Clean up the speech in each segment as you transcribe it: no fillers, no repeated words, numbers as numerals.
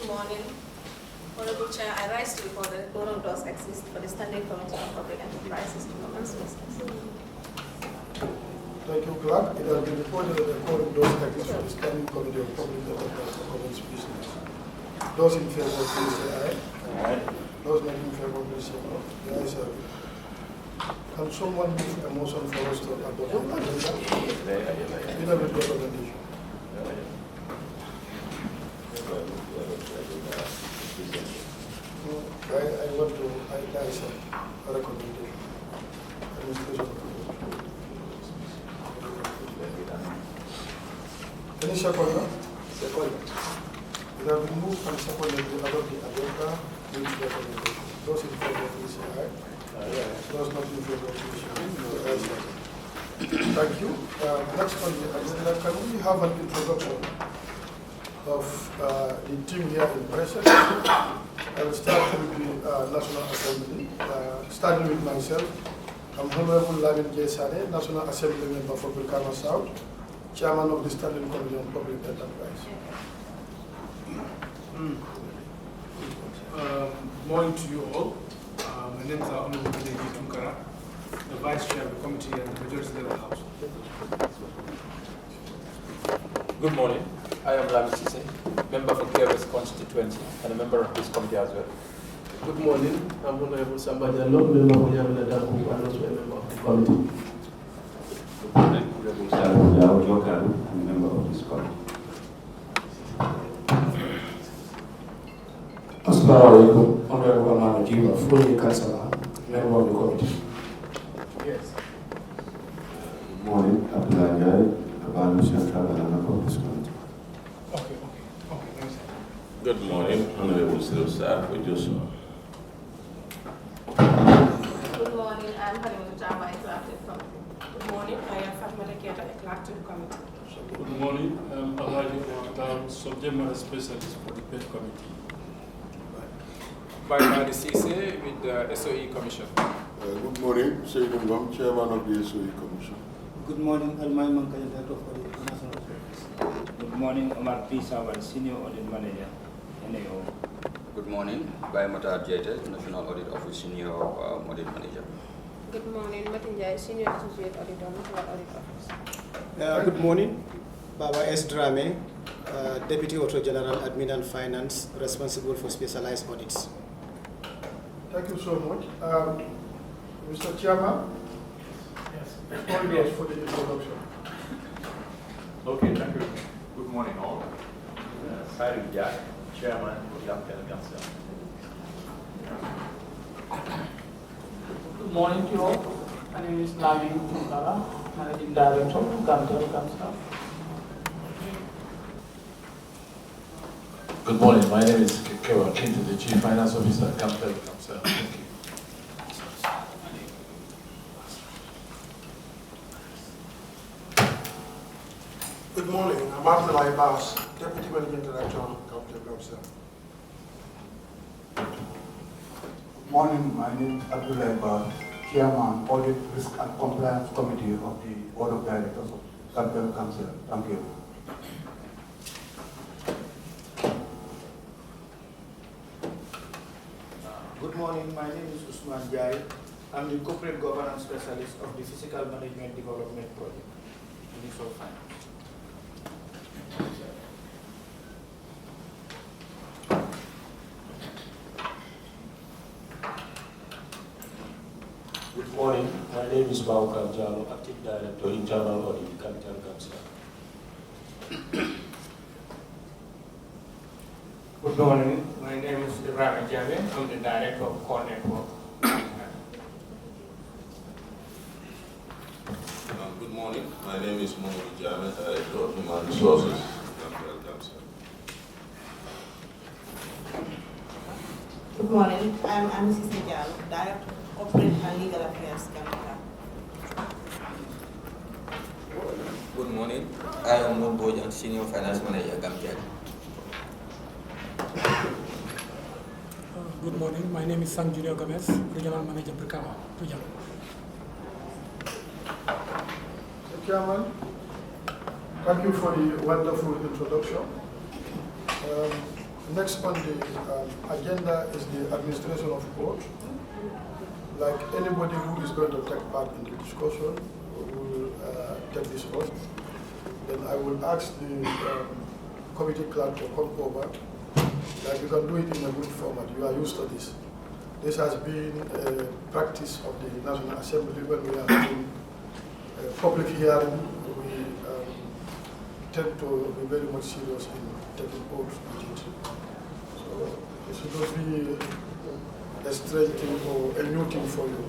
morning. Honorable Chair, I rise to report that the quorum does exist for the Standing Committee on Public Enterprises to commence business. Thank you, Clerk. It has been reported that the quorum does exist for the Standing Committee on Public Enterprises to commence business. Those in favor, please say aye. Aye. Those not in favor, please say no. The ayes have it. Can someone give a motion for us to adopt the agenda? In a recommendation. I want to, I said, a recommendation. Any second? Second. It has been moved and seconded to adopt the agenda with recommendation. Those in favor, please say aye. Those not in favor, please say no. Thank you. Next on the agenda, can we have an introduction of the team here in present? I will start with the National Assembly, starting with myself. I'm Honorable Lamin J. Sade, National Assembly Member for Brikama South, Chairman of the Standing Committee on Public Enterprise. Morning to you all. My name is Honorable Deji Tunkara, the Vice Chair of the Committee and the Majority Leader of the House. Good morning. I am Lami Sise, member for KRS constituency and a member of this committee as well. Good morning. I'm Honorable Samba Diallo, member of the Daku and also a member of the committee. Honorable Sal Jokan, member of this committee. Assalamu alaikum, Honorable Amana Jiwa, fully councillor, member of the committee. Yes. Good morning, Abdullah Jai, Abanu Central and member of this committee. Okay, thanks. Good morning, Honorable Sir Joshua. Good morning, I'm Halimatu Jama, Elected Committee. Good morning, I am Fatma Keta, Elected Committee. Good morning, I'm Alhaji Ouattara, Subject Matter Specialist for the PET Committee. By the CC with the SOE Commission. Good morning, Seydou Ngom, Chairman of the SOE Commission. Good morning, Almay Mankaya, Director of Audit, National Service. Good morning, Omar Pisawan, Senior Audit Manager, NAO. Good morning, Bayamata Jete, National Audit Office Senior Audit Manager. Good morning, Matinjai, Senior Associate Auditor, National Audit Office. Good morning, Baba S. Drame, Deputy Auditor General, Admin and Finance, responsible for specialized audits. Thank you so much. Mr. Chairman? Yes. All yours for the introduction. Okay, thank you. Good morning all. Cyril Jack, Chairman of GAMTEL. Good morning to you all. My name is Nami Tunkara, Managing Director of GAMTEL. Good morning, my name is Kewa Kinti, the Chief Finance Officer at GAMTEL. Thank you. Good morning, I'm Abdullah Abbas, Deputy Managing Director of GAMTEL. Good morning, my name is Abdullah Abbas, Chairman, Audit, Risk and Compliance Committee of the Board of Directors of GAMTEL Council. Thank you. Good morning, my name is Usman Jai. I'm the Corporate Governance Specialist of the Physical Management Development Project, Municipal Finance. Good morning, my name is Baukar Jalo, Active Director, Internal Audit, Capital Council. Good morning, my name is Ibrahim Jame, I'm the Director of Core Network. Good morning, my name is Mohamed Jame, Director of Human Resources. Good morning, I'm Anisi Sejal, Director of Corporate and Legal Affairs, Canada. Good morning, I am Mumbojan, Senior Finance Manager, GAMTEL. Good morning, my name is Sam Junior Gomez, Regional Manager, Brikama. Chairman, thank you for the wonderful introduction. Next on the agenda is the administration of court. Like anybody who is going to take part in the discussion will take this oath. Then I will ask the committee clerk to come over. Like you can do it in a good format. You are used to this. This has been a practice of the National Assembly when we are doing public hearing. We tend to be very much serious in taking oaths with it. So it should not be a strange thing or a new thing for you.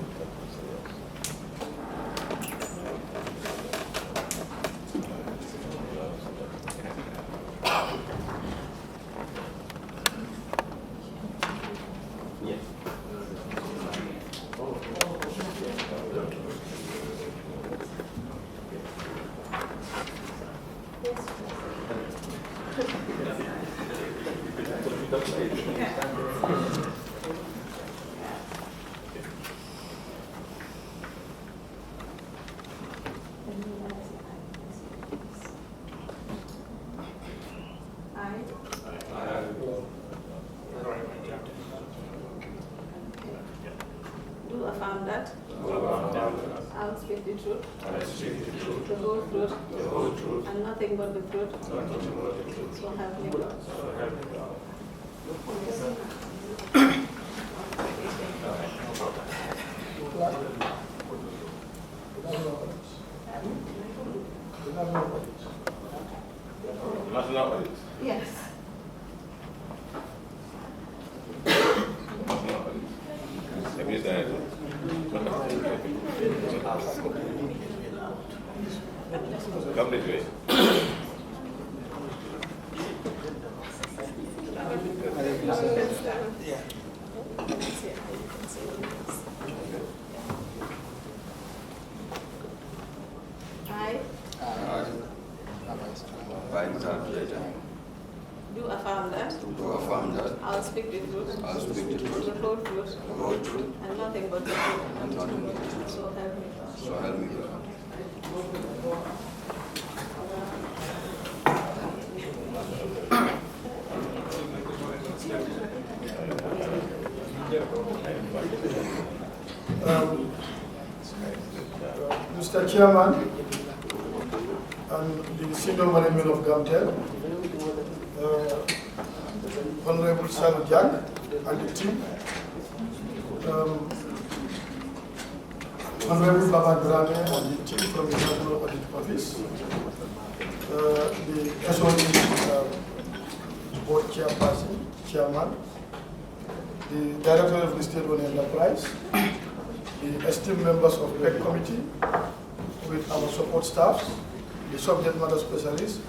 Do affirm that I will speak the truth, the whole truth, and nothing but the truth. So help me God. National Audit. Yes. Come this way. Do affirm that I will speak the truth, the whole truth, and nothing but the truth. So help me God. So help me God. Mr. Chairman and the senior management of GAMTEL, Honorable Sal Jack and the team, Honorable Baba Drame and the team from the National Audit Office, the SOE Board Chairperson, Chairman, the Director of the State-Owned Enterprise, the esteemed members of the PEC Committee, with our support staffs, the subject matter specialists.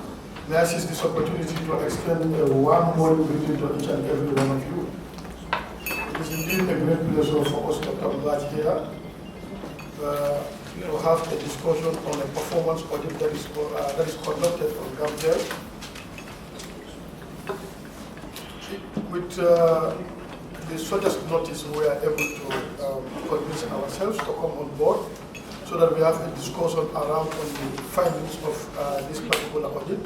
May I seize this opportunity to extend a warm morning greeting to each and every one of you. It is indeed a great pleasure for us to come back here to have a discussion on a performance audit that is conducted on GAMTEL. With the shortest notice, we are able to convince ourselves to come on board so that we have a discussion around on the findings of this particular audit,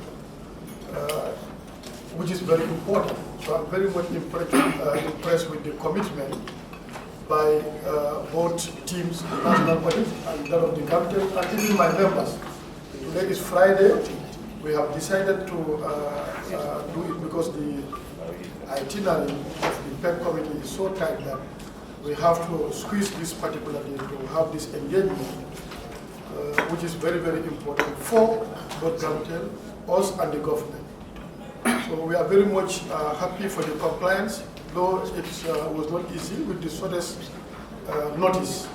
which is very important. So I'm very much impressed with the commitment by both teams, the National Audit and that of the GAMTEL, and even my members. Today is Friday. We have decided to do it because the itinerary of the PEC committee is so tight that we have to squeeze this particular day to have this engagement, which is very, very important for both GAMTEL, us and the government. So we are very much happy for the compliance, though it was not easy with the shortest notice.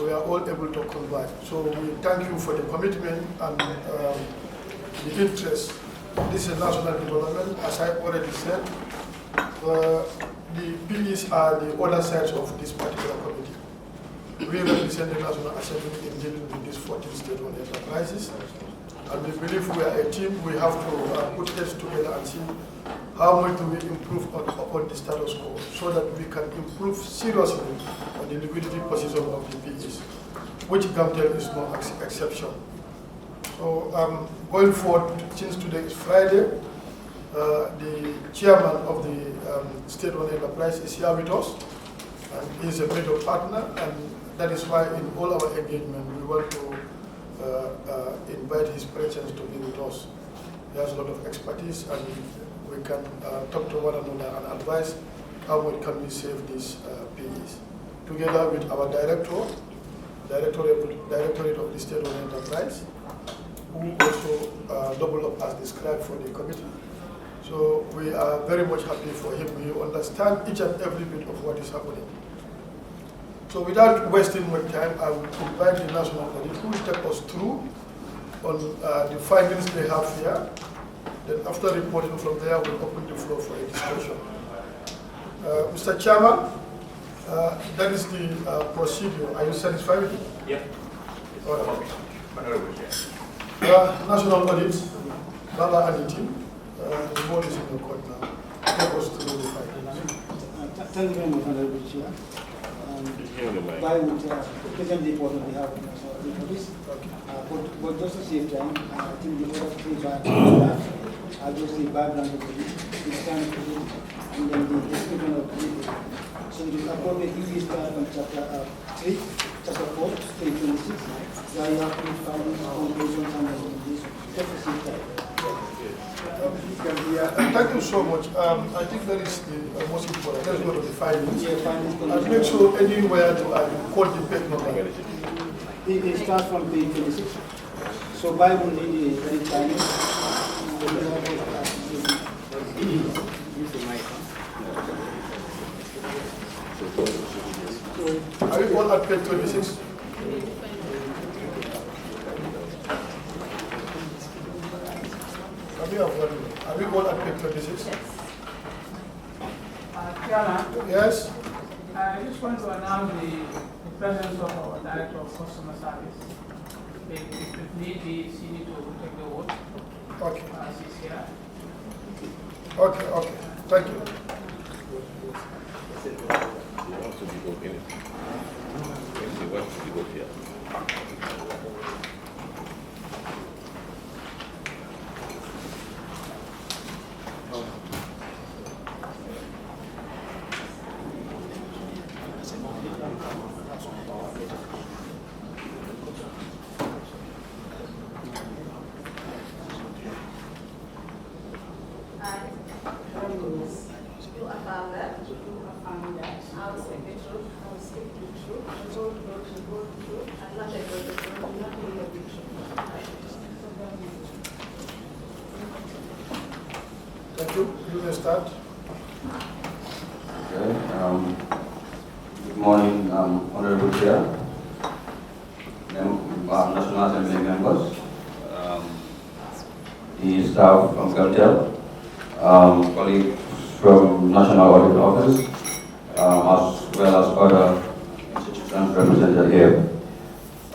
We are all able to converge. So we thank you for the commitment and the interest. This is national development, as I already said. The PEs are the other sides of this particular committee. We represent the National Assembly in dealing with these 14 state-owned enterprises. And we believe we are a team. We have to put heads together and see how much do we improve upon the status quo so that we can improve seriously on the liquidity position of the PEs, which GAMTEL is no exception. So going forward, since today is Friday, the chairman of the state-owned enterprise is here with us, and he's a major partner, and that is why in all our engagement we want to invite his presence to be with us. He has a lot of expertise, and we can talk to one another and advise how we can we save these PEs. Together with our directorate of the state-owned enterprise, who also double up as described for the committee. So we are very much happy for him. We understand each and every bit of what is happening. So without wasting more time, I will invite the National Audit who will take us through on the findings they have here. Then after reporting from there, we'll open the floor for a discussion. Mr. Chairman, that is the procedure. Are you satisfied with it? Yeah. All right. Honorable Chair. National Audit, Baba Aditi, the board is in your court now. Take us through the findings. Thank you very much, Honorable Chair. I would present the report on behalf of the National Audit Office. But just to save time, I think the order of three background, I'll just say background of the stand and then the description of the report. So it is appropriate if we start from chapter 3, chapter 4, page 26, where you have to findings, conclusions, and recommendations. Just to save time. Thank you so much. I think that is the most important. Let's go to the findings. Yeah, findings. And make sure anywhere to quote the page number. It starts from page 26. So Bible need the findings. Are we all at page 26? Are we all at page 26? Chairman? Yes? I just want to announce the presence of our Director of Customer Service. If need be, she need to take the vote. Okay. She's here. Okay. Thank you. Thank you. You may start. Okay. Good morning, Honorable Chair, National Assembly members, the staff from GAMTEL, colleagues from National Audit Office, as well as other institutions represented here.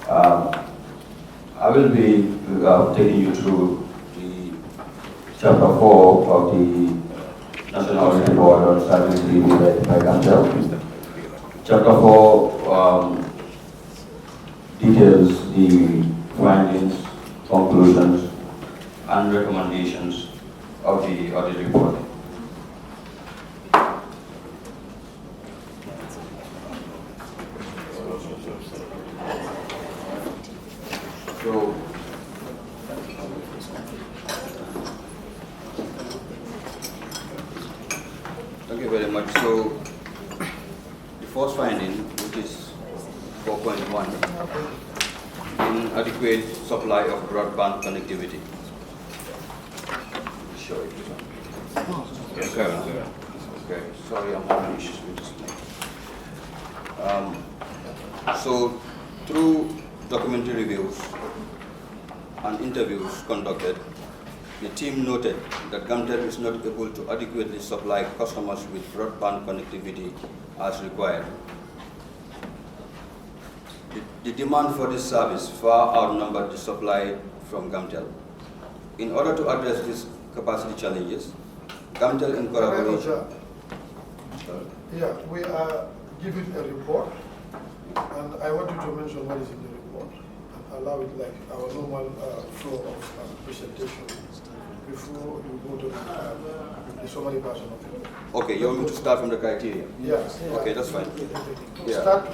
I will be taking you through the Chapter 4 of the National Audit Report on Service Review by GAMTEL. Chapter 4 details the findings, conclusions, and recommendations of the audit report. So, thank you very much. So, the first finding, which is 4.1, inadequate supply of broadband connectivity. Show it. Yes, sir. Okay, sorry, I'm having issues with this. So, through documentary reviews and interviews conducted, the team noted that GAMTEL is not able to adequately supply customers with broadband connectivity as required. The demand for this service far outnumbered the supply from GAMTEL. In order to address these capacity challenges, GAMTEL in collaboration. Yeah, we are giving a report, and I want you to mention what is in the report and allow it like our normal flow of presentation before you go to the so many versions of it. Okay, you want me to start from the criteria? Yes. Okay, that's fine. Yeah. Start,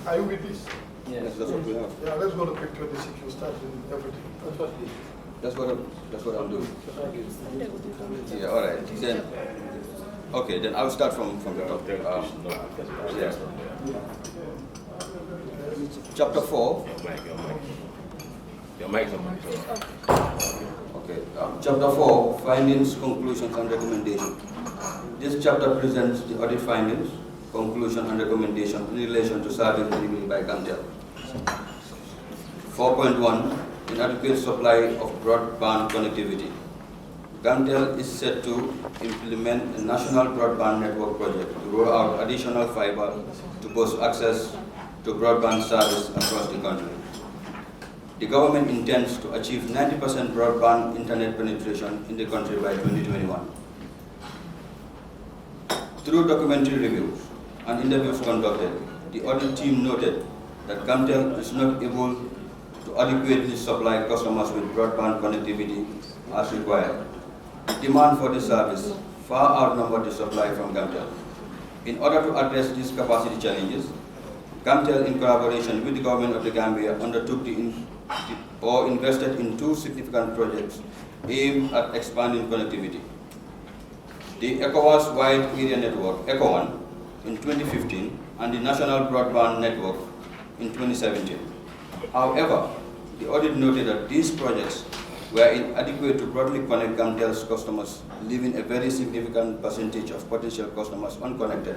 are you with this? Yes, that's what we have. Yeah, let's go to page 26, you start in everything. That's what I'm doing. Yeah, all right. Then, okay, then I'll start from the top. Yeah. Chapter 4. Your mic's on. Okay. Chapter 4, findings, conclusions, and recommendations. This chapter presents the audit findings, conclusion, and recommendation in relation to service delivery by GAMTEL. 4.1, inadequate supply of broadband connectivity. GAMTEL is set to implement a national broadband network project to roll out additional fiber to boost access to broadband service across the country. The government intends to achieve 90% broadband internet penetration in the country by 2021. Through documentary reviews and interviews conducted, the audit team noted that GAMTEL is not able to adequately supply customers with broadband connectivity as required. The demand for the service far outnumbered the supply from GAMTEL. In order to address these capacity challenges, GAMTEL, in collaboration with the government of the Gambia, undertook or invested in 2 significant projects aimed at expanding connectivity. The ECOWAS Wide Area Network, ECO1, in 2015, and the National Broadband Network in 2017. However, the audit noted that these projects were inadequate to broadly connect GAMTEL's customers, leaving a very significant percentage of potential customers unconnected.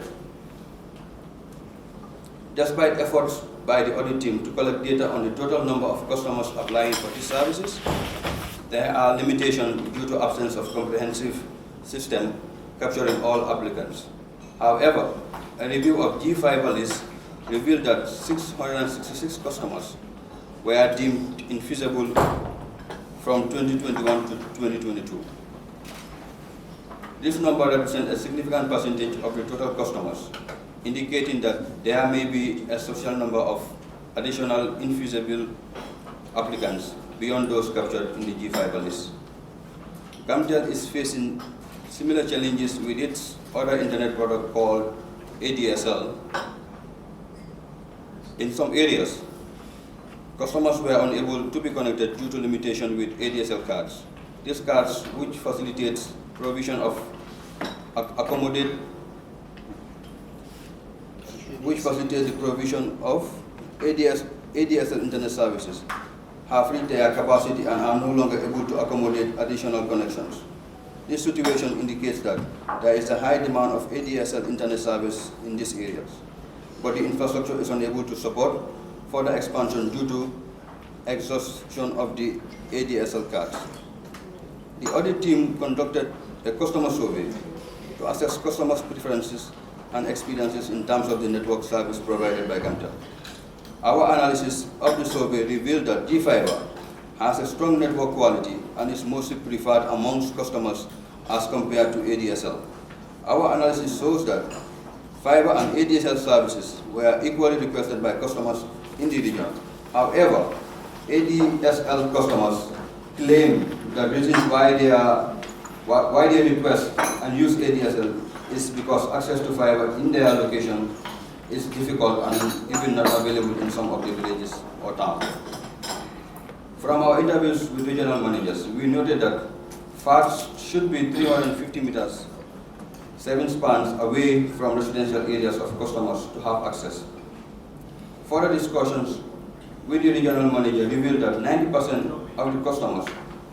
Despite efforts by the audit team to collect data on the total number of customers applying for these services, there are limitations due to absence of comprehensive system capturing all applicants. However, a review of G5 list revealed that 666 customers were deemed infeasible from 2021 to 2022. This number represents a significant percentage of the total customers, indicating that there may be a substantial number of additional infeasible applicants beyond those captured in the G5 list. GAMTEL is facing similar challenges with its other internet product called ADSL. In some areas, customers were unable to be connected due to limitation with ADSL cards. These cards, which facilitates provision of the provision of ADSL internet services, have reached their capacity and are no longer able to accommodate additional connections. This situation indicates that there is a high demand of ADSL internet service in these areas, but the infrastructure is unable to support further expansion due to exhaustion of the ADSL cards. The audit team conducted a customer survey to assess customers' preferences and experiences in terms of the network service provided by GAMTEL. Our analysis of the survey revealed that G5 has a strong network quality and is mostly preferred amongst customers as compared to ADSL. Our analysis shows that fiber and ADSL services were equally requested by customers in the region. However, ADSL customers claim the reasons why they request and use ADSL is because access to fiber in their location is difficult and even not available in some of the villages or towns. From our interviews with regional managers, we noted that FARs should be 350 meters, 7 spans away from residential areas of customers to have access. Further discussions with the regional manager revealed that 90% of the customers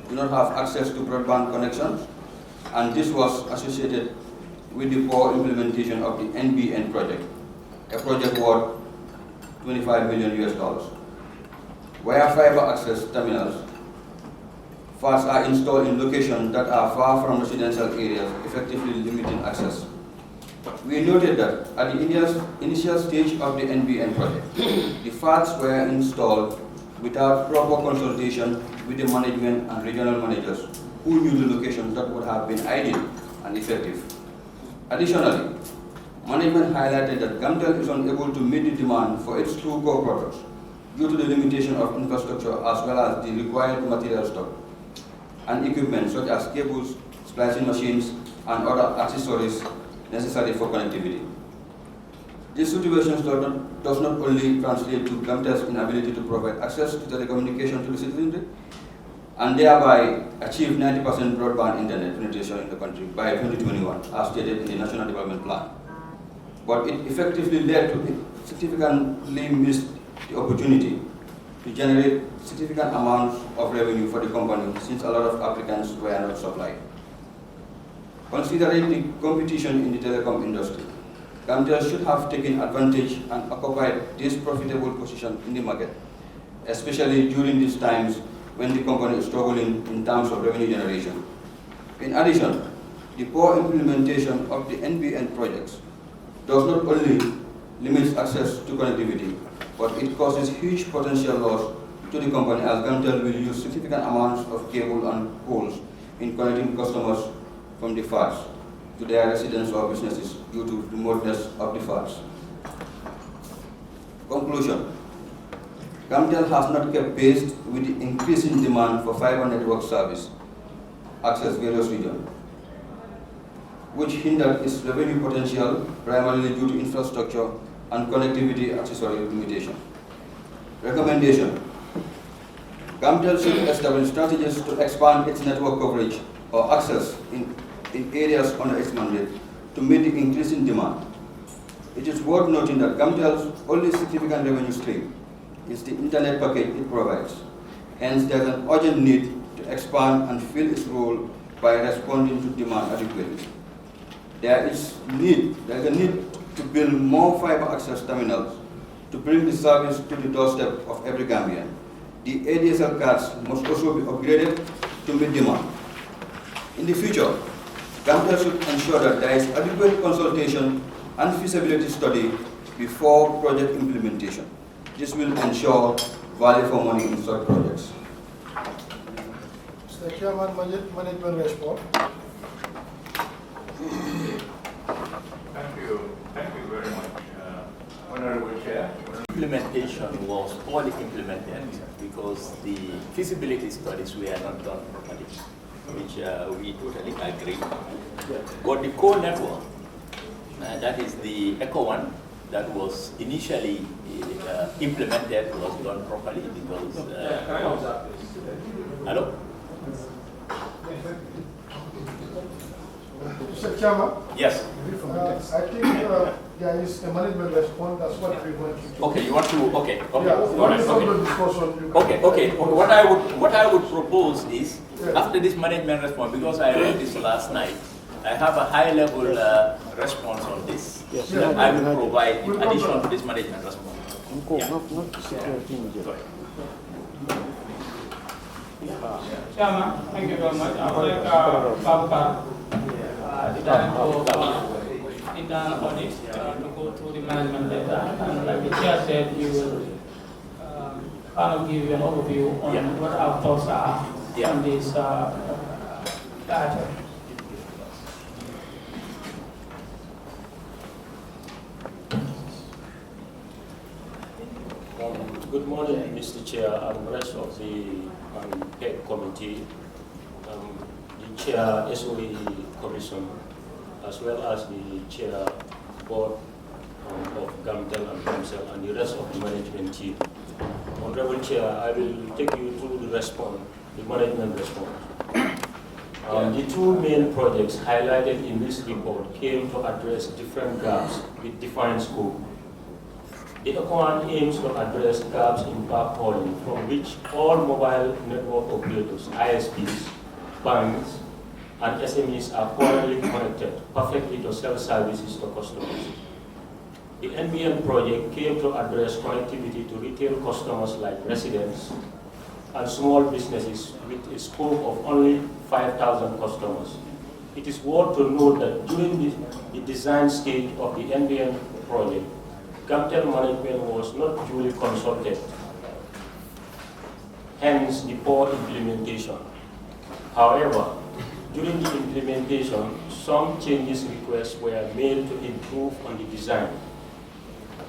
do not have access to broadband connections, and this was associated with the poor implementation of the NBN project, a project worth $25 million. Where fiber access terminals, FARs are installed in locations that are far from residential areas, effectively limiting access. We noted that at the initial stage of the NBN project, the FARs were installed without proper consultation with the management and regional managers who knew the locations that would have been ideal and effective. Additionally, management highlighted that GAMTEL is unable to meet the demand for its 2 core products due to the limitation of infrastructure as well as the required material stock and equipment such as cables, splicing machines, and other accessories necessary for connectivity. This situation does not only translate to GAMTEL's inability to provide access to telecommunication to the citizenry, and thereby achieve 90% broadband internet penetration in the country by 2021, as stated in the National Development Plan. But it effectively led to significantly missed the opportunity to generate significant amounts of revenue for the company, since a lot of applicants were not supplied. Considering the competition in the telecom industry, GAMTEL should have taken advantage and occupied this profitable position in the market, especially during these times when the company is struggling in terms of revenue generation. In addition, the poor implementation of the NBN projects does not only limit access to connectivity, but it causes huge potential loss to the company, as GAMTEL will use significant amounts of cable and poles in connecting customers from the FARs to their residents or businesses due to remoteness of the FARs. Conclusion. GAMTEL has not kept pace with the increasing demand for fiber network service access various regions, which hindered its revenue potential primarily due to infrastructure and connectivity accessory limitation. Recommendation. GAMTEL should establish strategies to expand its network coverage or access in areas under its mandate to meet the increasing demand. It is worth noting that GAMTEL's only significant revenue stream is the internet package it provides. Hence, there is an urgent need to expand and fill its role by responding to demand adequately. There is a need to build more fiber access terminals to bring the service to the doorstep of every Gambian. The ADSL cards must also be upgraded to meet demand. In the future, GAMTEL should ensure that there is adequate consultation and feasibility study before project implementation. This will ensure value for money in such projects. Mr. Chairman, management response. Thank you very much, Honorable Chair. Implementation was poorly implemented because the feasibility studies were not done properly, which we totally agree. But the core network, that is the ECHO one, that was initially implemented, was done properly because. Can I observe this? Hello? Mr. Chairman? Yes. I think there is a management response. That's what we want to do. Okay, you want to, okay. Yeah, All right, okay. What I would propose is, after this management response, because I read this last night, I have a high-level response on this that I will provide in addition to this management response. Chairman, thank you very much. I would like Babka, the director of internal audit, to go through the management data. And like the chair said, he will kind of give you an overview on what our thoughts are on this data. Good morning, Mr. Chair and the rest of the PEC committee, the Chair SOE Commission, as well as the Chair Board of GAMTEL and GAMCEL and the rest of the management team. Honorable Chair, I will take you through the management response. The two main projects highlighted in this report came to address different gaps with defined scope. The ECOWAN aims to address gaps in backhauling from which all mobile network operators, ISPs, banks, and SMEs are currently connected perfectly to sell services to customers. The NBN project came to address connectivity to retail customers like residents and small businesses with a scope of only 5,000 customers. It is worth to note that during the design stage of the NBN project, GAMTEL management was not duly consulted, hence the poor implementation. However, during the implementation, some changes requests were made to improve on the design.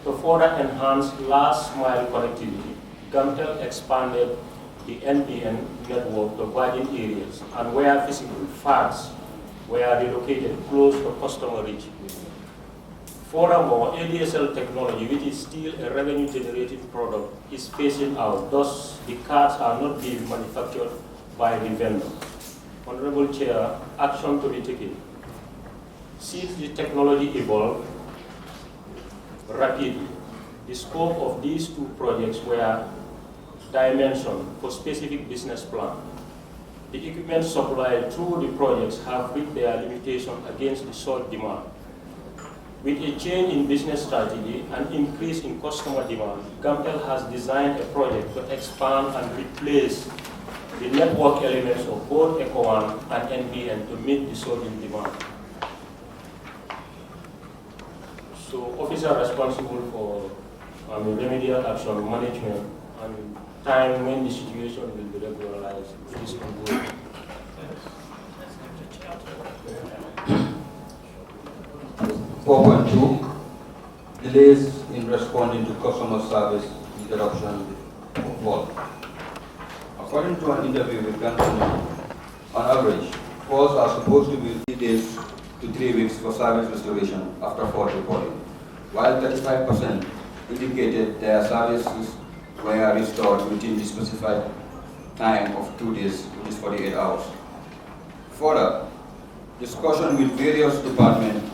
To further enhance last mile connectivity, GAMTEL expanded the NBN network to virgin areas and where feasible, FARs were relocated close to customer reach. Furthermore, ADSL technology, which is still a revenue-generating product, is phasing out. Thus, the cards are not being manufactured by the vendor. Honorable Chair, action to be taken. Since the technology evolved rapidly, the scope of these two projects were dimensioned for specific business plan. The equipment supplied through the projects have reached their limitation against the surge demand. With a change in business strategy and increase in customer demand, GAMTEL has designed a project to expand and replace the network elements of both ECO1 and NBN to meet the surging demand. So, officer responsible for remedial action management and time when the situation will be regularized is ongoing. 4.2, delays in responding to customer service interruption or fault. According to an interview with GAMTEL, on average, faults are supposed to be 3 days to 3 weeks for service restoration after fault reporting, while 35% indicated their services were restored within the specified time of 2 days, which is 48 hours. Further, discussion with various departments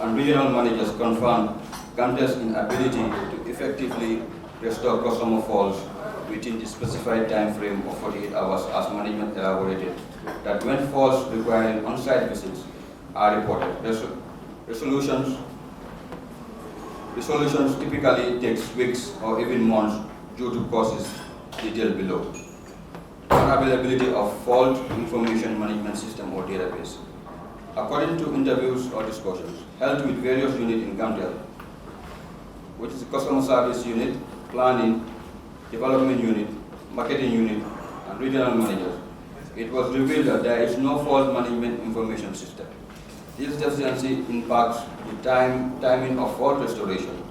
and regional managers confirmed GAMTEL's inability to effectively restore customer faults within the specified time frame of 48 hours as management elaborated that when faults requiring on-site visits are reported, resolutions typically takes weeks or even months due to causes detailed below. Unavailability of fault information management system or database. According to interviews or discussions held with various units in GAMTEL, which is the customer service unit, planning, development unit, marketing unit, and regional managers, it was revealed that there is no fault management information system. This deficiency impacts the timing of fault restoration.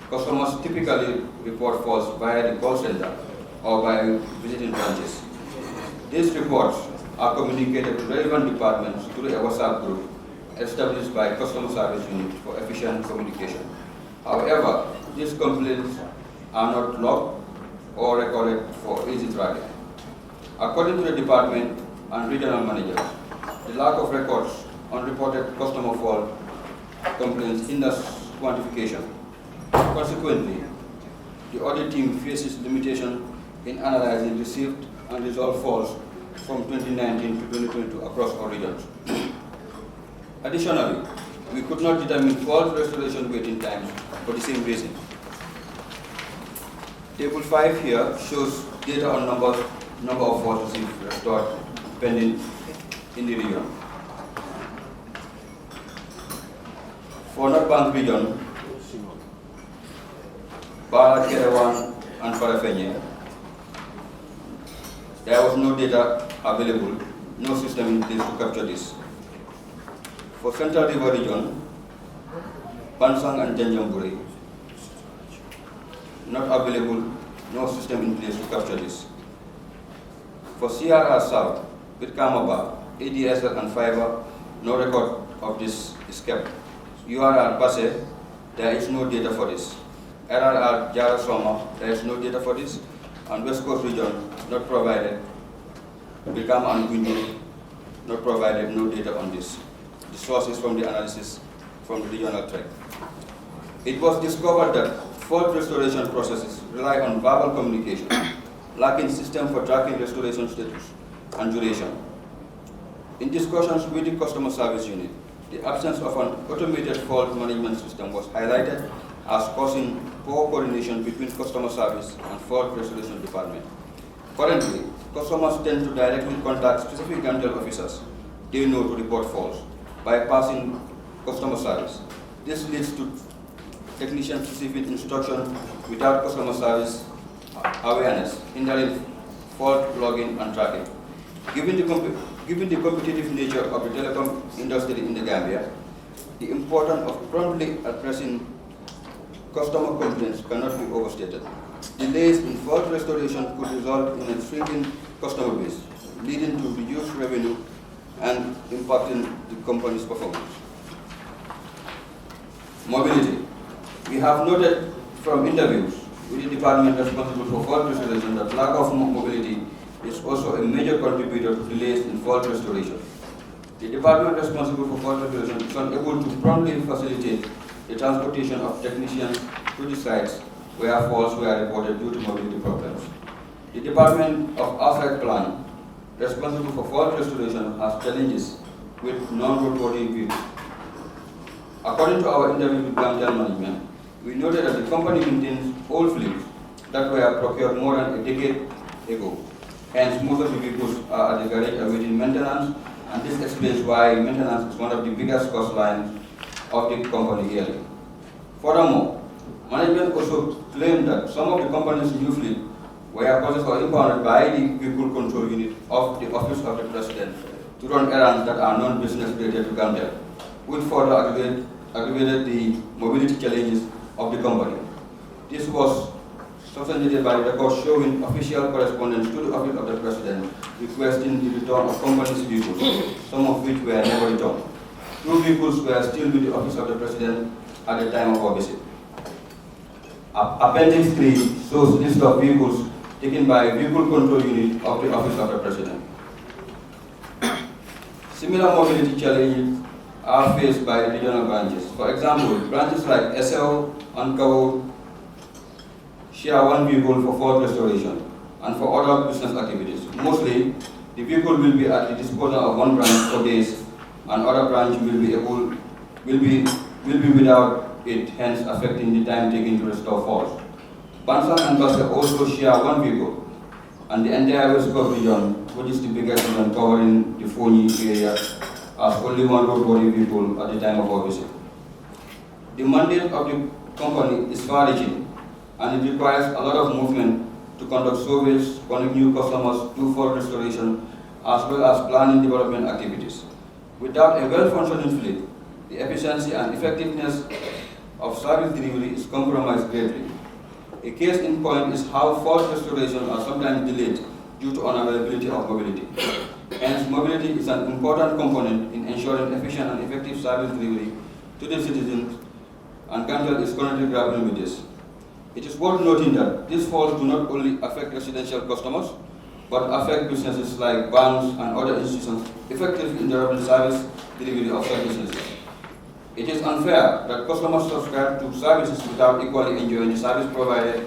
Customers typically report faults via the call center or by visiting branches. These reports are communicated to relevant departments through a WhatsApp group established by customer service unit for efficient communication. However, these complaints are not logged or recorded for easy tracking. According to the department and regional managers, the lack of records on reported customer fault complaints hinders quantification. Consequently, the audit team faces limitation in analyzing received and resolved faults from 2019 to 2022 across all regions. Additionally, we could not determine fault restoration waiting times for the same reason. Table 5 here shows data on number of faults received restored pending in the region. For North Bank region, Barat, Kerewan, and Parafenye, there was no data available, no system in place to capture this. For Central River region, Bansang and Janjamburi, not available, no system in place to capture this. For CRR South, with Kamaba, ADSL and fiber, no record of this is kept. URR Pase, there is no data for this. RRR Jara Soma, there is no data for this. And West Coast region, not provided. Bikam and Gunji, not provided, no data on this. The source is from the analysis from the regional track. It was discovered that fault restoration processes rely on verbal communication, lacking system for tracking restoration status and duration. In discussions with the customer service unit, the absence of an automated fault management system was highlighted as causing poor coordination between customer service and fault restoration department. Currently, customers tend to directly contact specific GAMTEL officers they know to report faults, bypassing customer service. This leads to technician specific instruction without customer service awareness, hindering fault logging and tracking. Given the competitive nature of the telecom industry in the Gambia, the importance of promptly addressing customer complaints cannot be overstated. Delays in fault restoration could result in a shrinking customer base, leading to reduced revenue and impacting the company's performance. Mobility. We have noted from interviews with the department responsible for fault restoration that lack of mobility is also a major contributor to delays in fault restoration. The department responsible for fault restoration is unable to promptly facilitate the transportation of technicians to the sites where faults were reported due to mobility problems. The Department of Asset Plan, responsible for fault restoration, has challenges with non-roadworthy vehicles. According to our interview with GAMTEL management, we noted that the company maintains old fleets that were procured more than a decade ago. Hence, most of the vehicles are at the garage awaiting maintenance, and this explains why maintenance is one of the biggest cost lines of the company yearly. Furthermore, management also claimed that some of the company's new fleet were purchased or impounded by the vehicle control unit of the Office of the President to run errands that are non-business related to GAMTEL, which further aggravated the mobility challenges of the company. This was substantiated by records showing official correspondence to the Office of the President requesting the return of company's vehicles, some of which were never returned. 2 vehicles were still with the Office of the President at the time of our visit. Appendix 3 shows list of vehicles taken by Vehicle Control Unit of the Office of the President. Similar mobility challenges are faced by regional branches. For example, branches like SL and Kaur share 1 vehicle for fault restoration and for other business activities. Mostly, the vehicle will be at the disposal of one branch for days, and other branch will be without it, hence affecting the time taken to restore faults. Bansan and Basse also share 1 vehicle, and the entire West Coast region, which is the biggest region covering the Foni area, has only 1 roadworthy vehicle at the time of our visit. The mandate of the company is far-reaching, and it requires a lot of movement to conduct surveys, connect new customers, do fault restoration, as well as planning development activities. Without a well-functioning fleet, the efficiency and effectiveness of service delivery is compromised greatly. A case in point is how fault restoration are sometimes delayed due to unavailability of mobility. Hence, mobility is an important component in ensuring efficient and effective service delivery to the citizens, and GAMTEL is currently grappling with this. It is worth noting that these faults do not only affect residential customers, but affect businesses like banks and other institutions, effectively interrupting service delivery of such businesses. It is unfair that customers subscribe to services without equally enjoying the service provided,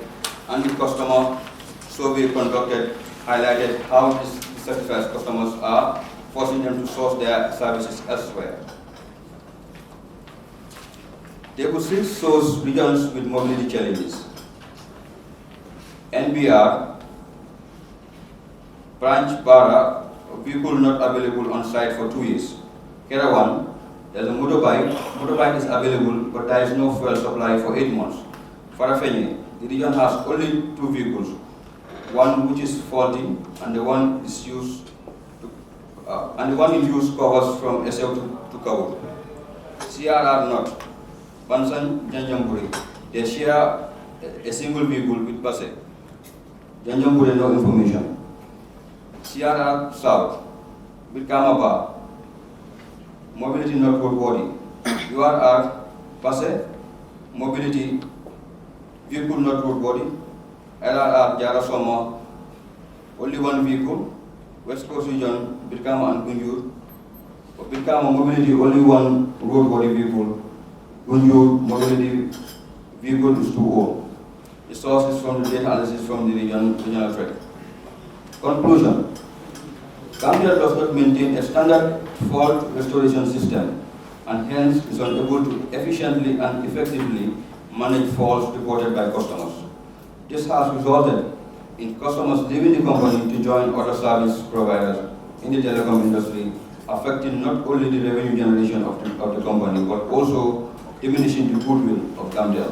and the customer survey conducted highlighted how dissatisfied customers are, forcing them to source their services elsewhere. Table 6 shows regions with mobility challenges. NBR, branch Bara, vehicle not available on site for 2 years. Kerawan, there's a motorbike. Motorbike is available, but there is no fuel supply for 8 months. Farafenye, the region has only 2 vehicles, one which is faulty, and the one is used in use covers from SL to Kaur. CRR not. Bansan Janjamburi, they share a single vehicle with Basse. Janjamburi no information. CRR South, with Kamapa, mobility not roadworthy. URR Basse, mobility vehicle not roadworthy. LRR Jarasoma, only 1 vehicle. West Coast region, Birkama and Gunjur. For Birkama mobility, only 1 roadworthy vehicle. Gunjur mobility vehicle is too old. The source is from the data analysis from the regional trade. Conclusion. GAMTEL does not maintain a standard fault restoration system, and hence is unable to efficiently and effectively manage faults reported by customers. This has resulted in customers leaving the company to join other service providers in the telecom industry, affecting not only the revenue generation of the company, but also diminishing the goodwill of GAMTEL.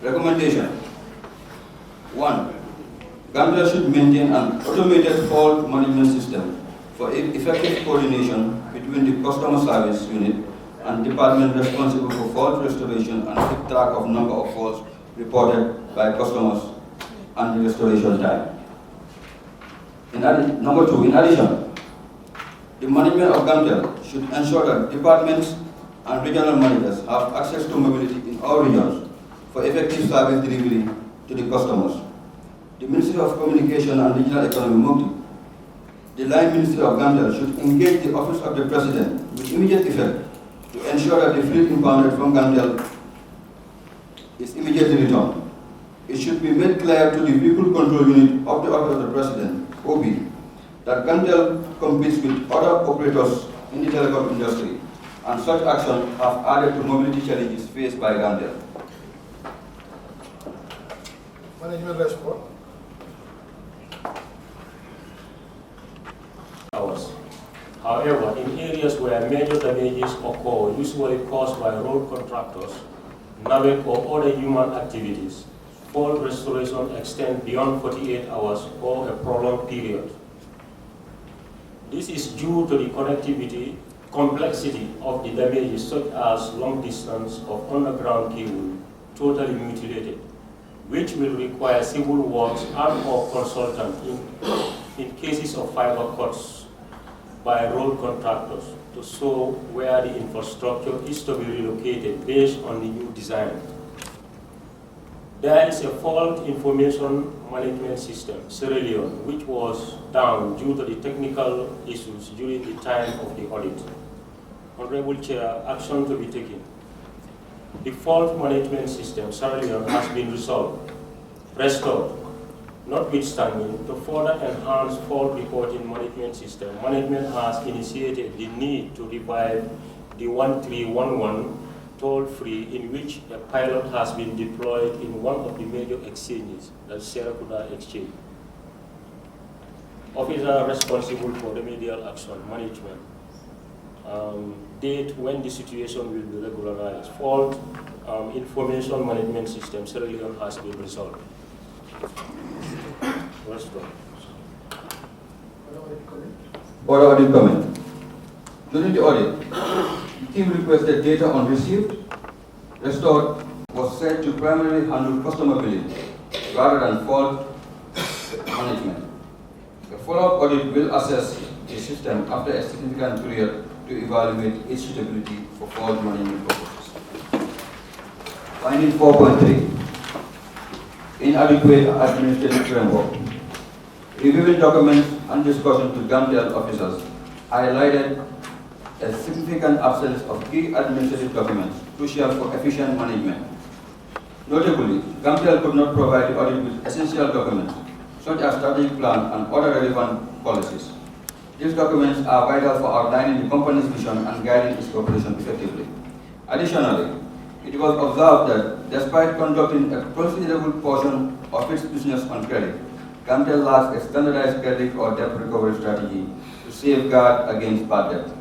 Recommendation. 1. GAMTEL should maintain an automated fault management system for effective coordination between the customer service unit and department responsible for fault restoration, and keep track of number of faults reported by customers and the restoration time. Number 2, in addition, The management of GAMTEL should ensure that departments and regional managers have access to mobility in all regions for effective service delivery to the customers. The Ministry of Communication and Digital Economy, MOCDI, the line Ministry of GAMTEL should engage the Office of the President with immediate effect to ensure that the fleet impounded from GAMTEL is immediately returned. It should be made clear to the Vehicle Control Unit of the Office of the President, OB, that GAMTEL competes with other operators in the telecom industry, and such actions have added to mobility challenges faced by GAMTEL. Management response. However, in areas where major damages occur, usually caused by road contractors, NAVEC or other human activities, fault restoration extends beyond 48 hours or a prolonged period. This is due to the connectivity complexity of the damages, such as long distance of underground cable totally mutilated, which will require civil works and or consultant in cases of fiber cuts by road contractors to show where the infrastructure is to be relocated based on the new design. There is a fault information management system, Sierra Leone, which was down due to the technical issues during the time of the audit. Honorable Chair, action to be taken. The fault management system, Sierra Leone, has been restored. Notwithstanding, to further enhance fault reporting management system, management has initiated the need to revive the 1311 toll-free, in which a pilot has been deployed in one of the major exchanges, the Serakuda Exchange. Officer responsible for remedial action management. Date when the situation will be regularized. Fault information management system, Sierra Leone, has been resolved. Board audit comment. During the audit, the team requested data on received, restored, was said to primarily handle customer billing rather than fault management. The follow-up audit will assess the system after a significant period to evaluate its suitability for fault management purposes. Finding 4.3. Inadequate administrative framework. Reviewing documents and discussion to GAMTEL officers highlighted a significant absence of key administrative documents crucial for efficient management. Notably, GAMTEL could not provide the audit with essential documents such as strategic plan and other relevant policies. These documents are vital for outlining the company's vision and guiding its operation effectively. Additionally, it was observed that despite conducting a considerable portion of its business on credit, GAMTEL lacks a standardized credit or debt recovery strategy to safeguard against bad debt.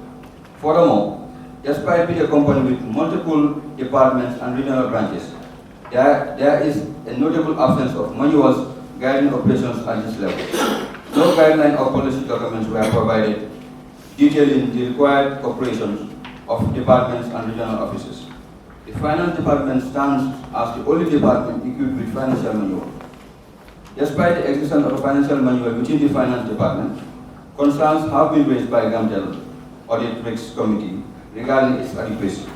Furthermore, despite being a company with multiple departments and regional branches, there is a notable absence of manuals guiding operations at this level. No guideline or policy documents were provided detailing the required operations of departments and regional offices. The finance department stands as the only department equipped with financial manual. Despite the existence of a financial manual within the finance department, concerns have been raised by GAMTEL Audit Risk Committee regarding its adequacy.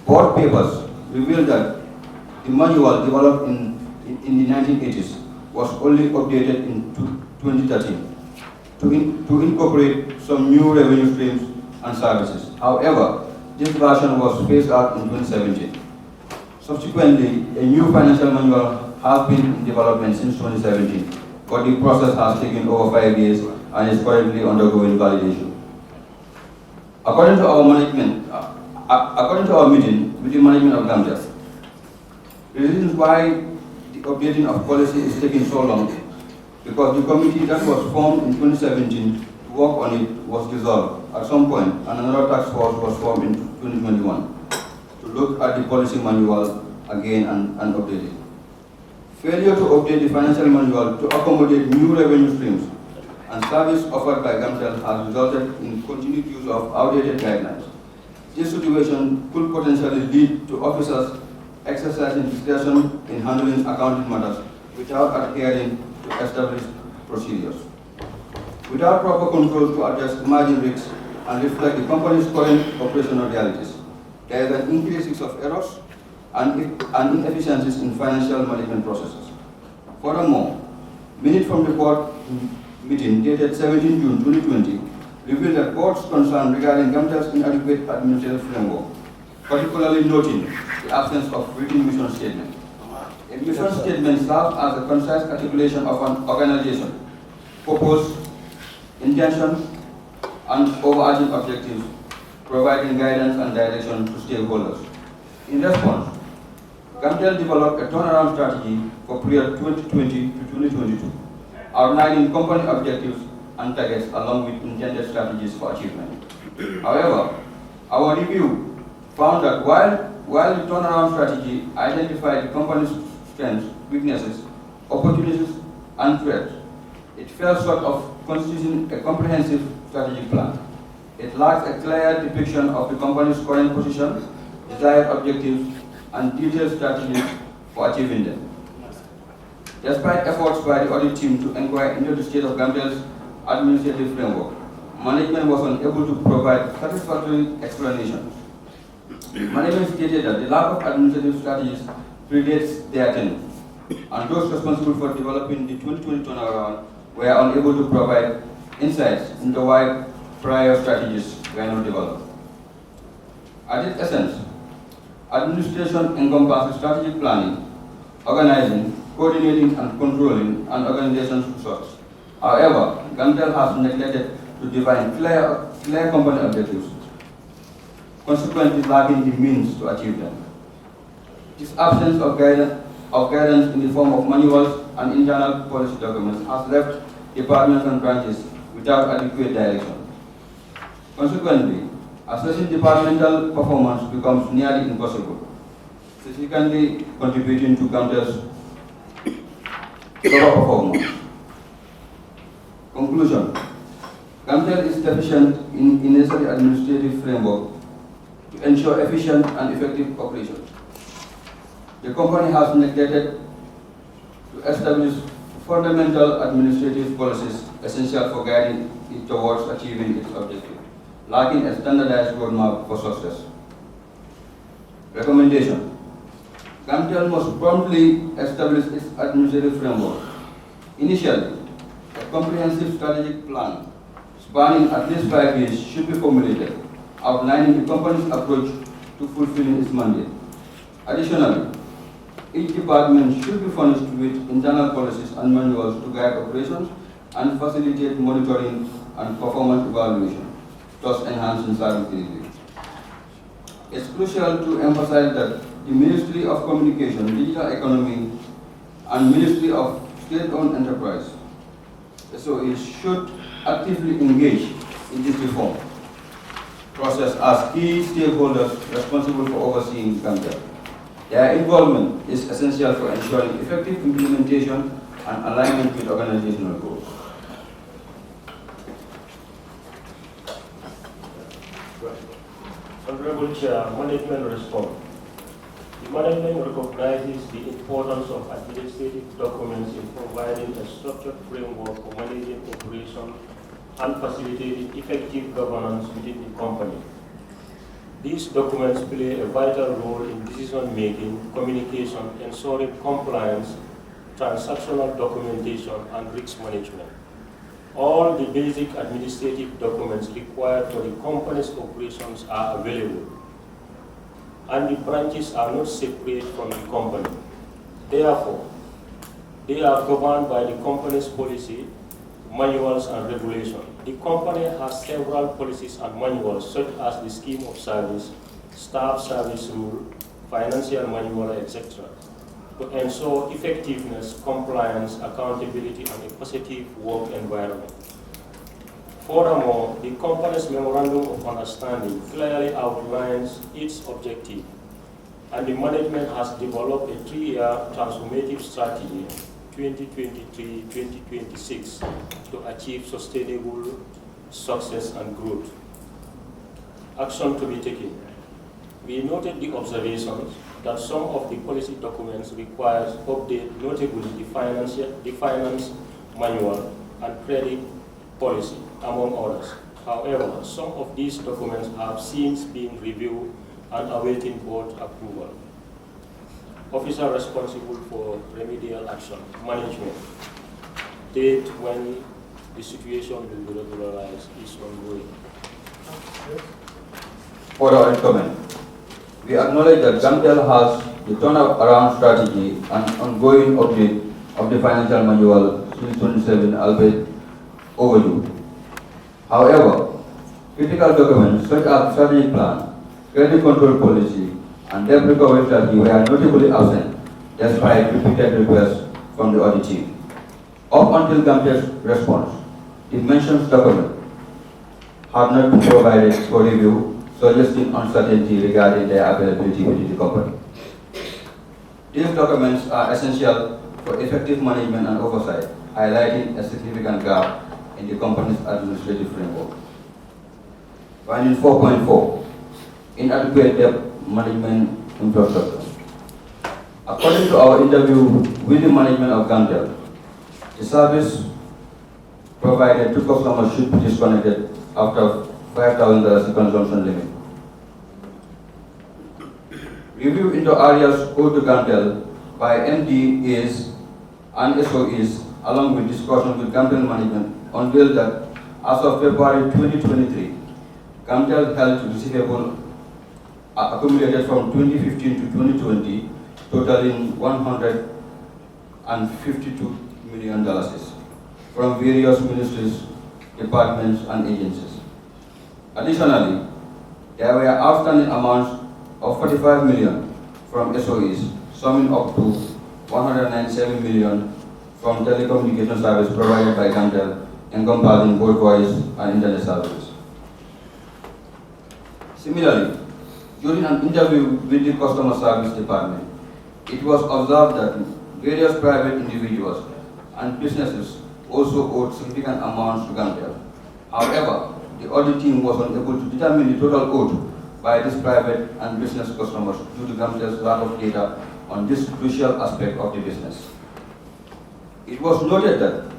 Board papers revealed that the manual developed in the 1980s was only updated in 2013 to incorporate some new revenue streams and services. However, this version was phased out in 2017. Subsequently, a new financial manual has been in development since 2017, but the process has taken over 5 years and is currently undergoing validation. According to our meeting with the management of GAMTEL, the reasons why the updating of policy is taking so long because the committee that was formed in 2017 to work on it was dissolved at some point, and another task force was formed in 2021 to look at the policy manual again and update it. Failure to update the financial manual to accommodate new revenue streams and service offered by GAMTEL has resulted in continued use of outdated guidelines. This situation could potentially lead to officers exercising discretion in handling accounting matters without adhering to established procedures. Without proper control to address emerging risks and reflect the company's current operational realities. There is an increase of errors and inefficiencies in financial management processes. Furthermore, minutes from the board meeting dated 17 June 2020 revealed that board's concern regarding GAMTEL's inadequate administrative framework, particularly noting the absence of written mission statement. A mission statement serves as a concise articulation of an organization, purpose, intention, and overarching objectives, providing guidance and direction to stakeholders. In response, GAMTEL developed a turnaround strategy for period 2020 to 2022, outlining company objectives and targets along with intended strategies for achievement. However, our review found that while the turnaround strategy identified the company's strengths, weaknesses, opportunities, and threats, it fell short of constituting a comprehensive strategic plan. It lacks a clear depiction of the company's current position, desired objectives, and detailed strategies for achieving them. Despite efforts by the audit team to inquire into the state of GAMTEL's administrative framework, management was unable to provide satisfactory explanations. Management stated that the lack of administrative strategies predates their tenure, and those responsible for developing the 2020 turnaround were unable to provide insights into why prior strategies were not developed. At its essence, administration encompasses strategic planning, organizing, coordinating, and controlling an organization's resources. However, GAMTEL has neglected to define clear company objectives, consequently lacking the means to achieve them. This absence of guidance in the form of manuals and internal policy documents has left departments and branches without adequate direction. Consequently, assessing departmental performance becomes nearly impossible, significantly contributing to GAMTEL's lower performance. Conclusion: GAMTEL is deficient in necessary administrative framework to ensure efficient and effective operations. The company has neglected to establish fundamental administrative policies essential for guiding it towards achieving its objective, lacking a standardized roadmap for success. Recommendation: GAMTEL must promptly establish its administrative framework. Initially, a comprehensive strategic plan spanning at least 5 years should be formulated, outlining the company's approach to fulfilling its mandate. Additionally, each department should be furnished with internal policies and manuals to guide operations and facilitate monitoring and performance evaluation, thus enhancing service delivery. It's crucial to emphasize that the Ministry of Communication, Digital Economy, and Ministry of State-Owned Enterprise (SOE) should actively engage in this reform process as key stakeholders responsible for overseeing GAMTEL. Their involvement is essential for ensuring effective implementation and alignment with organizational goals. Honorable Chair, management response. The management recognizes the importance of administrative documents in providing a structured framework for managing operations and facilitating effective governance within the company. These documents play a vital role in decision-making, communication, ensuring compliance, transactional documentation, and risk management. All the basic administrative documents required for the company's operations are available, and the branches are not separate from the company. Therefore, they are governed by the company's policy, manuals, and regulations. The company has several policies and manuals such as the scheme of service, staff service rule, financial manual, etc. to ensure effectiveness, compliance, accountability, and a positive work environment. Furthermore, the company's Memorandum of Understanding clearly outlines its objective, and the management has developed a 3-year transformative strategy 2023-2026 to achieve sustainable success and growth. Action to be taken. We noted the observations that some of the policy documents requires update, notably the finance manual and credit policy, among others. However, some of these documents have since been reviewed and awaiting board approval. Officer responsible for remedial action, management. Date when the situation will be regularized is ongoing. For our comment, we acknowledge that GAMTEL has the turnaround strategy and ongoing update of the financial manual since 2027, albeit overdue. However, critical documents such as strategic plan, credit control policy, and debt recovery strategy were notably absent despite repeated requests from the audit team. Up until GAMTEL's response, the mentioned document had not been provided for review, suggesting uncertainty regarding their availability within the company. These documents are essential for effective management and oversight, highlighting a significant gap in the company's administrative framework. Finding 4.4, inadequate debt management infrastructure. According to our interview with the management of GAMTEL, the service provided to customers should be disconnected after $5,000 consumption limit. Review into areas owed to GAMTEL by MDAs and SOEs, along with discussion with GAMTEL management, unveiled that as of February 2023, GAMTEL held receivable accumulated from 2015 to 2020, totaling $152 million from various ministries, departments, and agencies. Additionally, there were outstanding amounts of $45 million from SOEs, summing up to $197 million from telecommunication service provided by GAMTEL, encompassing both voice and internet services. Similarly, during an interview with the customer service department, it was observed that various private individuals and businesses also owed significant amounts to GAMTEL. However, the audit team was unable to determine the total owed by these private and business customers due to GAMTEL's lack of data on this crucial aspect of the business. It was noted that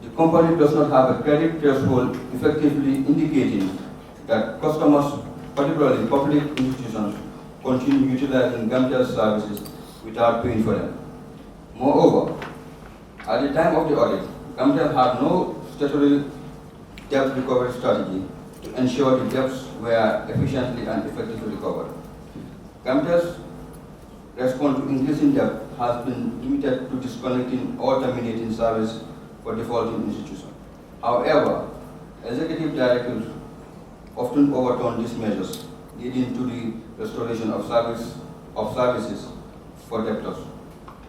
the company does not have a credit threshold effectively indicating that customers, particularly public institutions, continue utilizing GAMTEL's services without paying for them. Moreover, at the time of the audit, GAMTEL had no statutory debt recovery strategy to ensure the debts were efficiently and effectively recovered. GAMTEL's response to increasing debt has been limited to disconnecting or terminating service for defaulting institutions. However, executive directors often overturn these measures, leading to the restoration of services for debtors.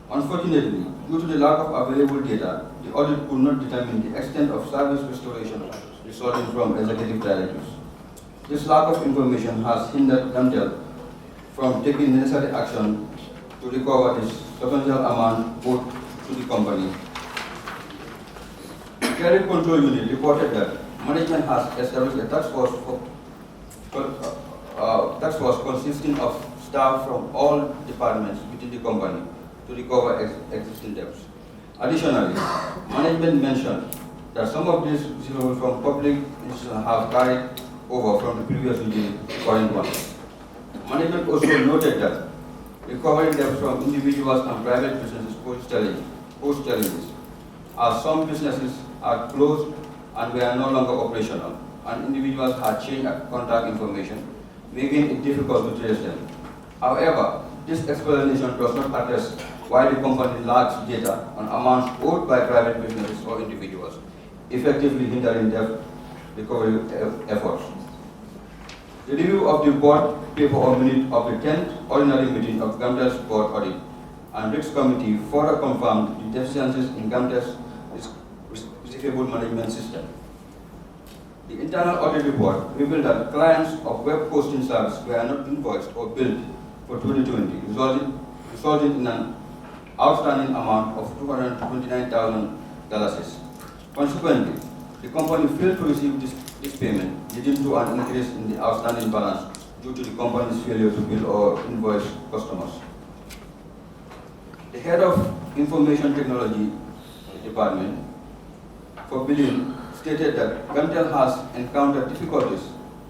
Unfortunately, due to the lack of available data, the audit could not determine the extent of service restoration resulting from executive directives. This lack of information has hindered GAMTEL from taking necessary action to recover this substantial amount owed to the company. The Credit Control Unit reported that management has established a task force consisting of staff from all departments within the company to recover existing debts. Additionally, management mentioned that some of these receivables from public institutions have carried over from the previous regime to current one. Management also noted that recovering debts from individuals and private businesses posed challenges, as some businesses are closed and were no longer operational, and individuals had changed contact information, making it difficult to trace them. However, this explanation does not address why the company lacks data on amounts owed by private businesses or individuals, effectively hindering debt recovery efforts. The review of the board paper or minute of the 10th ordinary meeting of GAMTEL's board audit and risk committee further confirmed the deficiencies in GAMTEL's receivable management system. The internal audit report revealed that clients of web hosting service were not invoiced or billed for 2020, resulting in an outstanding amount of $229,000. Consequently, the company failed to receive this payment, leading to an increase in the outstanding balance due to the company's failure to bill or invoice customers. The head of Information Technology Department for billing stated that GAMTEL has encountered difficulties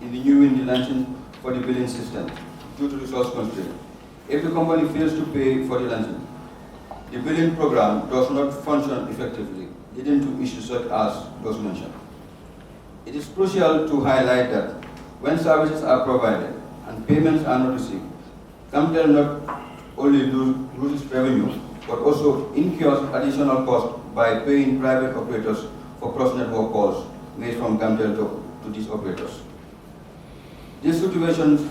in renewing the launching for the billing system due to resource constraints. If the company fails to pay for the launching, the billing program does not function effectively, leading to issues such as those mentioned. It is crucial to highlight that when services are provided and payments are not received, GAMTEL not only loses revenue, but also incurs additional costs by paying private operators for cross-network calls made from GAMTEL to these operators. This situation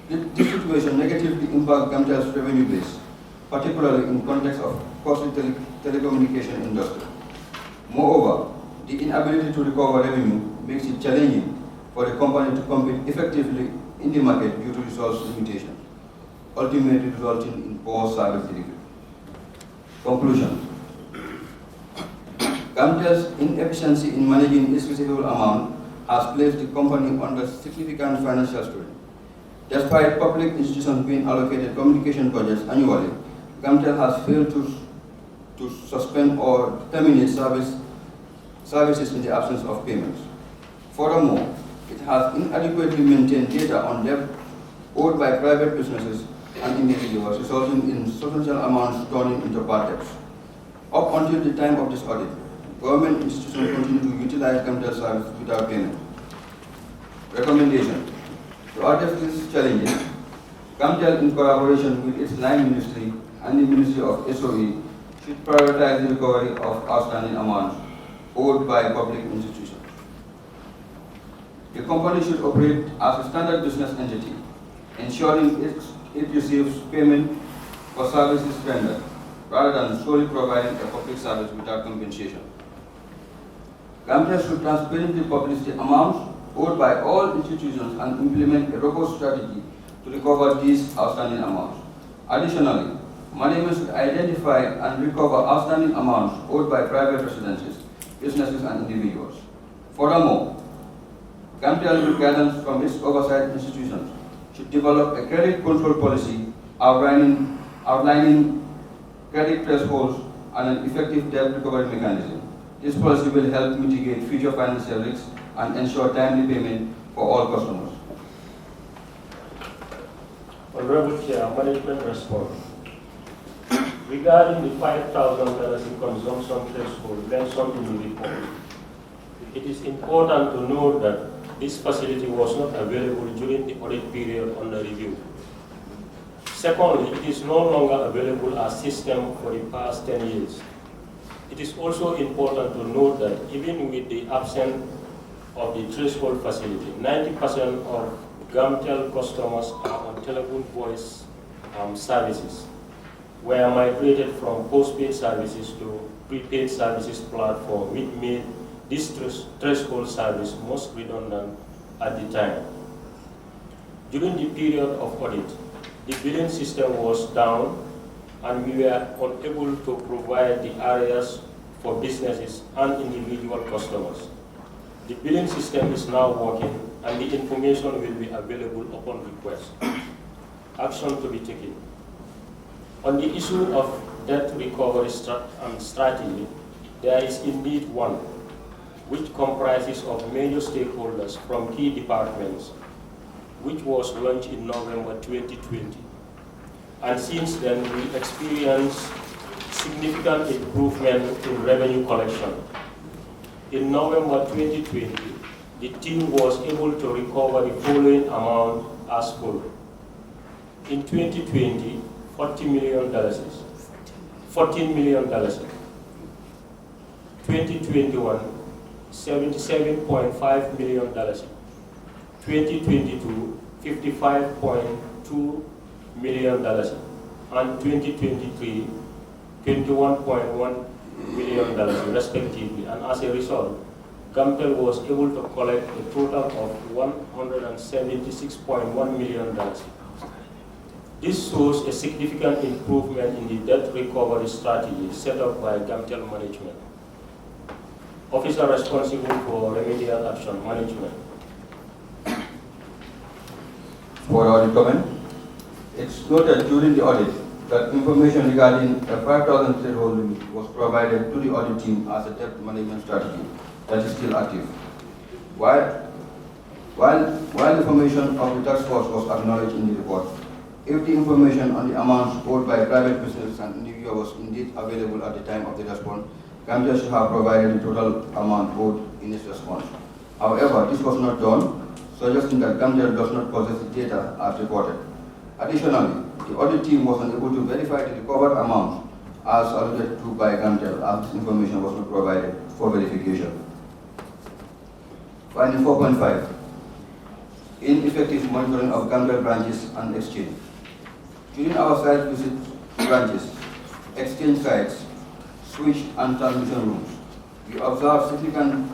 negatively impacts GAMTEL's revenue base, particularly in context of costly telecommunication industry. Moreover, the inability to recover revenue makes it challenging for the company to compete effectively in the market due to resource limitations, ultimately resulting in poor service delivery. Conclusion. GAMTEL's inefficiency in managing its receivable amount has placed the company under significant financial strain. Despite public institutions being allocated communication budgets annually, GAMTEL has failed to suspend or terminate services in the absence of payments. Furthermore, it has inadequately maintained data on debt owed by private businesses and individuals, resulting in substantial amounts turning into bad debts. Up until the time of this audit, government institutions continue to utilize GAMTEL service without payment. Recommendation. To address these challenges, GAMTEL, in collaboration with its line ministry and the Ministry of SOE, should prioritize the recovery of outstanding amounts owed by public institutions. The company should operate as a standard business entity, ensuring it receives payment for services rendered, rather than solely providing a public service without compensation. GAMTEL should transparently publish the amounts owed by all institutions and implement a robust strategy to recover these outstanding amounts. Additionally, management should identify and recover outstanding amounts owed by private residences, businesses, and individuals. Furthermore, GAMTEL, with guidance from its oversight institutions, should develop a credit control policy outlining credit thresholds and an effective debt recovery mechanism. This policy will help mitigate future financial risks and ensure timely payment for all customers. Honorable Chair, management response. Regarding the $5,000 in consumption threshold mentioned in the report, it is important to note that this facility was not available during the audit period under review. Secondly, it is no longer available as system for the past 10 years. It is also important to note that even with the absence of the threshold facility, 90% of GAMTEL customers are on telephone voice services, were migrated from postpaid services to prepaid services platform, which made this threshold service most redundant at the time. During the period of audit, the billing system was down and we were unable to provide the areas for businesses and individual customers. The billing system is now working and the information will be available upon request. Action to be taken. On the issue of debt recovery strategy, there is indeed one, which comprises of major stakeholders from key departments, which was launched in November 2020. And since then, we experienced significant improvement in revenue collection. In November 2020, the team was able to recover the following amount as follows. In 2020, $14 million. 2021, $77.5 million. 2022, $55.2 million. And 2023, $21.1 million respectively. And as a result, GAMTEL was able to collect a total of $176.1 million. This shows a significant improvement in the debt recovery strategy set up by GAMTEL management. Officer responsible for remedial action management. For audit comment, it's noted during the audit that information regarding a 5,000 threshold limit was provided to the audit team as a debt management strategy that is still active. While the formation of the task force was acknowledged in the report, if the information on the amounts owed by private businesses and individuals was indeed available at the time of the response, GAMTEL should have provided the total amount owed in its response. However, this was not done, suggesting that GAMTEL does not possess the data as reported. Additionally, the audit team was unable to verify the recovered amount as alluded to by GAMTEL, as this information was not provided for verification. Finding 4.5. Ineffective monitoring of GAMTEL branches and exchange. During our site visit branches, exchange sites, switch and transmission rooms, we observed significant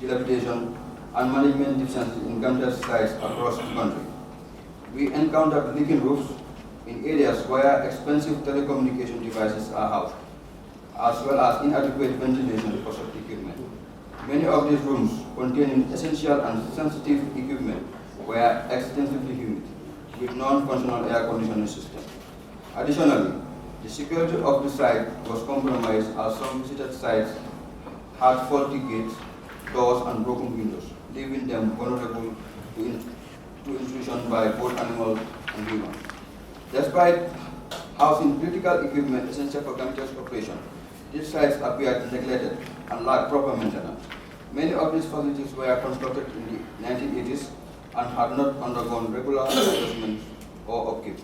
dilapidation and management deficiencies in GAMTEL sites across the country. We encountered leaking roofs in areas where expensive telecommunication devices are housed, as well as inadequate ventilation for such equipment. Many of these rooms containing essential and sensitive equipment were extensively humid, with non-functional air conditioning system. Additionally, the security of the site was compromised as some visited sites had faulty gates, doors, and broken windows, leaving them vulnerable to intrusion by both animals and humans. Despite housing critical equipment essential for GAMTEL's operation, these sites appeared neglected and lacked proper maintenance. Many of these facilities were constructed in the 1980s and had not undergone regular adjustments or upkeep.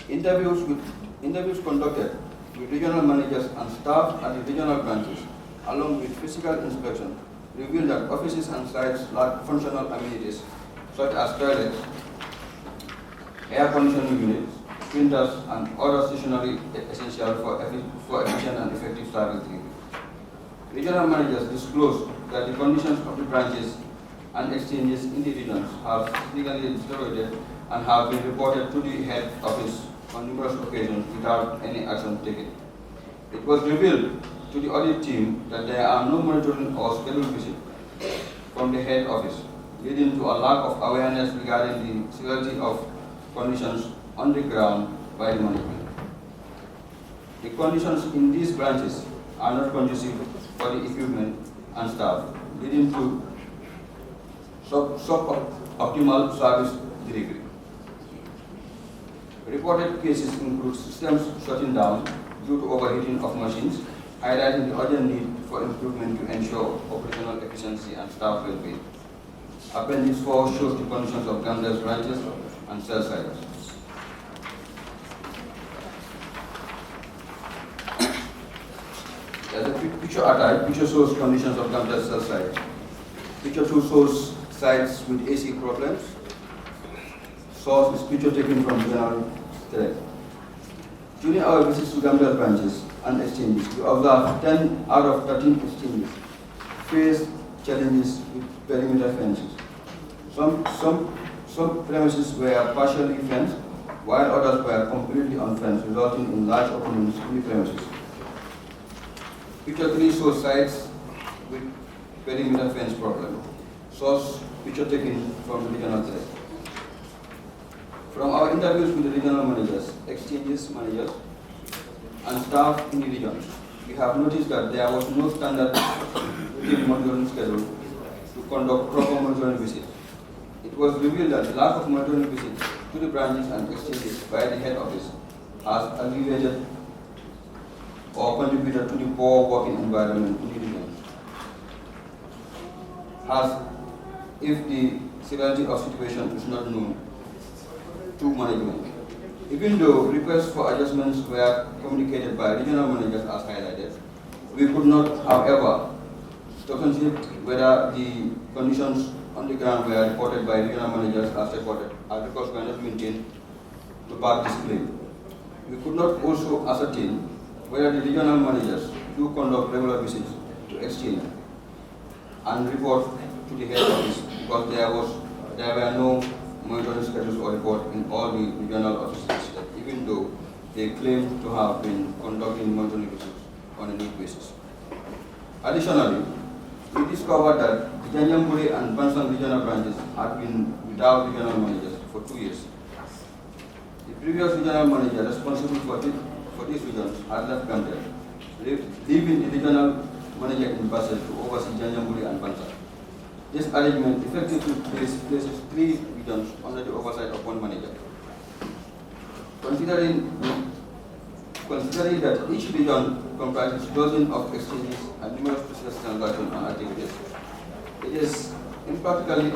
Interviews conducted with regional managers and staff at the regional branches, along with physical inspection, revealed that offices and sites lack functional amenities such as toilets, air conditioning units, printers, and other stationery essential for efficient and effective service delivery. Regional managers disclosed that the conditions of the branches and exchanges in the regions have significantly deteriorated and have been reported to the head office on numerous occasions without any action taken. It was revealed to the audit team that there are no monitoring or scheduled visits from the head office, leading to a lack of awareness regarding the severity of conditions on the ground by the management. The conditions in these branches are not conducive for the equipment and staff, leading to suboptimal service delivery. Reported cases include systems shutting down due to overheating of machines, highlighting the urgent need for improvement to ensure operational efficiency and staff well-being. Appendix 4 shows the conditions of GAMTEL's branches and cell sites. There's a picture attached. Picture shows conditions of GAMTEL's cell site. Picture 2 shows sites with AC problems. Source is picture taken from general thread. During our visits to GAMTEL branches and exchanges, we observed 10 out of 13 exchanges face challenges with perimeter fences. Some premises were partially fenced, while others were completely unfenced, resulting in large openings in the premises. Picture 3 shows sites with perimeter fence problem. Source picture taken from the regional thread. From our interviews with the regional managers, exchanges managers, and staff in the regions, we have noticed that there was no standard routine monitoring schedule to conduct proper monitoring visits. It was revealed that the lack of monitoring visits to the branches and exchanges by the head office has alleviated or contributed to the poor working environment in the region. As if the severity of situation is not known to management. Even though requests for adjustments were communicated by regional managers as highlighted, we could not, however, substantiate whether the conditions on the ground were reported by regional managers as reported, as records were not maintained to back this claim. We could not also ascertain whether the regional managers do conduct regular visits to exchange and report to the head office, because there were no monitoring schedules or report in all the regional offices, even though they claim to have been conducting monitoring visits on a need basis. Additionally, we discovered that the Janjamburi and Bansang regional branches had been without regional managers for 2 years. The previous regional manager responsible for these regions had left GAMTEL, leaving the regional manager in Basel to oversee Janjambuli and Bansa. This arrangement effectively places 3 regions under the oversight of one manager. Considering that each region comprises dozens of exchanges and numerous business transactions and activities, it is impractical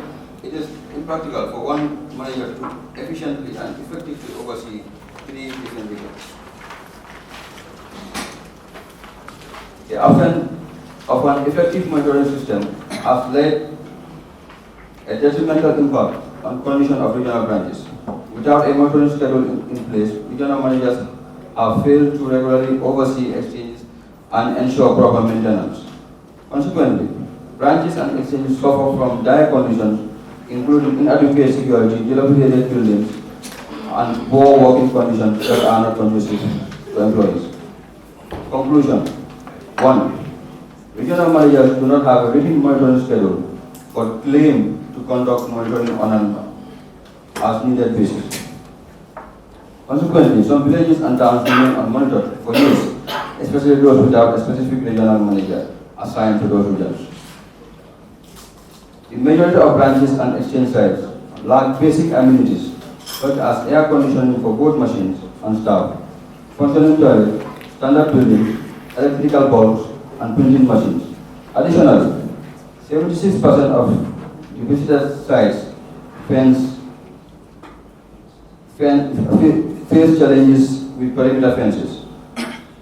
for one manager to efficiently and effectively oversee 3 different regions. The absence of an effective monitoring system has led a detrimental impact on condition of regional branches. Without a monitoring schedule in place, regional managers have failed to regularly oversee exchanges and ensure proper maintenance. Consequently, branches and exchanges suffer from dire conditions, including inadequate security, dilapidated buildings, and poor working conditions that are not conducive to employees. Conclusion. 1. Regional managers do not have a written monitoring schedule, but claim to conduct monitoring on an as-needed basis. Consequently, some villages and towns remain unmonitored for years, especially those without a specific regional manager assigned to those regions. The majority of branches and exchange sites lack basic amenities, such as air conditioning for both machines and staff, functioning toilet, standard buildings, electrical bulbs, and printing machines. Additionally, 76% of the visited sites face challenges with perimeter fences,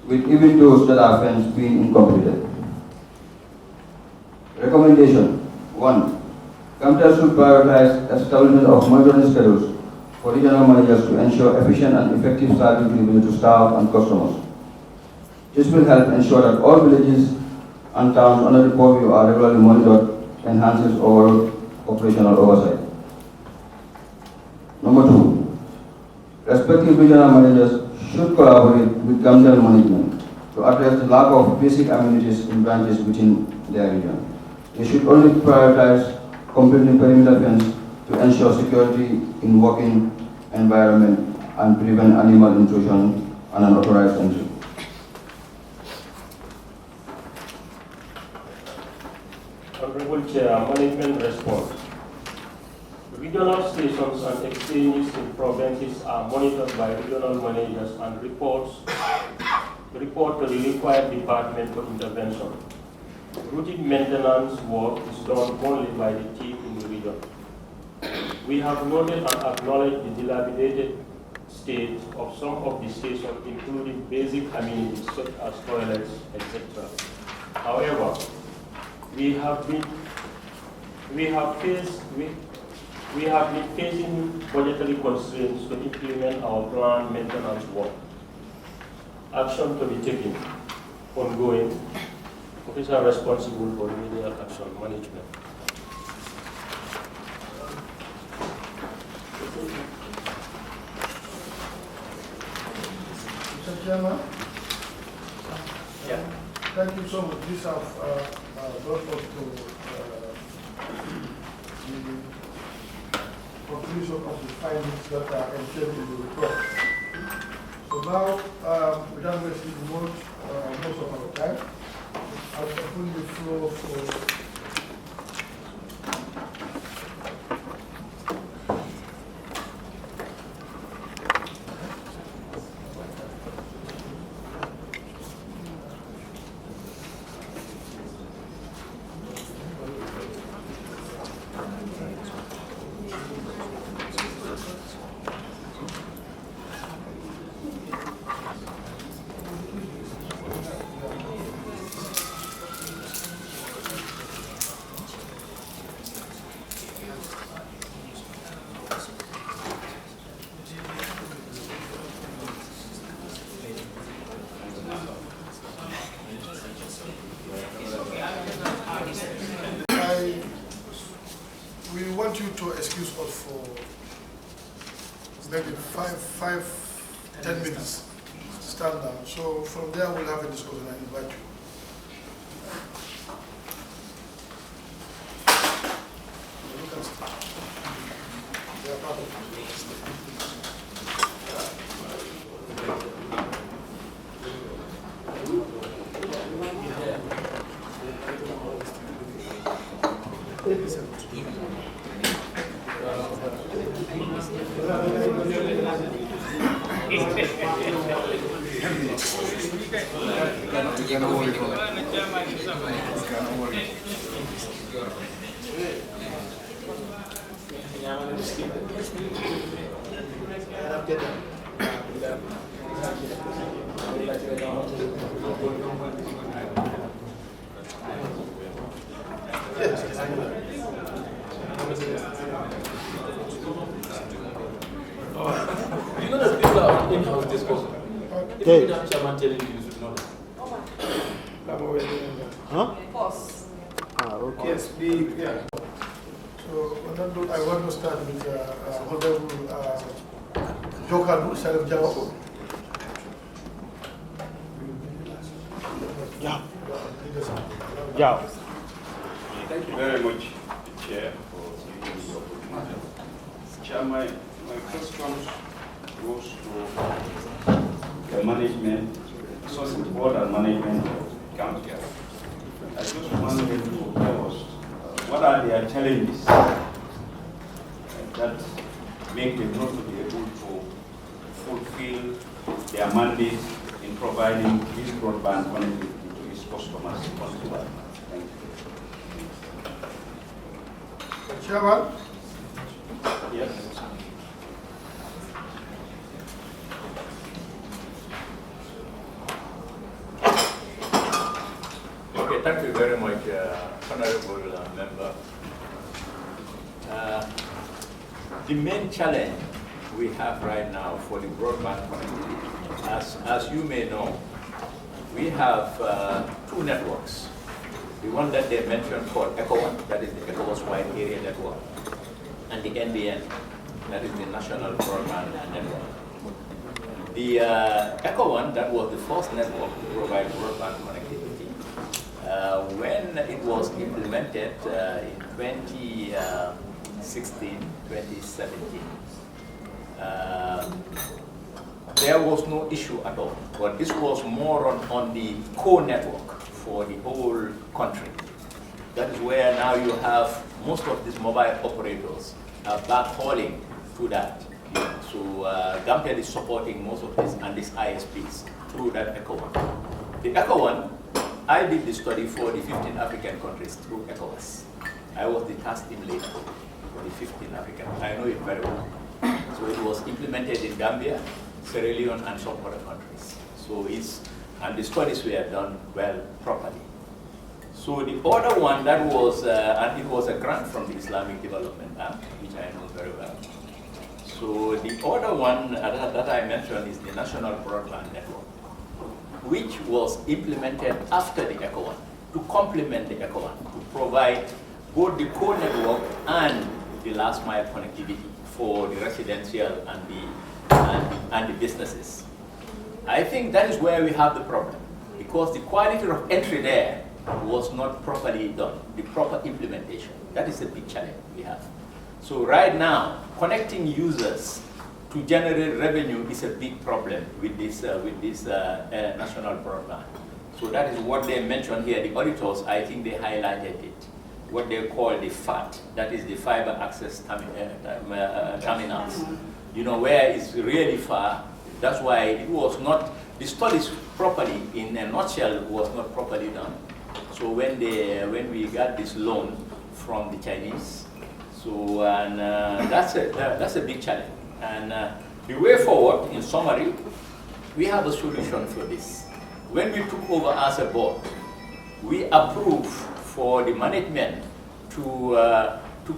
with even those that are fenced being incompleted. Recommendation 1. GAMTEL should prioritize establishment of monitoring schedules for regional managers to ensure efficient and effective service delivery to staff and customers. This will help ensure that all villages and towns under the purview are regularly monitored, enhances overall operational oversight. Number 2. Respective regional managers should collaborate with GAMTEL management to address the lack of basic amenities in branches within their region. They should only prioritize completing perimeter fence to ensure security in working environment and prevent animal intrusion and unauthorized entry. Honorable Chair, management response. Regional stations and exchanges in provinces are monitored by regional managers and report to the required department for intervention. Routine maintenance work is done only by the team in the region. We have noted and acknowledged the dilapidated state of some of the stations, including basic amenities such as toilets, etc. However, we have been facing budgetary constraints to implement our planned maintenance work. Action to be taken. Ongoing. Officer responsible for remedial action management. Mr. Chairman? Yeah. Thank you so much. This has brought us to the conclusion of the findings that are contained in the report. So now, without wasting most of our time, I'll open the floor for we want you to excuse us for maybe 10 minutes. Stand down. So from there we'll have a discussion and invite you. They are part of You know that people are in-house discussion. If you have chairman telling you, you should know that. Huh? Pause. Okay. Yes, yeah. So, I want to start with Honorable Jokalu Salif Jao. Yeah. Thank you very much, Chair, for giving me the opportunity. Chair, my question goes to the management, the board and management of GAMTEL. I just wanted to tell us what are their challenges that make them not to be able to fulfill their mandate in providing this broadband connectivity to its customers. Thank you. Chairman? Yes. Okay, thank you very much, Honorable Member. The main challenge we have right now for the broadband connectivity, as you may know, we have two networks. The one that they mentioned called ECO1, that is the ECOWAS Wide Area Network, and the NBN, that is the National Broadband Network. The ECO1, that was the first network to provide broadband connectivity. When it was implemented in 2016, 2017, there was no issue at all. But this was more on the core network for the whole country. That is where now you have most of these mobile operators backhauling to that. So GAMTEL is supporting most of this and these ISPs through that ECO1. The ECO1, I did the study for the 15 African countries through ECOWAS. I was the task team leader for the 15 African. I know it very well. So it was implemented in Gambia, Sierra Leone, and some other countries. So and the studies were done well, properly. So the other one that was, and it was a grant from the Islamic Development Bank, which I know very well. So the other one that I mentioned is the National Broadband Network, which was implemented after the ECO1 to complement the ECO1, to provide both the core network and the last mile connectivity for the residential and the businesses. I think that is where we have the problem, because the quality of entry there was not properly done, the proper implementation. That is a big challenge we have. So right now, connecting users to generate revenue is a big problem with this national broadband. So that is what they mentioned here. The auditors, I think they highlighted it, what they call the FAT, that is the fiber access terminals. You know, where it's really far. That's why it was not, the studies properly, in a nutshell, was not properly done. So when we got this loan from the Chinese, so and that's a big challenge. And the way forward, in summary, we have a solution for this. When we took over as a board, we approved for the management to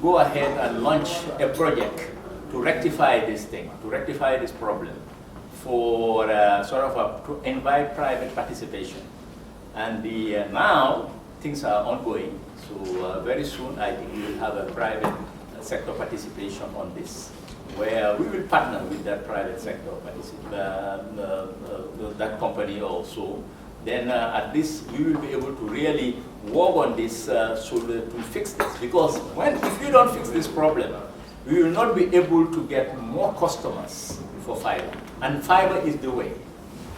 go ahead and launch a project to rectify this thing, to rectify this problem, for to invite private participation. And now things are ongoing. So very soon, I think we will have a private sector participation on this, where we will partner with that private sector, that company also. Then at least we will be able to really work on this to fix this. Because if you don't fix this problem, we will not be able to get more customers for fiber. And fiber is the way,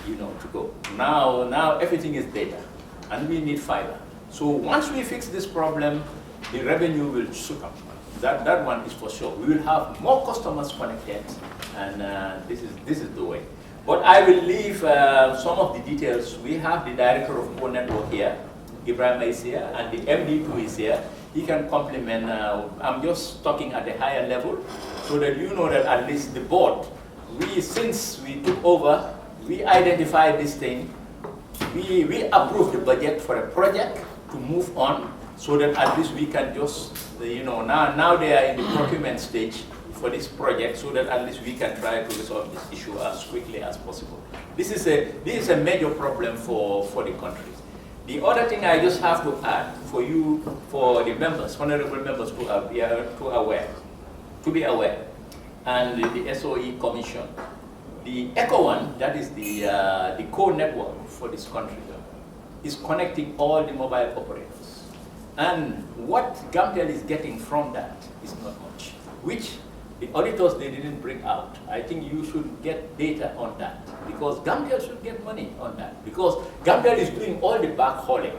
to go. Now everything is data, and we need fiber. So once we fix this problem, the revenue will shoot up. That one is for sure. We will have more customers connected, and this is the way. But I will leave some of the details. We have the director of core network here, Ibrahim is here, and the MD2 is here. He can complement. I'm just talking at the higher level, so that you know that at least the board, since we took over, we identified this thing. We approved the budget for a project to move on, so that at least we can just, now they are in the procurement stage for this project, so that at least we can try to resolve this issue as quickly as possible. This is a major problem for the country. The other thing I just have to add for you, for the members, honorable members, to be aware, and the SOE Commission, the ECO1, that is the core network for this country, is connecting all the mobile operators. And what GAMTEL is getting from that is not much, which the auditors, they didn't bring out. I think you should get data on that, because GAMTEL should get money on that, because GAMTEL is doing all the backhauling.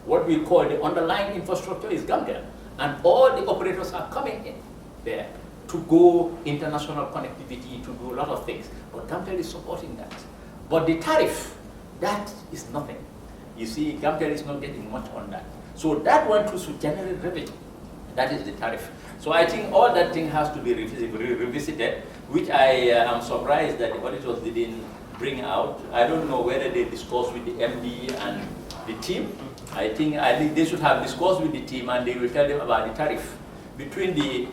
What we call the underlying infrastructure is GAMTEL, and all the operators are coming in there to go international connectivity, to do a lot of things. But GAMTEL is supporting that. But the tariff, that is nothing. You see, GAMTEL is not getting much on that. So that one too should generate revenue. That is the tariff. So I think all that thing has to be revisited, which I am surprised that the auditors didn't bring out. I don't know whether they discussed with the MD and the team. I think they should have discussed with the team, and they will tell them about the tariff between the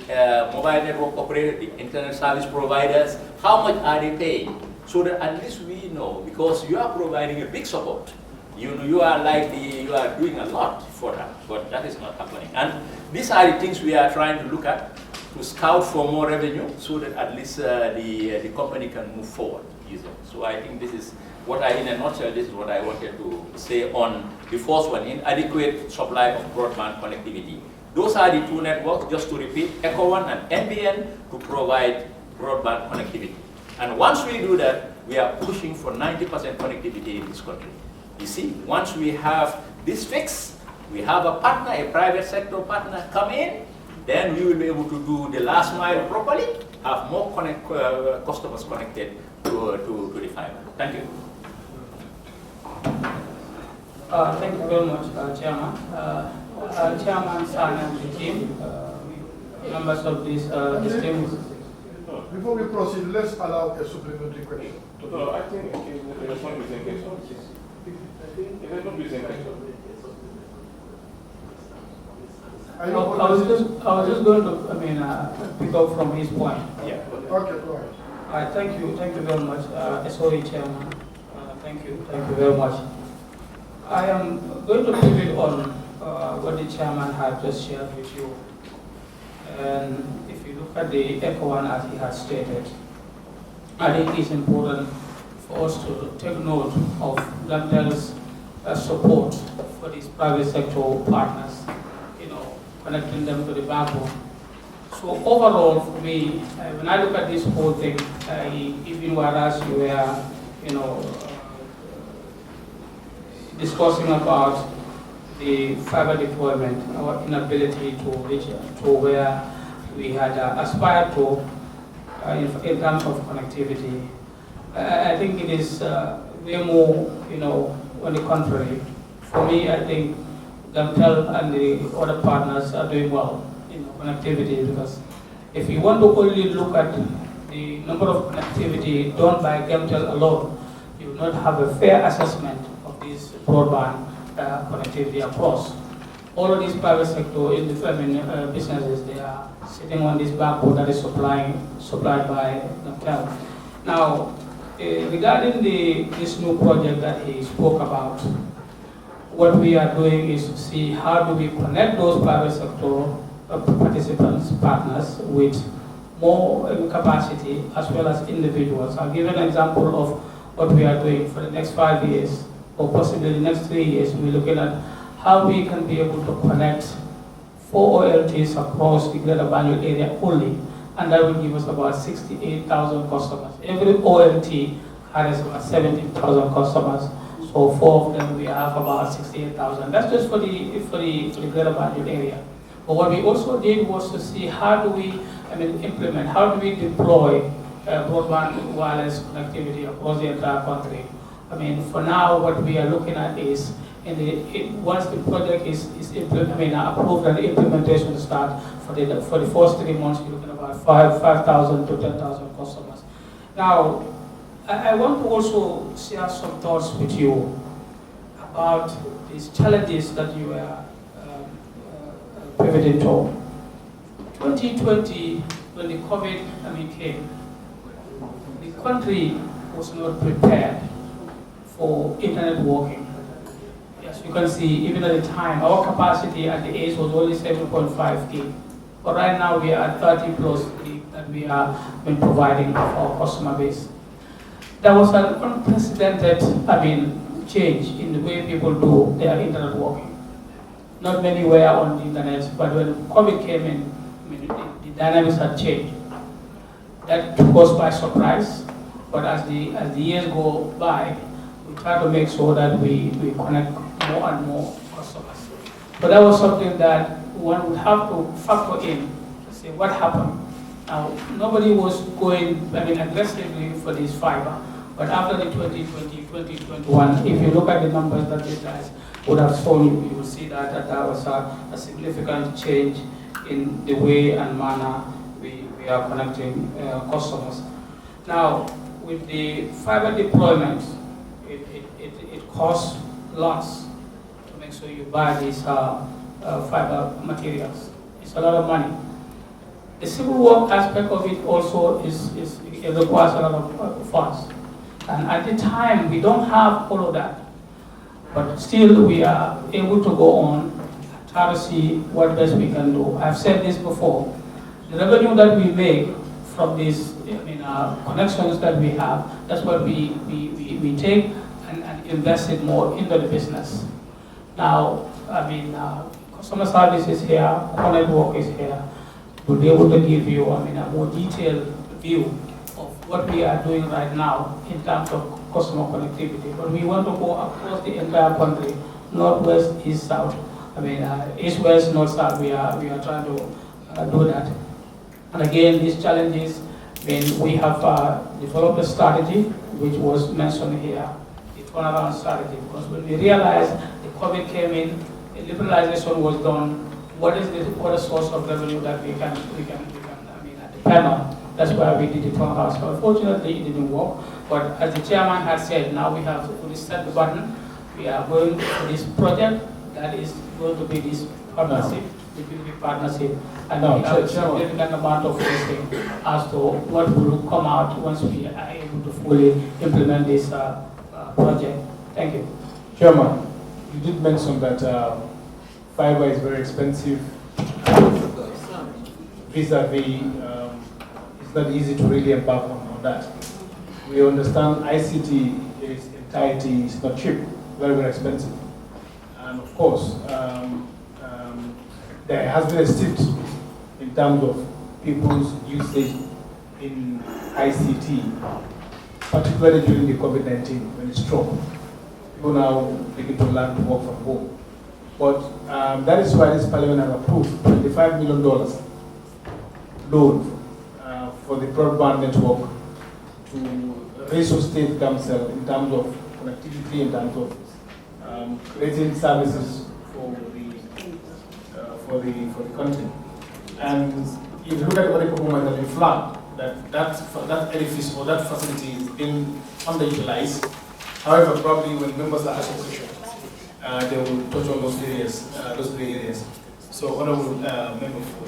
mobile network operator, the internet service providers, how much are they paying, so that at least we know, because you are providing a big support. You are doing a lot for that, but that is not happening. And these are the things we are trying to look at, to scout for more revenue, so that at least the company can move forward. So I think this is what in a nutshell, this is what I wanted to say on the first one, inadequate supply of broadband connectivity. Those are the two networks, just to repeat, ECO1 and NBN, to provide broadband connectivity. And once we do that, we are pushing for 90% connectivity in this country. You see, once we have this fixed, we have a partner, a private sector partner come in, then we will be able to do the last mile properly, have more customers connected to the fiber. Thank you. Thank you very much, Chairman. Chairman San and the team, members of this esteemed. Before we proceed, let's allow a supplementary question. No, I think it is not using question. It is not using question. I was just going to, pick up from his point. Yeah. Okay, go ahead. Thank you very much, SOE Chairman. Thank you very much. I am going to pivot on what the Chairman had just shared with you. And if you look at the ECO1 as he has stated, I think it's important for us to take note of GAMTEL's support for these private sector partners, connecting them to the backbone. So overall, for me, when I look at this whole thing, even whereas you were, discussing about the fiber deployment, our inability to reach to where we had aspired to in terms of connectivity, I think it is way more, on the contrary. For me, I think GAMTEL and the other partners are doing well in connectivity, because if you want to only look at the number of connectivity done by GAMTEL alone, you will not have a fair assessment of this broadband connectivity across. All of these private sector businesses, they are sitting on this backbone that is supplied by GAMTEL. Now, regarding this new project that he spoke about, what we are doing is to see how do we connect those private sector participants, partners, with more capacity as well as individuals. I'll give an example of what we are doing for the next 5 years, or possibly the next 3 years. We're looking at how we can be able to connect 4 OLTs across the greater Banjul area only, and that will give us about 68,000 customers. Every OLT has about 17,000 customers. So 4 of them, we have about 68,000. That's just for the greater Banjul area. But what we also did was to see how do we implement, how do we deploy broadband wireless connectivity across the entire country. I mean, for now, what we are looking at is, once the project is approved and the implementation starts, for the first 3 months, you're looking at about 5,000 to 10,000 customers. Now, I want to also share some thoughts with you about these challenges that you are pivoting to. 2020, when the COVID came, the country was not prepared for internet working. As you can see, even at the time, our capacity at the age was only 7.5 gig. But right now we are at 30 plus gig that we are providing for our customer base. There was an unprecedented, change in the way people do their internet working. Not many were on the internet, but when COVID came in, the dynamics had changed. That took us by surprise, but as the years go by, we try to make sure that we connect more and more customers. But that was something that one would have to factor in to say what happened. Now, nobody was going aggressively for this fiber, but after the 2020, 2021, if you look at the numbers that these guys would have shown you, you will see that there was a significant change in the way and manner we are connecting customers. Now, with the fiber deployment, it costs lots to make sure you buy these fiber materials. It's a lot of money. The civil work aspect of it also it requires a lot of funds. And at the time, we don't have all of that. But still, we are able to go on, try to see what best we can do. I've said this before. The revenue that we make from these connections that we have, that's what we take and invest it more into the business. Now, customer service is here, connect work is here. We'll be able to give you a more detailed view of what we are doing right now in terms of customer connectivity. But we want to go across the entire country, northwest, east, south. East, west, north, south. We are trying to do that. And again, these challenges, we have developed a strategy which was mentioned here, the turnaround strategy. Because when we realized the COVID came in, the liberalization was done. What is the source of revenue that we can depend on? That's why we did the turnaround. So unfortunately, it didn't work. But as the chairman has said, now we have to reset the button. We are going for this project that is going to be this partnership. It will be partnership. And we have a significant amount of testing as to what will come out once we are able to fully implement this project. Thank you. Chairman, you did mention that fiber is very expensive. Vis-a-vis, it's not easy to really embark on that. We understand ICT in its entirety is not cheap, very, very expensive. And of course, there has been a shift in terms of people's usage in ICT, particularly during the COVID-19 when it struck. People now begin to learn to work from home. But that is why this parliament has approved $25 million loan for the broadband network to resuscitate GAMTEL in terms of connectivity, in terms of creating services for the country. And if you look at what the performance has been flagged, that edifice or that facility is being underutilized. However, probably when members are asking questions, they will touch on those three areas. So, honorable member for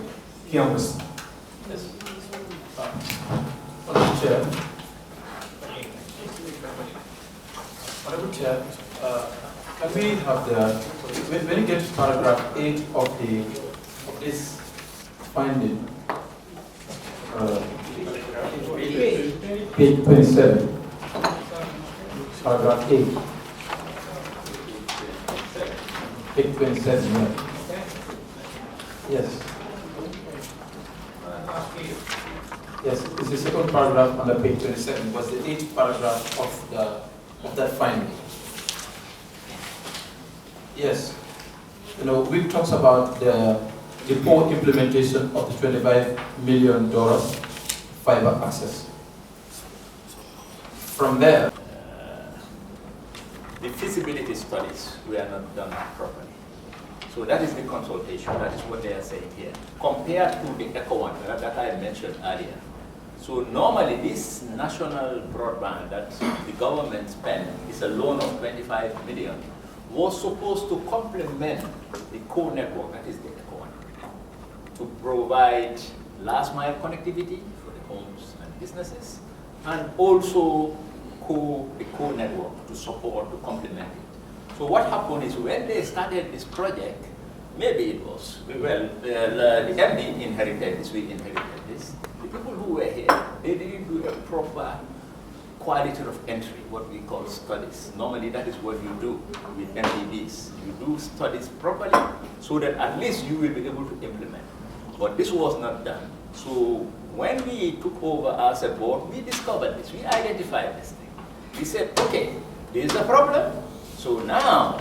Kiamas. Yes. Honorable Chair. Honorable Chair, can we have when you get to paragraph 8 of this finding, page 27, paragraph 8, page 27, yeah. Yes. Yes, it's the second paragraph on the page 27, was the 8th paragraph of that finding. Yes. We talked about the poor implementation of the $25 million fiber access. From there, the feasibility studies were not done properly. So that is the consultation, that is what they are saying here. Compared to the ECHO one that I mentioned earlier. So normally this national broadband that the government spent is a loan of 25 million, was supposed to complement the core network, that is the ECHO one, to provide last mile connectivity for the homes and businesses, and also the core network to support, to complement it. So what happened is when they started this project, maybe it was, well, the MD inherited this, we inherited this. The people who were here, they didn't do a proper quality of entry, what we call studies. Normally that is what you do with MDBs. You do studies properly so that at least you will be able to implement. But this was not done. So when we took over as a board, we discovered this, we identified this thing. We said, okay, there is a problem. So now,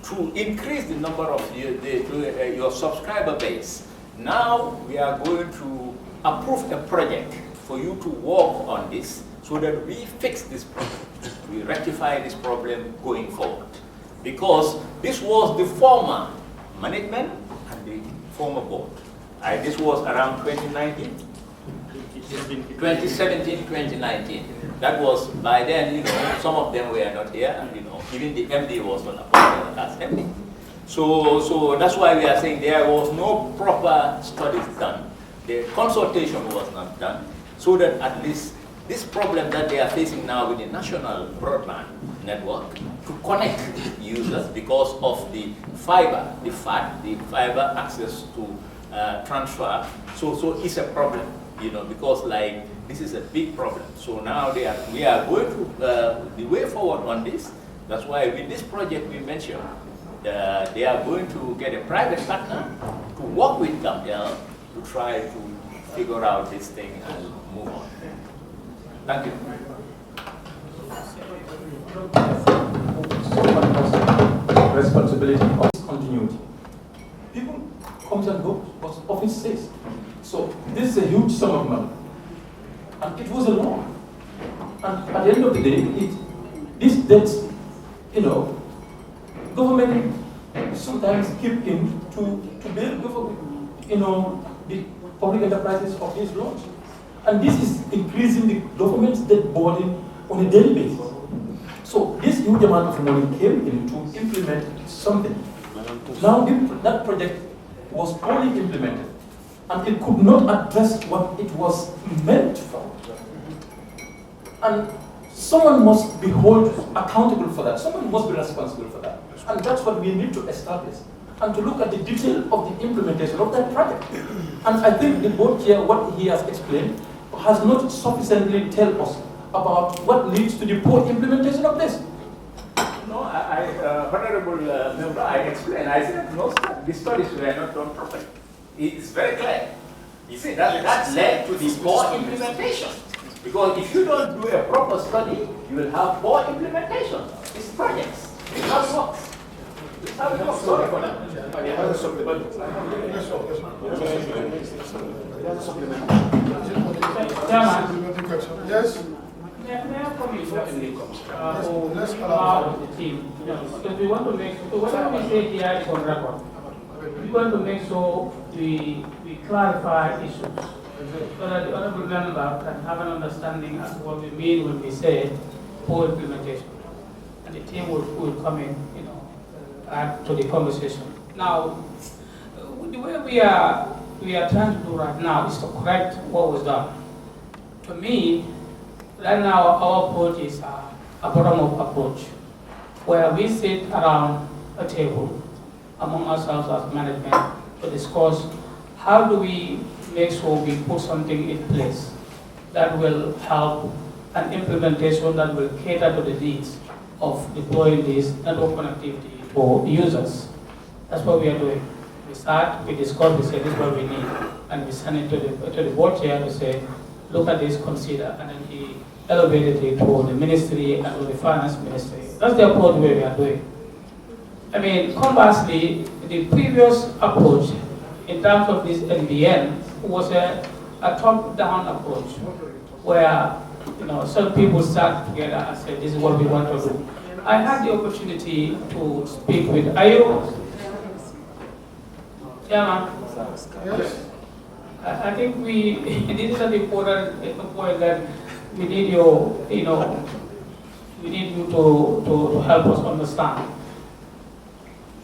to increase the number of your subscriber base, now we are going to approve a project for you to work on this so that we fix this problem. We rectify this problem going forward. Because this was the former management and the former board. This was around 2019, 2017, 2019. That was, by then, you know, some of them were not here, and you know, even the MD was not appointed as MD. So that's why we are saying there was no proper studies done. The consultation was not done, so that at least this problem that they are facing now with the national broadband network to connect users because of the fiber, the fiber access to transfer. So it's a problem, you know, because like this is a big problem. So now we are going to the way forward on this. That's why with this project we mentioned, they are going to get a private partner to work with GAMTEL to try to figure out this thing and move on. Thank you. Responsibility of continuity. People come and go, but office says. So this is a huge sum of money. And it was a loan. And at the end of the day, these debts, you know, government sometimes keep in to build, you know, the public enterprises of these loans. And this is increasing the government's debt burden on a daily basis. So this huge amount of money came in to implement something. Now that project was only implemented, and it could not address what it was meant for. And someone must be held accountable for that. Someone must be responsible for that. And that's what we need to establish. And to look at the detail of the implementation of that project. And I think the board chair, what he has explained, has not sufficiently tell us about what leads to the poor implementation of this. No, Honorable Member, I explained. I said no, the studies were not done properly. It's very clear. You see, that led to the poor implementation. Because if you don't do a proper study, you will have poor implementation. It's projects. It's how it works. It's how it works. Sorry for that. Yes? May I come in about the team? Because we want to make sure, whatever we say here is on record. We want to make sure we clarify issues so that the honorable member can have an understanding as to what we mean when we say poor implementation. And the team will come in, you know, add to the conversation. Now, the way we are trying to do right now is to correct what was done. To me, right now our approach is a bottom-up approach, where we sit around a table among ourselves as management to discuss how do we make sure we put something in place that will help an implementation that will cater to the needs of deploying this network connectivity for users. That's what we are doing. We start, we discuss, we say this is what we need, and we send it to the board chair to say, look at this, consider, and then he elevated it to the ministry and to the finance ministry. That's the approach we are doing. I mean, conversely, the previous approach in terms of this NBN was a top-down approach, where some people start together and say, this is what we want to do. I had the opportunity to speak with Ayo. Yeah, Yes. I think this is an important point that we need you, we need you to help us understand.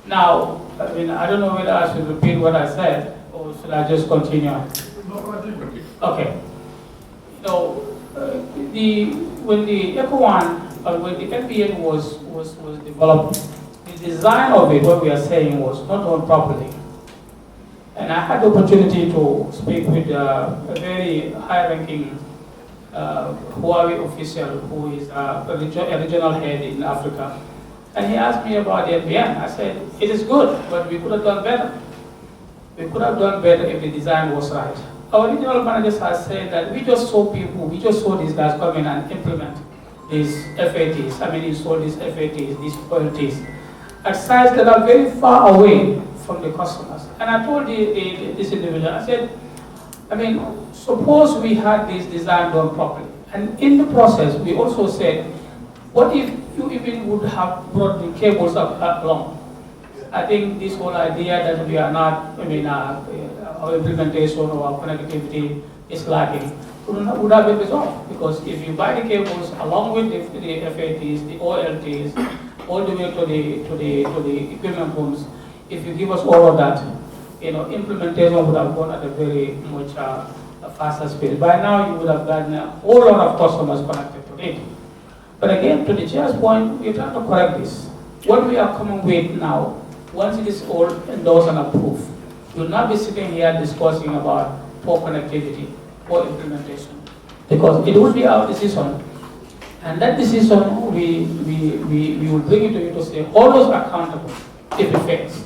Now, I don't know whether I should repeat what I said or should I just continue? Okay. When the ECO1, when the FBN was developed, the design of it, what we are saying, was not done properly. And I had the opportunity to speak with a very high-ranking Huawei official who is a regional head in Africa. And he asked me about the FBN. I said, it is good, but we could have done better. We could have done better if the design was right. Our regional managers have said that we just saw these guys come in and implement these FATs, install these FATs, these royalties, at sites that are very far away from the customers. And I told this individual, I said, suppose we had this design done properly. And in the process, we also said, what if you even would have brought the cables up along? I think this whole idea that we are not, our implementation or our connectivity is lacking would have been resolved. Because if you buy the cables along with the FATs, the OLTs, all the way to the equipment rooms, if you give us all of that, implementation would have gone at a very much faster speed. By now, you would have gotten a whole lot of customers connected to it. But again, to the chair's point, we're trying to correct this. What we are coming with now, once it is all endorsed and approved, we will not be sitting here discussing about poor connectivity, poor implementation, because it will be our decision. And that decision, we will bring it to you to say, hold us accountable if it fails.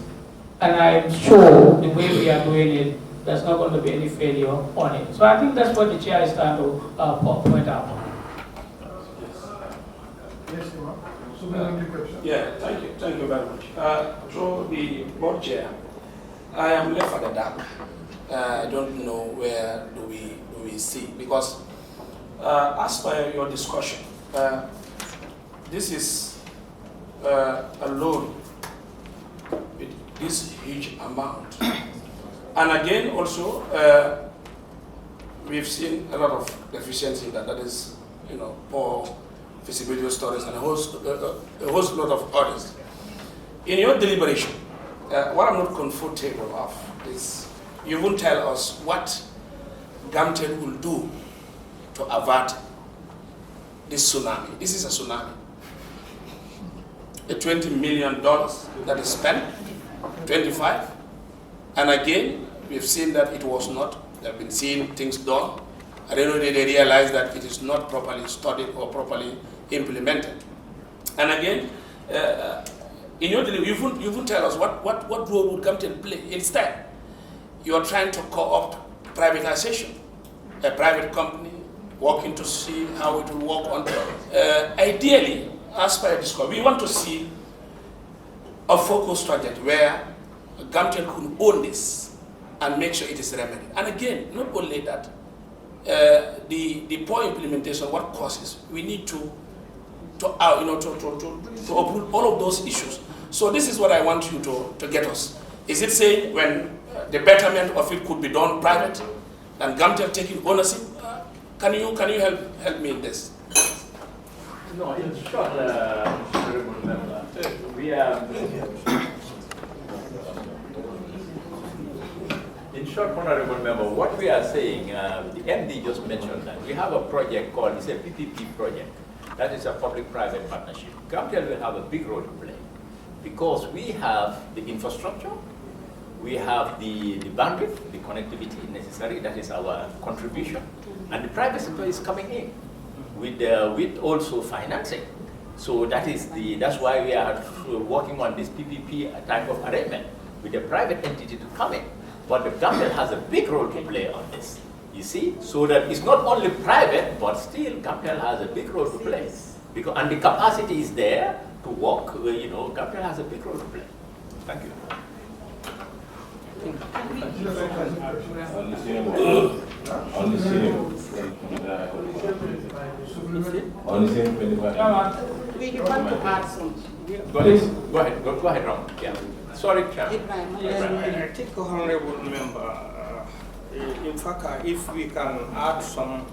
And I'm sure the way we are doing it, there's not going to be any failure on it. So I think that's what the chair is trying to point out. Yeah, thank you very much. To the board chair, I am left at the dark. I don't know where do we see, because as per your discussion, this is a loan with this huge amount. And again, also, we've seen a lot of deficiency that is, poor feasibility studies and a host lot of others. In your deliberation, what I'm not comfortable of is you won't tell us what GAMTEL will do to avert this tsunami. This is a tsunami. A $20 million that is spent, 25, and again, we've seen that it was not. They've been seeing things done. I don't know, they realize that it is not properly studied or properly implemented. And again, in your delivery, you won't tell us what role would GAMTEL play. Instead, you are trying to co-opt privatization, a private company working to see how it will work on. Ideally, as per discourse, we want to see a focused project where GAMTEL could own this and make sure it is remedied. And again, not only that, the poor implementation, what causes, we need to uproot all of those issues. So this is what I want you to get us. Is it saying when the betterment of it could be done private and GAMTEL taking ownership? Can you help me in this? No, in short, honorable member, we are. In short, honorable member, what we are saying, the MD just mentioned that we have a project called, it's a PPP project. That is a public-private partnership. GAMTEL will have a big role to play because we have the infrastructure, we have the bandwidth, the connectivity necessary, that is our contribution, and the private sector is coming in with also financing. So that's why we are working on this PPP type of arrangement with a private entity to come in. But the GAMTEL has a big role to play on this, you see, so that it's not only private, but still GAMTEL has a big role to play. And the capacity is there to work, GAMTEL has a big role to play. Thank you. On the same. On the same 25. We want to add some. Go ahead, Ram. Yeah. Sorry, Chairman. I think, honorable member, in fact, if we can add some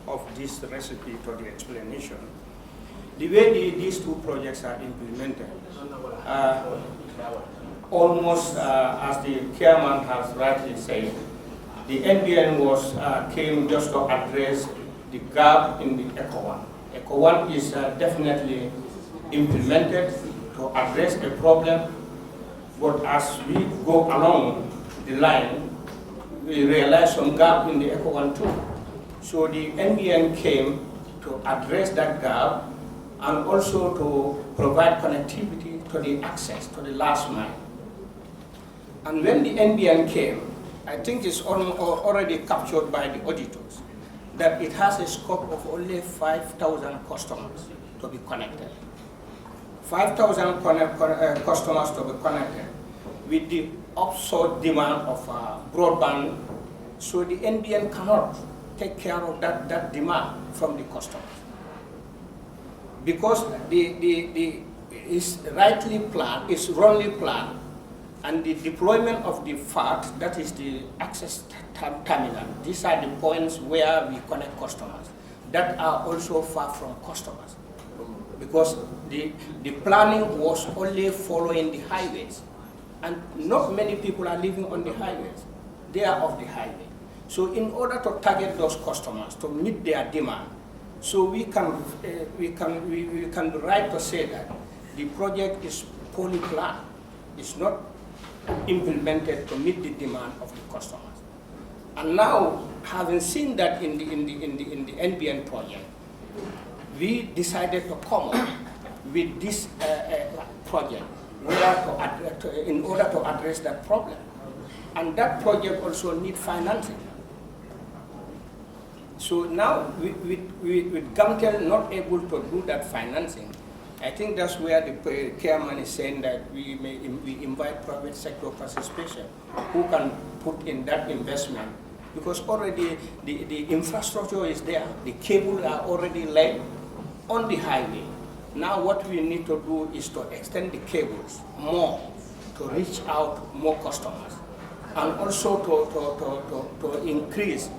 of this recipe to the explanation, the way these two projects are implemented, almost as the chairman has rightly said, the NBN came just to address the gap in the ECO1. ECO1 is definitely implemented to address a problem, but as we go along the line, we realize some gap in the ECO1 too. So the NBN came to address that gap and also to provide connectivity to the access to the last mile. And when the NBN came, I think it's already captured by the auditors that it has a scope of only 5,000 customers to be connected. 5,000 customers to be connected with the upsurge demand of broadband, so the NBN cannot take care of that demand from the customers. Because it's rightly planned, it's wrongly planned, and the deployment of the FAT, that is the access terminal, these are the points where we connect customers that are also far from customers. Because the planning was only following the highways, and not many people are living on the highways. They are off the highway. So in order to target those customers, to meet their demand, so we can be right to say that the project is poorly planned. It's not implemented to meet the demand of the customers. And now, having seen that in the NBN project, we decided to come up with this project in order to address that problem. And that project also needs financing. So now, with GAMTEL not able to do that financing, I think that's where the chairman is saying that we invite private sector participation who can put in that investment, because already the infrastructure is there, the cables are already laid on the highway. Now what we need to do is to extend the cables more to reach out more customers, and also to increase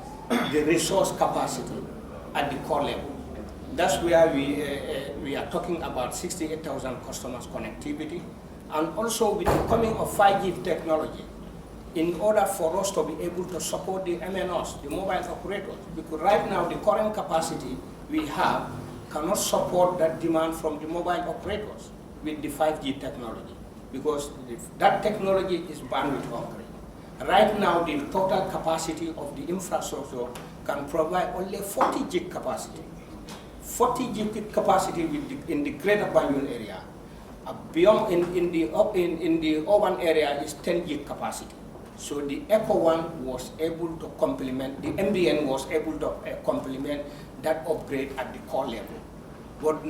the resource capacity at the core level. That's where we are talking about 68,000 customers connectivity, and also with the coming of 5G technology, in order for us to be able to support the MNOs, the mobile operators, because right now the current capacity we have cannot support that demand from the mobile operators with the 5G technology, because that technology is bandwidth hungry. Right now, the total capacity of the infrastructure can provide only 40 gig capacity. 40 gig capacity in the greater Banjul area. Beyond in the urban area is 10 gig capacity. So the ECO1 was able to complement, the MBN was able to complement that upgrade at the core level. But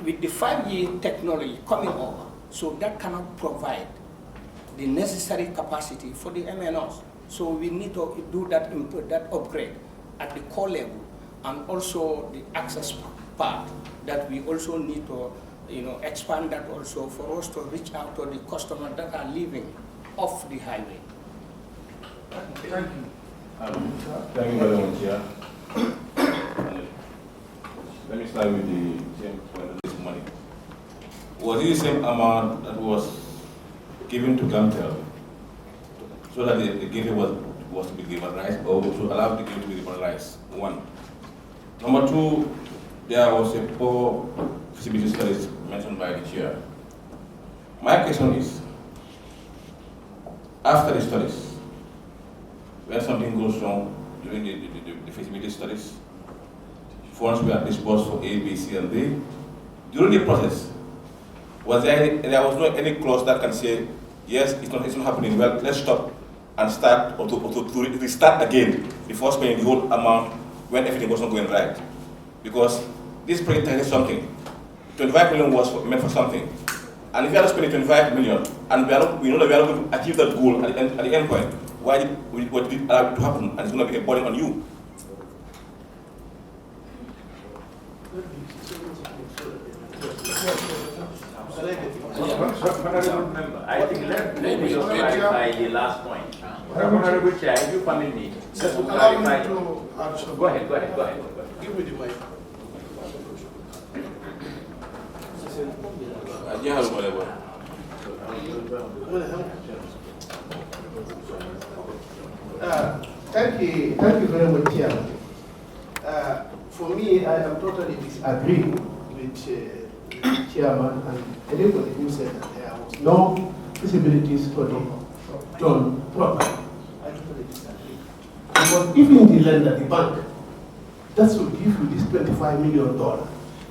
with the 5G technology coming over, so that cannot provide the necessary capacity for the MNOs. So we need to do that upgrade at the core level, and also the access part that we also need to expand that also for us to reach out to the customers that are living off the highway. Thank you. Thank you very much, Chair. Let me start with the same point of this money. Was it the same amount that was given to GAMTEL so that the gateway was to be given rights, or to allow the gateway to be given rights? One. Number two, there was a poor feasibility studies mentioned by the chair. My question is, after the studies, when something goes wrong during the feasibility studies, funds were disbursed for A, B, C, and D. During the process, there was no any clause that can say, yes, it's not happening, well, let's stop and start, or to restart again before spending the whole amount when everything was not going right. Because this project has something. 25 million was meant for something. And if you are spending 25 million, and we know that we are not going to achieve that goal at the end point, what did allow it to happen? And it's going to be a burden on you. Honorable member, I think let me just clarify the last point. Honorable Chair, if you permit me, just to clarify. Go ahead. Give me the mic. Thank you very much, Chairman. For me, I am totally disagreeing with Chairman and anybody who said that there was no feasibility study done properly. I totally disagree. Because even the lender, the bank, that should give you this $25 million,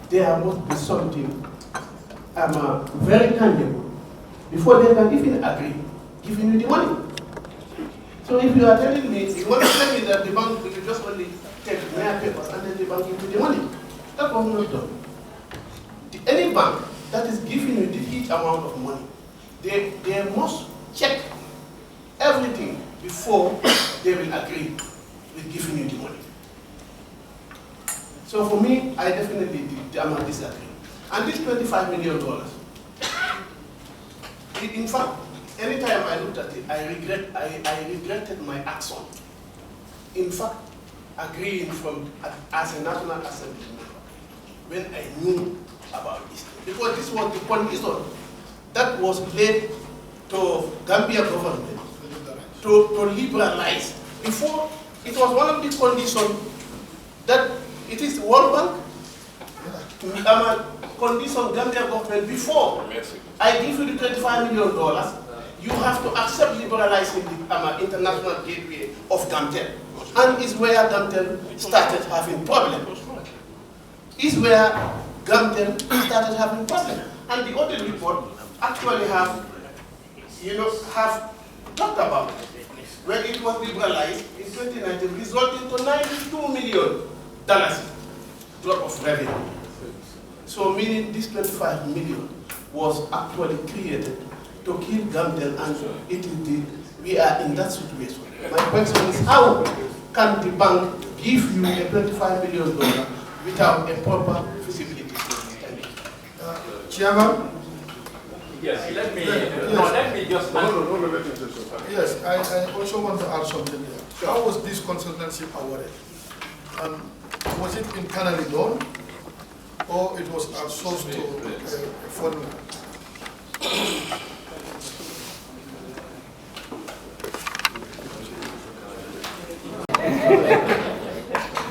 there must be something very tangible before they can even agree giving you the money. So if you are telling me, you want to tell me that the bank will just only take mere papers and then the bank give you the money, that was not done. Any bank that is giving you the huge amount of money, they must check everything before they will agree with giving you the money. So for me, I definitely disagree. And this $25 million, in fact, anytime I looked at it, I regretted my action. In fact, agreeing as a National Assembly member when I knew about this thing. Because this was the condition that was laid to Gambia government to liberalize. Before, it was one of the conditions that it is World Bank condition Gambia government before I give you the $25 million, you have to accept liberalizing the international gateway of GAMTEL. And is where GAMTEL started having problems. Is where GAMTEL started having problems. And the audit report actually have talked about it. When it was liberalized in 2019, resulting to $92 million drop of revenue. So meaning this $25 million was actually created to kill GAMTEL, and we are in that situation. My question is, how can the bank give you a $25 million without a proper feasibility study? Chairman? Yes, let me just... Yes, I also want to add something here. How was this consultancy awarded? Was it internally done, or it was outsourced to a foreigner?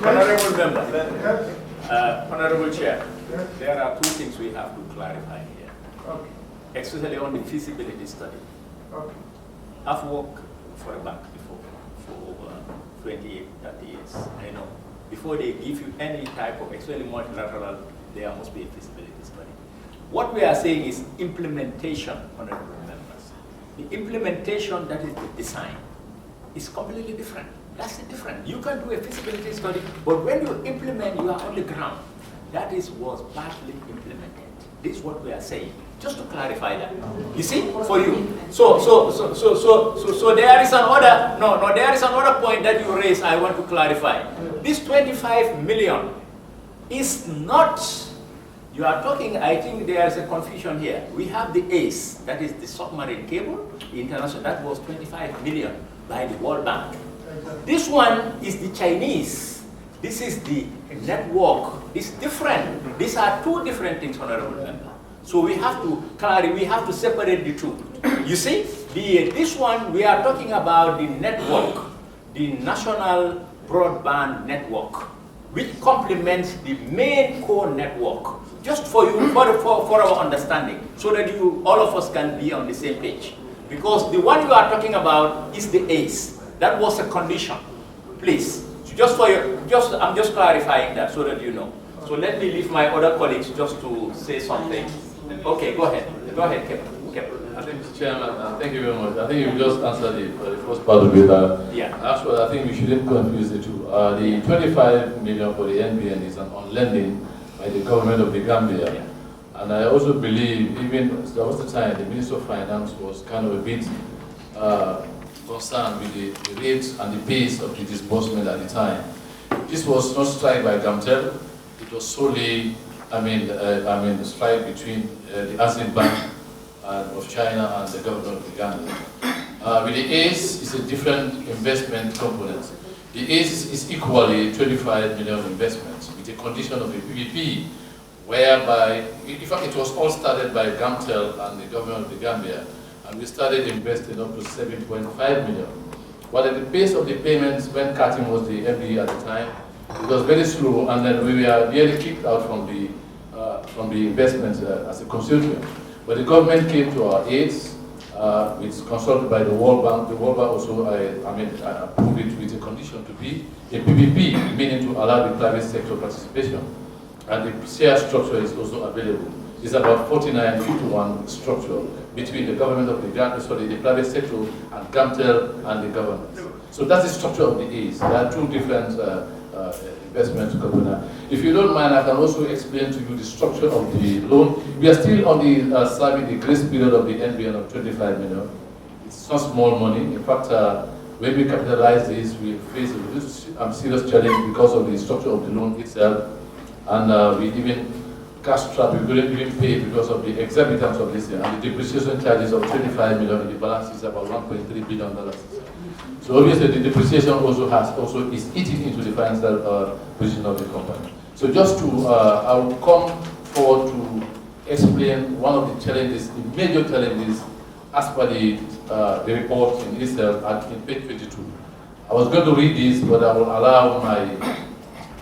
Honorable member, Honorable Chair, there are two things we have to clarify here. Okay. Especially on the feasibility study. Okay. I've worked for a bank before for over 28, 30 years. I know. Before they give you any type of, especially multilateral, there must be a feasibility study. What we are saying is implementation, honorable members. The implementation, that is the design, is completely different. That's the difference. You can do a feasibility study, but when you implement, you are on the ground. That was partly implemented. This is what we are saying. Just to clarify that. You see, for you. So there is another, there is another point that you raised I want to clarify. This 25 million is not, you are talking, I think there is a confusion here. We have the ACE, that is the submarine cable, international, that was 25 million by the World Bank. This one is the Chinese. This is the network. It's different. These are two different things, honorable member. So we have to clarify, we have to separate the two. You see, this one, we are talking about the network, the national broadband network, which complements the main core network. Just for you, for our understanding, so that all of us can be on the same page. Because the one you are talking about is the ACE. That was a condition. Please, I'm just clarifying that so that you know. So let me leave my other colleagues just to say something. Okay, go ahead. Go ahead, Kevin. I think, Mr. Chairman, thank you very much. I think you just answered the first part of it. Yeah. Actually, I think we shouldn't confuse the two. The 25 million for the NBN is on lending by the government of the Gambia. Yeah. And I also believe, even there was the time, the Minister of Finance was kind of a bit concerned with the rates and the pace of the disbursement at the time. This was not struck by GAMTEL. It was solely, the strike between the ASEAN Bank of China and the government of the Gambia. With the ACE, it's a different investment component. The ACE is equally 25 million investments with the condition of a PPP, whereby, in fact, it was all started by GAMTEL and the government of the Gambia, and we started investing up to 7.5 million. But at the pace of the payments, when Katim was the MD at the time, it was very slow, and then we were nearly kicked out from the investments as a consortium. But the government came to our aid, it's consulted by the World Bank. The World Bank also, approved it with a condition to be a PPP, meaning to allow the private sector participation. And the share structure is also available. It's about 49-51 structure between the government of the the private sector and GAMTEL and the government. So that's the structure of the ACE. There are two different investment components. If you don't mind, I can also explain to you the structure of the loan. We are still on the serving the grace period of the NBN of 25 million. It's not small money. In fact, when we capitalize this, we face a serious challenge because of the structure of the loan itself. And we even cash trap, we couldn't even pay because of the exorbitance of this, and the depreciation charges of 25 million, the balance is about $1.3 billion. So obviously the depreciation also is eating into the financial position of the company. So just to, I will come forward to explain one of the challenges, the major challenges as per the report in itself at in page 22. I was going to read this, but I will allow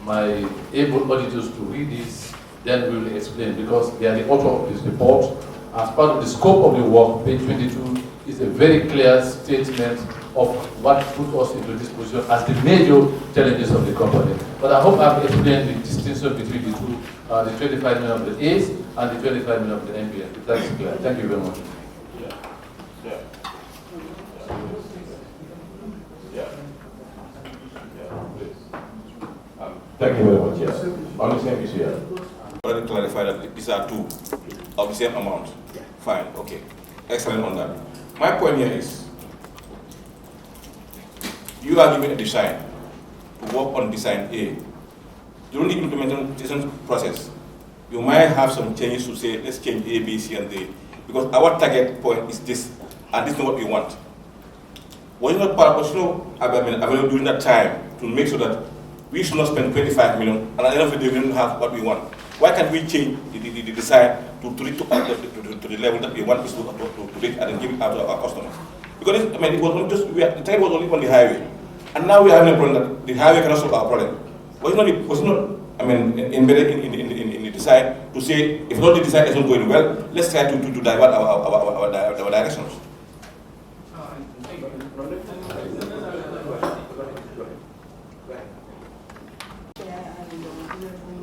my able auditors to read this, then we will explain, because they are the author of this report. As part of the scope of the work, page 22 is a very clear statement of what put us into this position as the major challenges of the company. But I hope I've explained the distinction between the two, the 25 million of the ACE and the 25 million of the NBN. If that's clear. Thank you very much. Thank you very much. Yes. On the same issue. Already clarified that these are two of the same amount. Fine. Okay. Excellent on that. My point here is, you are given a design to work on design A. During the implementation process, you might have some changes to say, let's change A, B, C, and D, because our target point is this, and this is what we want. Was it not available during that time to make sure that we should not spend 25 million, and at the end of the day, we don't have what we want? Why can't we change the design to the level that we want to reach and then give it out to our customers? Because it was not just, the time was only on the highway, and now we are having a problem that the highway cannot solve our problem. Was it not embedded in the design to say, if not the design is not going well, let's try to divert our directions.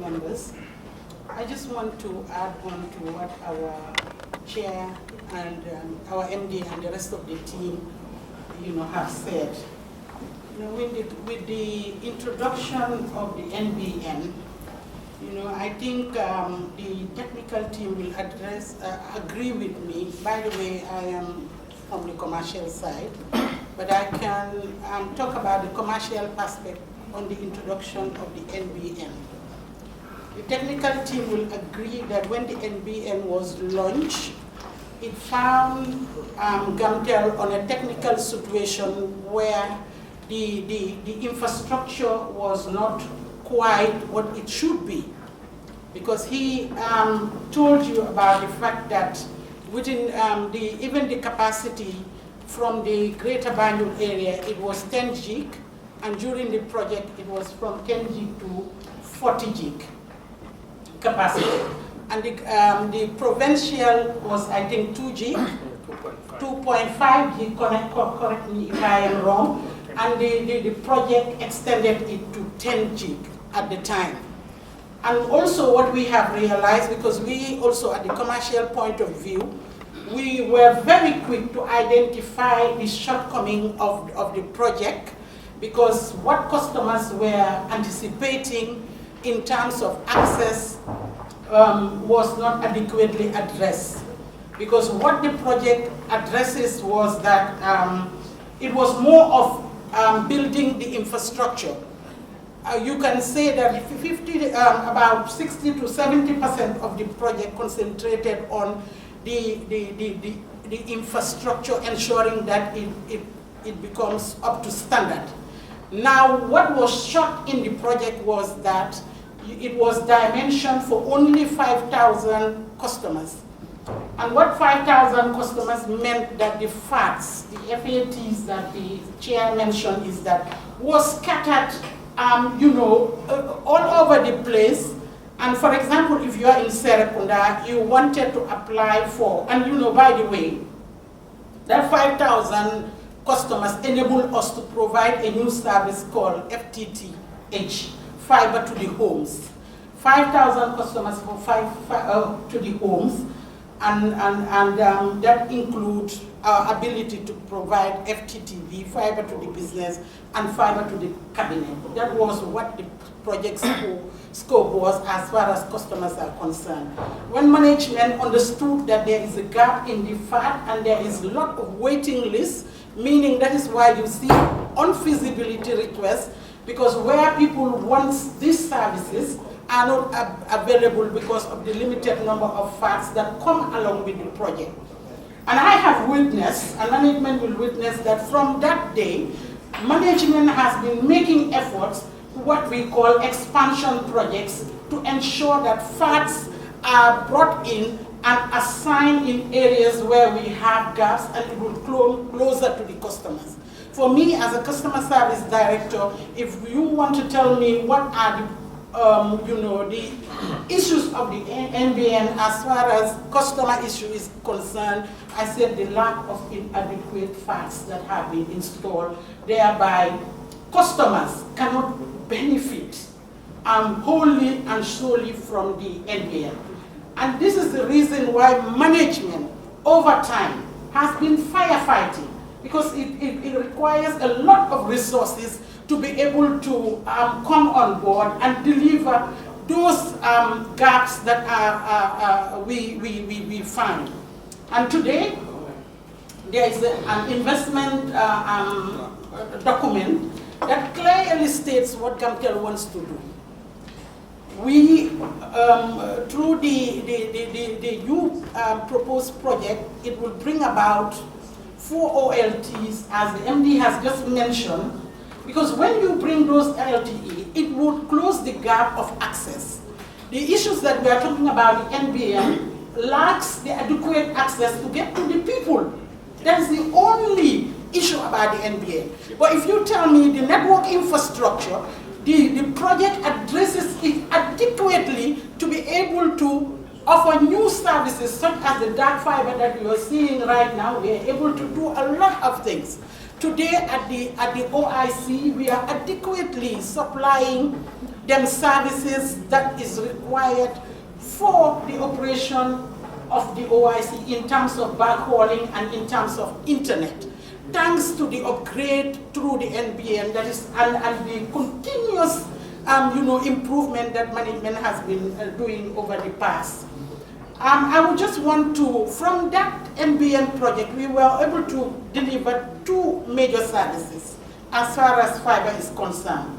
Members, I just want to add on to what our chair and our MD and the rest of the team, have said. With the introduction of the NBN, I think the technical team will agree with me. By the way, I am from the commercial side, but I can talk about the commercial aspect on the introduction of the NBN. The technical team will agree that when the NBN was launched, it found GAMTEL on a technical situation where the infrastructure was not quite what it should be. Because he told you about the fact that within even the capacity from the greater Banjul area, it was 10 gig, and during the project, it was from 10 gig to 40 gig capacity. And the provincial was, I think, 2 gig, 2.5 gig, correct me if I am wrong, and the project extended it to 10 gig at the time. And also what we have realized, because we also at the commercial point of view, we were very quick to identify the shortcoming of the project, because what customers were anticipating in terms of access was not adequately addressed. Because what the project addresses was that it was more of building the infrastructure. you can say that about 60 to 70% of the project concentrated on the infrastructure, ensuring that it becomes up to standard. Now, what was shot in the project was that it was dimensioned for only 5,000 customers. And what 5,000 customers meant that the FATs, the FATs that the chair mentioned, is that was scattered, all over the place. And for example, if you are in Serekunda, you wanted to apply for, and by the way, that 5,000 customers enable us to provide a new service called FTTH, fiber to the homes. 5,000 customers for to the homes, and that includes our ability to provide FTTV, fiber to the business, and fiber to the cabinet. That was what the project scope was as far as customers are concerned. When management understood that there is a gap in the FAT and there is a lot of waiting lists, meaning that is why you see unfeasibility requests, because where people want these services are not available because of the limited number of FATs that come along with the project. And I have witnessed, and management will witness, that from that day, management has been making efforts to what we call expansion projects to ensure that FATs are brought in and assigned in areas where we have gaps, and it will closer to the customers. For me, as a customer service director, if you want to tell me what are the the issues of the NBN as far as customer issue is concerned, I said the lack of inadequate FATs that have been installed, thereby customers cannot benefit wholly and solely from the NBN. And this is the reason why management over time has been firefighting, because it requires a lot of resources to be able to come on board and deliver those gaps that we find. And today, there is an investment document that clearly states what GAMTEL wants to do. We, through the new proposed project, it will bring about 4 OLTs, as the MD has just mentioned, because when you bring those LTE, it would close the gap of access. The issues that we are talking about, the NBN lacks the adequate access to get to the people. That is the only issue about the NBN. But if you tell me the network infrastructure, the project addresses it adequately to be able to offer new services such as the dark fiber that you are seeing right now. We are able to do a lot of things. Today at the OIC, we are adequately supplying them services that is required for the operation of the OIC in terms of backhauling and in terms of internet. Thanks to the upgrade through the NBN, that is, and the continuous improvement that management has been doing over the past. I would just want to, from that NBN project, we were able to deliver 2 major services as far as fiber is concerned.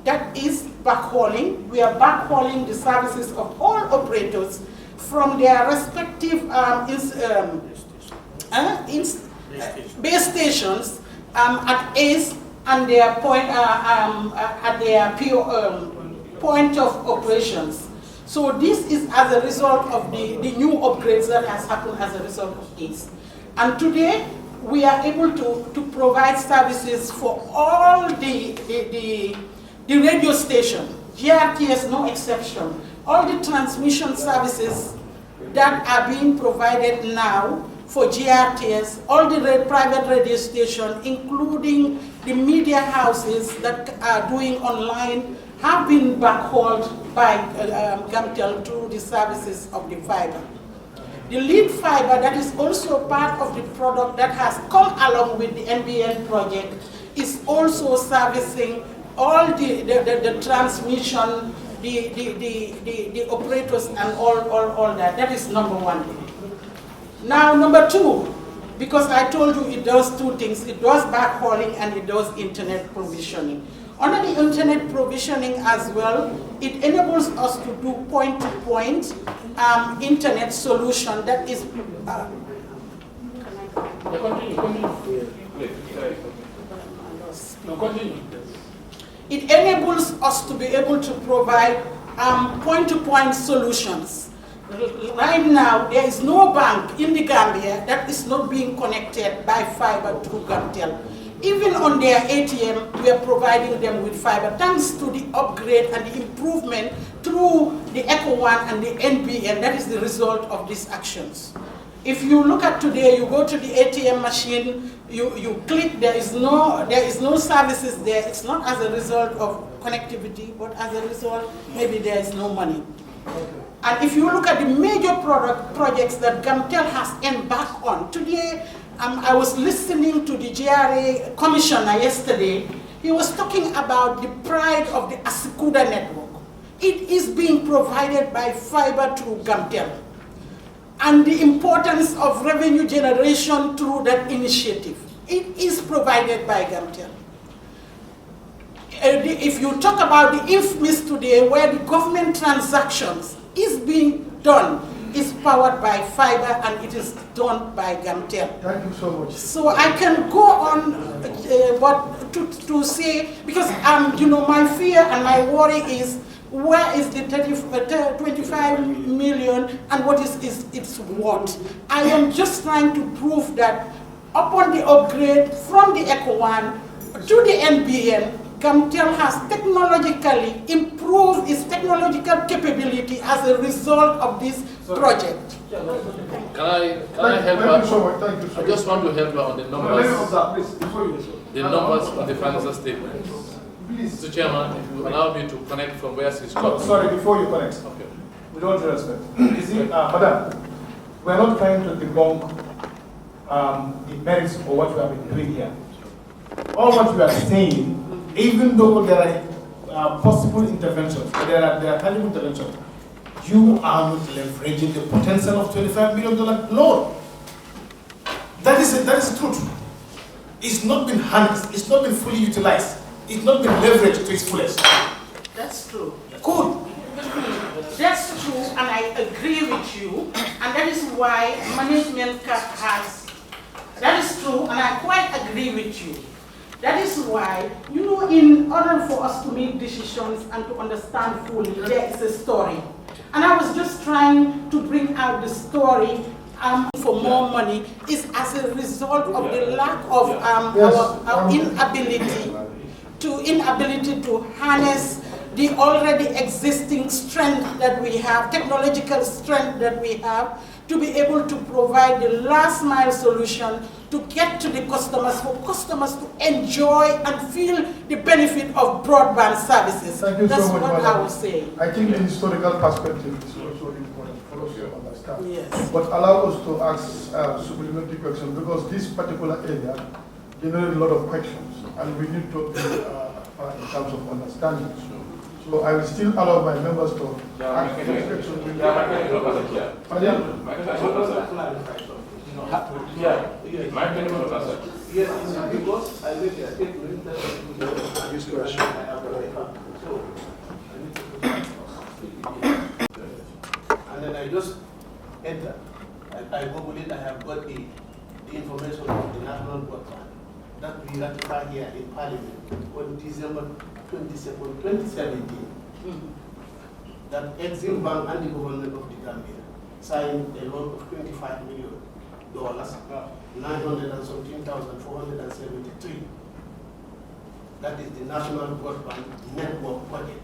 That is backhauling. We are backhauling the services of all operators from their respective base stations at ACE and their point point of operations. So this is as a result of the new upgrades that has happened as a result of this. And today, we are able to provide services for all the radio station, GRTS no exception, all the transmission services that are being provided now for GRTS, all the private radio stations, including the media houses that are doing online, have been backhauled by GAMTEL through the services of the fiber. The lead fiber that is also part of the product that has come along with the NBN project is also servicing all the transmission, the operators and all that. That is number 1. Now number 2, because I told you it does 2 things. It does backhauling and it does internet provisioning. Under the internet provisioning as well, it enables us to do point-to-point internet solution that is It enables us to be able to provide point-to-point solutions. Right now, there is no bank in the Gambia that is not being connected by fiber through GAMTEL. Even on their ATM, we are providing them with fiber, thanks to the upgrade and the improvement through the ECO1 and the NBN. That is the result of these actions. If you look at today, you go to the ATM machine, you click, there is no services there. It's not as a result of connectivity, but as a result, maybe there is no money. And if you look at the major projects that GAMTEL has embarked on, today I was listening to the GRA commissioner yesterday. He was talking about the pride of the Asikuda network. It is being provided by fiber through GAMTEL, and the importance of revenue generation through that initiative. It is provided by GAMTEL. If you talk about the infamous today, where the government transactions is being done, is powered by fiber and it is done by GAMTEL. Thank you so much. So I can go on to say, because you know, my fear and my worry is, where is the 25 million and what is its worth? I am just trying to prove that upon the upgrade from the ECO1 to the NBN, GAMTEL has technologically improved its technological capability as a result of this project. Can I help her? Thank you so much. I just want to help her on the numbers. The numbers on the financial statements. Mr. Chairman, if you allow me to connect from where she's coming. Sorry, before you connect. Okay. With all due respect. You see, madam, we're not trying to debunk the merits of what we have been doing here. All what we are saying, even though there are possible interventions, there are tangible interventions, you are not leveraging the potential of $25 million loan. That is the truth. It's not been harnessed. It's not been fully utilized. It's not been leveraged to its fullest. That's true. Good. That's true, and I agree with you, and that is why management has, that is true, and I quite agree with you. That is why, you know, in order for us to make decisions and to understand fully, there is a story. And I was just trying to bring out the story for more money is as a result of the lack of our inability to harness the already existing strength that we have, technological strength that we have, to be able to provide the last mile solution to get to the customers, for customers to enjoy and feel the benefit of broadband services. Thank you That's so much, what madam. I was saying. I think the historical perspective is also important for us to understand. Yes. But allow us to ask supplementary questions, because this particular area generates a lot of questions, and we need to be in terms of understanding. So I will still allow my members to ask questions. Yes, because I made a statement that this question I have already had. So and then I just enter. I Google it, I have got the information of the national broadband that we ratified here in Parliament on December 22nd, 2017. That Exim Bank and the government of the Gambia signed a loan of $25 million, 917,473. That is the National Broadband Network Project.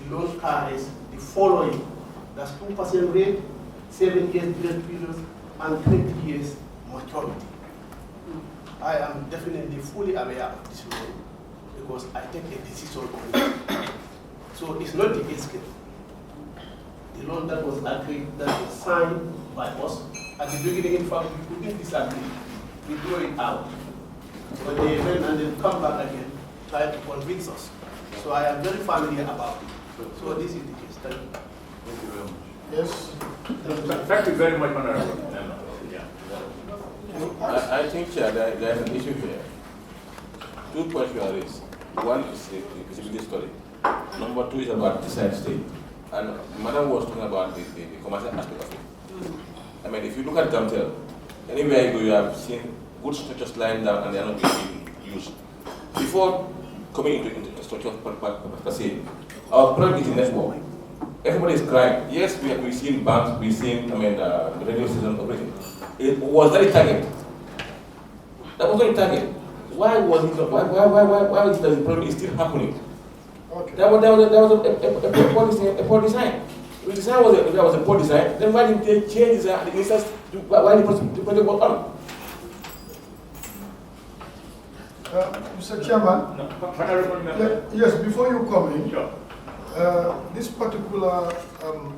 The loan carries the following: that's 2% rate, 7 years grace period, and 20 years maturity. I am definitely fully aware of this loan because I take a decision on it. So it's not the escape. The loan that was agreed, that was signed by us, at the beginning, in fact, we couldn't disagree. We throw it out. But they went and then come back again, try to convince us. So I am very familiar about it. So this is the case. Thank you. Thank you very much. Yes. Thank you very much, Honorable. I think, Chair, there is an issue here. 2 points were raised. One is the feasibility study. Number two is about design stage. And Madam was talking about the commercial aspect of it. I mean, if you look at GAMTEL, anywhere you go, you have seen good structures lying down and they are not being used. Before coming into structure per se, our problem is the network. Everybody is crying. Yes, we've seen banks, we've seen, radio stations operating. Was that a target? That was not a target. Why was it not? Why is the problem still happening? Okay. That was a poor design. If the design was a poor design, then why didn't they change the instance? Why the project was on? Mr. Chairman, yes, before you come in, this particular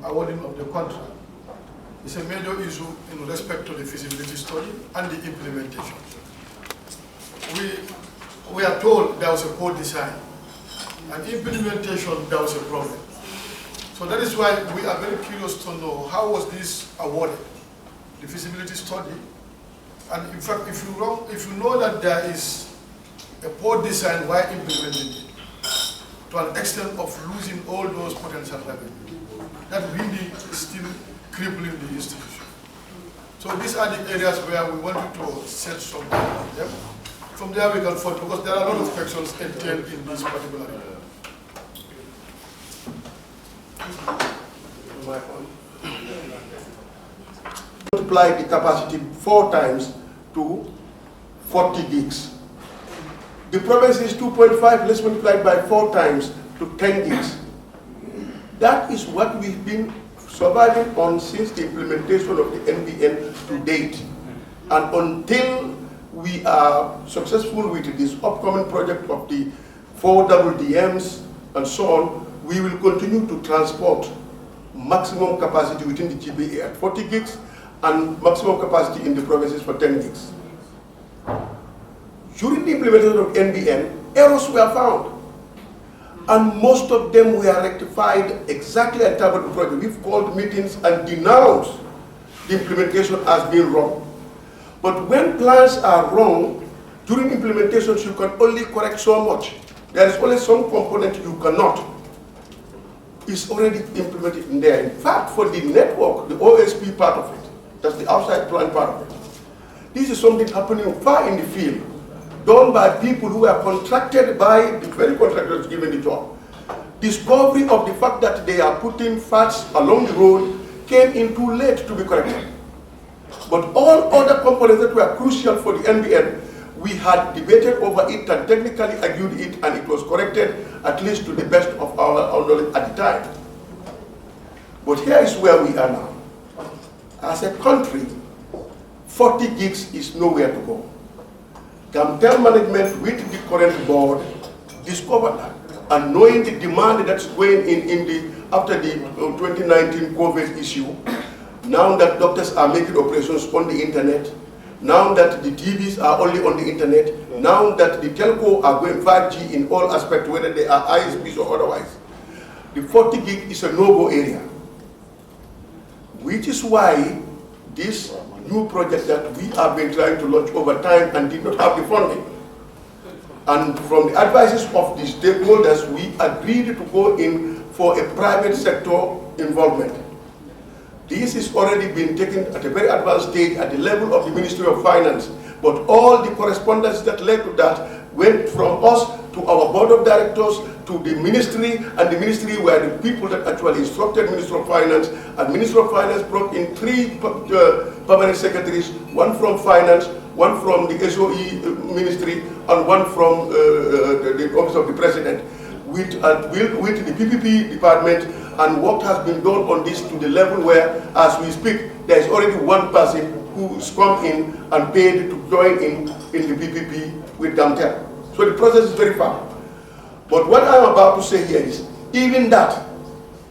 awarding of the contract is a major issue in respect to the feasibility study and the implementation. We are told there was a poor design, and implementation there was a problem. So that is why we are very curious to know how was this awarded, the feasibility study, and in fact, if you know that there is a poor design, why implementing it to an extent of losing all those potential revenue? That really is still crippling the institution. So these are the areas where we wanted to set something on them. From there we can follow, because there are a lot of questions entailed in this particular area. Multiply the capacity 4 times to 40 gigs. The province is 2.5, let's multiply it by 4 times to 10 gigs. That is what we've been surviving on since the implementation of the NBN to date. And until we are successful with this upcoming project of the 4 WDMs and so on, we will continue to transport maximum capacity within the GBA at 40 gigs and maximum capacity in the provinces for 10 gigs. During the implementation of NBN, errors were found, and most of them were rectified exactly at the time of the project. We've called meetings and denounced the implementation as being wrong. But when plans are wrong, during implementation you can only correct so much. There is only some component you cannot. It's already implemented in there. In fact, for the network, the OSP part of it, that's the outside plan part of it, this is something happening far in the field, done by people who are contracted by the very contractors given the job. Discovery of the fact that they are putting fats along the road came in too late to be corrected. But all other components that were crucial for the NBN, we had debated over it and technically argued it, and it was corrected, at least to the best of our knowledge at the time. But here is where we are now. As a country, 40 gigs is nowhere to go. GAMTEL management with the current board discovered that, and knowing the demand that's going after the 2019 COVID issue, now that doctors are making operations on the internet, now that the TVs are only on the internet, now that the telco are going 5G in all aspects, whether they are ISPs or otherwise, the 40 gig is a no-go area. Which is why this new project that we have been trying to launch over time and did not have the funding. And from the advices of the stakeholders, we agreed to go in for a private sector involvement. This has already been taken at a very advanced stage at the level of the Ministry of Finance, but all the correspondence that led to that went from us to our board of directors to the ministry, and the ministry were the people that actually instructed Minister of Finance, and Minister of Finance brought in 3 permanent secretaries, 1 from Finance, 1 from the SOE ministry, and 1 from the Office of the President, with the PPP department, and work has been done on this to the level where, as we speak, there is already 1 person who's come in and paid to join in the PPP with GAMTEL. So the process is very far. But what I'm about to say here is, even that,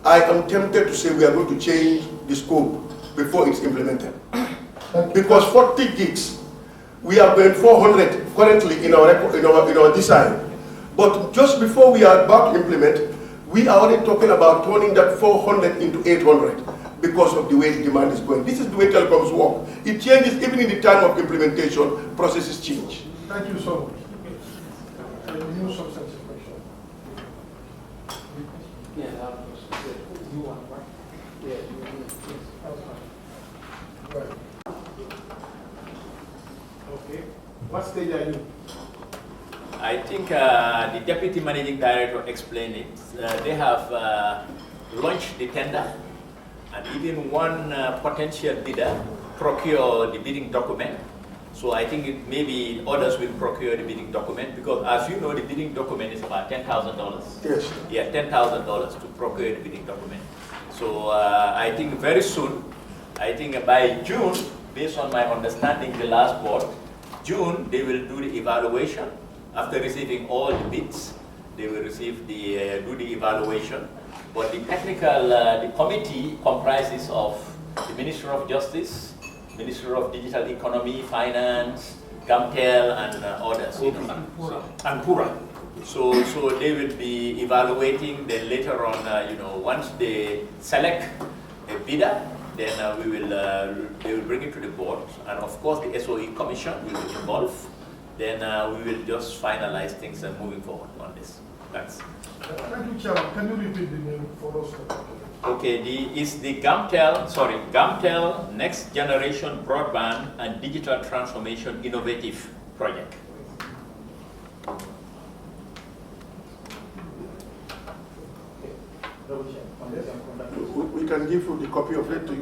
I am tempted to say we are going to change the scope before it's implemented. Because 40 gigs, we are going 400 currently in our design. But just before we are about to implement, we are already talking about turning that 400 into 800 because of the way the demand is going. This is the way telecoms work. It changes even in the time of implementation, processes change. Thank you so much. New substantive question. Yes. Right. Okay. What stage are you? I think the Deputy Managing Director explained it. They have launched the tender, and even one potential bidder procure the bidding document. So I think maybe others will procure the bidding document, because as you know, the bidding document is about $10,000. Yes. Yeah, $10,000 to procure the bidding document. So I think very soon, I think by June, based on my understanding, the last board, June, they will do the evaluation. After receiving all the bids, they will receive the do the evaluation. But the technical, the committee comprises of the Minister of Justice, Minister of Digital Economy, Finance, GAMTEL, and others. And Pura. So they will be evaluating. Then later on, once they select a bidder, then they will bring it to the board, and of course the SOE Commission will be involved. Then we will just finalize things and moving forward on this. Thanks. Thank you, Chairman. Can you repeat the name for us? Okay, is the GAMTEL Next Generation Broadband and Digital Transformation Innovative Project. We can give you the copy of it to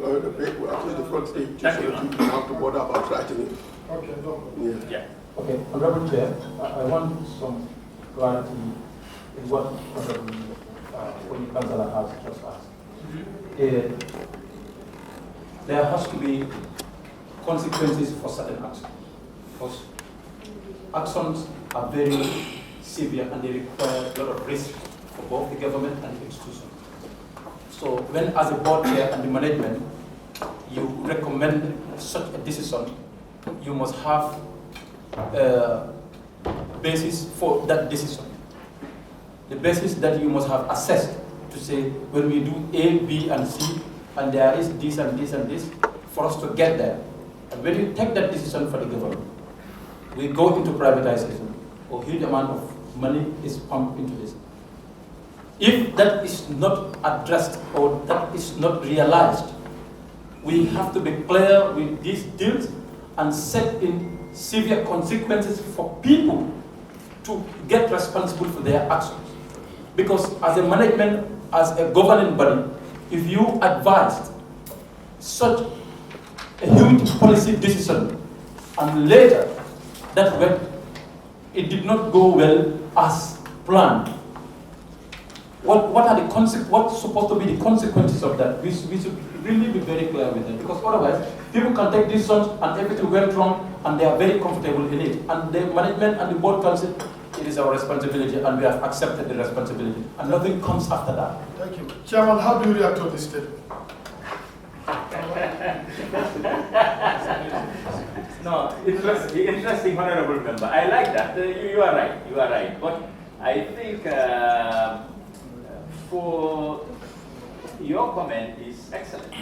at least the front stage. Thank you. You don't have to bother about writing it. Okay, no problem. Yeah. Okay, Honorable Chair, I want some clarity in what Honorable Councillor has just asked. There has to be consequences for certain actions, because actions are very severe and they require a lot of risk for both the government and the institution. So when as a board chair and the management, you recommend such a decision, you must have a basis for that decision. The basis that you must have assessed to say, when we do A, B, and C, and there is this and this and this, for us to get there. And when you take that decision for the government, we go into privatization, a huge amount of money is pumped into this. If that is not addressed or that is not realized, we have to be clear with these deals and set in severe consequences for people to get responsible for their actions. Because as a management, as a governing body, if you advised such a huge policy decision and later that when it did not go well as planned, what's supposed to be the consequences of that? We should really be very clear with that, because otherwise people can take decisions and everything went wrong and they are very comfortable in it. And the management and the board council, it is our responsibility and we have accepted the responsibility and nothing comes after that. Thank you. Chairman, how do you react to this statement? No, interesting, honorable member. I like that. You are right. You are right. But I think for your comment is excellent.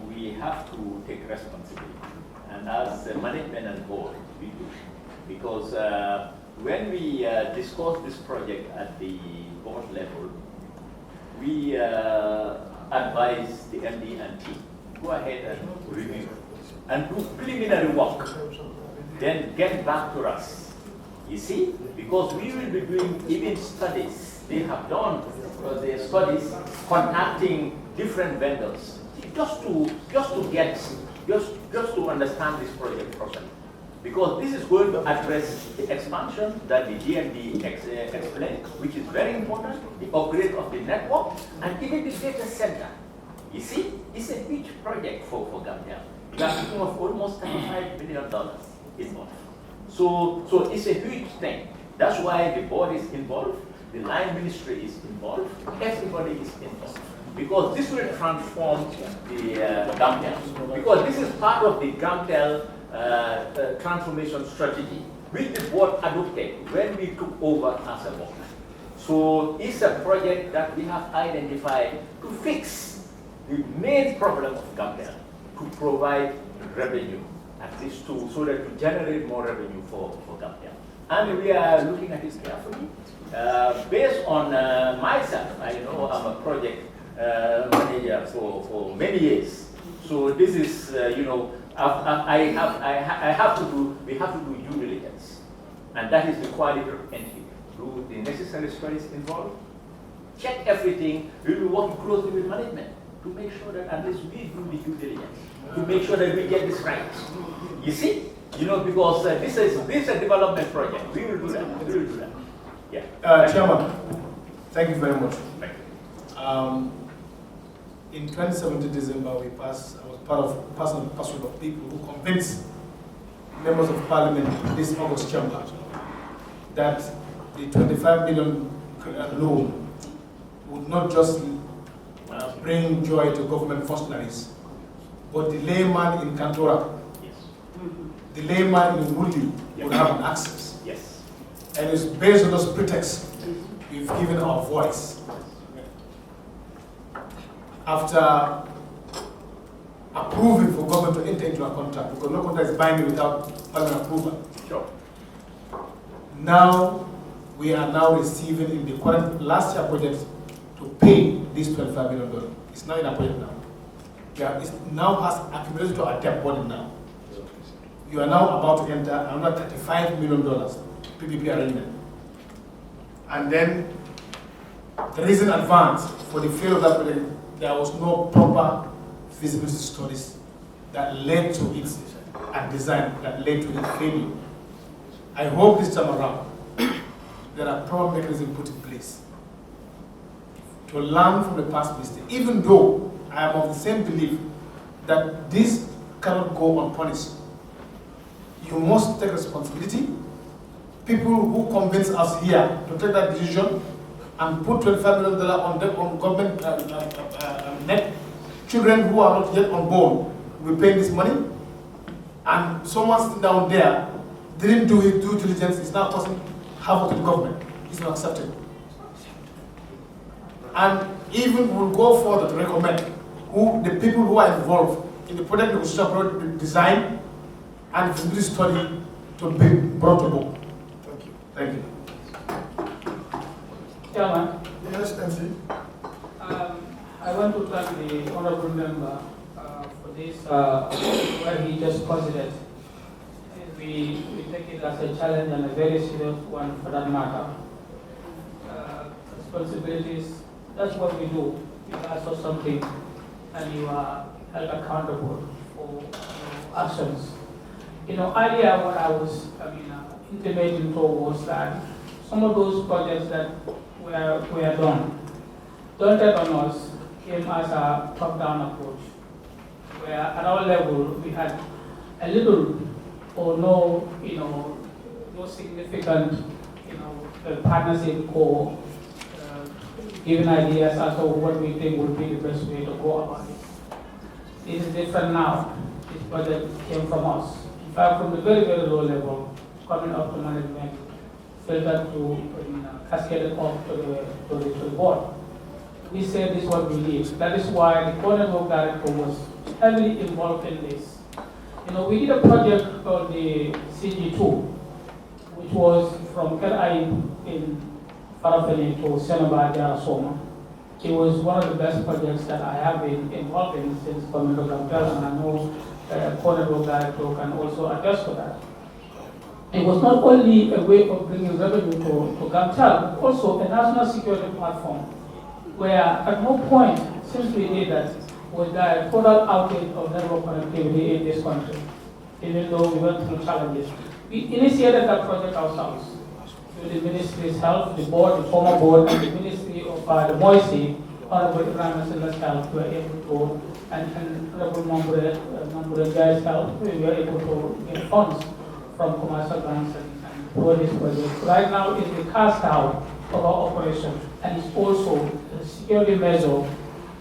We have to take responsibility, and as the management and board, we do, because when we discuss this project at the board level, we advise the MD and team, go ahead and review and do preliminary work, then get back to us. You see, because we will be doing even studies. They have done their studies, contacting different vendors, just to understand this project properly. Because this is going to address the expansion that the DMD explained, which is very important, the upgrade of the network, and even the data center. You see, it's a huge project for GAMTEL. We are talking of almost $35 million involved. So it's a huge thing. That's why the board is involved, the line ministry is involved, everybody is involved. Because this will transform the GAMTEL. Because this is part of the GAMTEL transformation strategy, which the board adopted when we took over as a board. So it's a project that we have identified to fix the main problem of GAMTEL, to provide revenue, at least so that to generate more revenue for GAMTEL. And we are looking at it carefully. Based on myself, I know I'm a project manager for many years. So this is, you know, we have to do due diligence. And that is the quality of entry. Do the necessary studies involved, check everything. We will work closely with management to make sure that at least we do the due diligence, to make sure that we get this right. You see? You know, because this is a development project. We will do that. We will do that. Yeah. Chairman, thank you very much. Thank you. In 2017 December, I was part of personal pursuit of people who convinced members of parliament in this August chamber that the 25 million loan would not just bring joy to government functionaries, but the layman in Kantora, the layman in Wuli would have an access. Yes. And it's based on those pretexts we've given our voice. After approving for government to enter into a contract, because no contract is binding without parliament approval. Sure. Now, we are now receiving in the current last year budget to pay this $25 million. It's not in our budget now. It now has accumulated to our debt burden now. You are now about to enter another $35 million PPP arrangement. And then there is an advance for the failure of that project. There was no proper feasibility studies that led to its and design that led to its failure. I hope this time around there are proper mechanisms put in place to learn from the past mistake, even though I am of the same belief that this cannot go unpunished. You must take responsibility. People who convince us here to take that decision and put $25 million on government net, children who are not yet unborn will pay this money, and someone sitting down there didn't do his due diligence, is now causing havoc to the government. It's not acceptable. And even we'll go further to recommend the people who are involved in the project negotiation project design and feasibility study to be brought to book. Thank you. Thank you. Chairman. Yes, MC. I want to thank the honorable member for this, where he just considered. We take it as a challenge and a very serious one for that matter. Responsibilities, that's what we do. You ask for something and you are held accountable for actions. You know, earlier what I was intimating towards that some of those projects that were done, daunted on us, came as a top-down approach, where at our level we had a little or no, no significant, partnership or giving ideas as to what we think would be the best way to go about it. This is different now. This project came from us. In fact, from the very, very low level, coming up to management, filtered to cascaded up to the board. We said this is what we need. That is why the Coordinating Director was heavily involved in this. We did a project called the CG2, which was from Kerai in Farafeni to Senaba Jarasoma. It was one of the best projects that I have been involved in since coming to GAMTEL, and I know Coordinating Director can also attest to that. It was not only a way of bringing revenue to GAMTEL, but also a national security platform, where at no point since we did that was there a total outage of network connectivity in this country, even though we went through challenges. We initiated that project ourselves with the Ministry's help, the board, the former board, and the Ministry of the Moisi, Honorable Ibrahim Silas help, we were able to, and Honorable Mambre Guy's help, we were able to get funds from commercial banks and for this project. Right now, it's the cast out of our operation, and it's also a security measure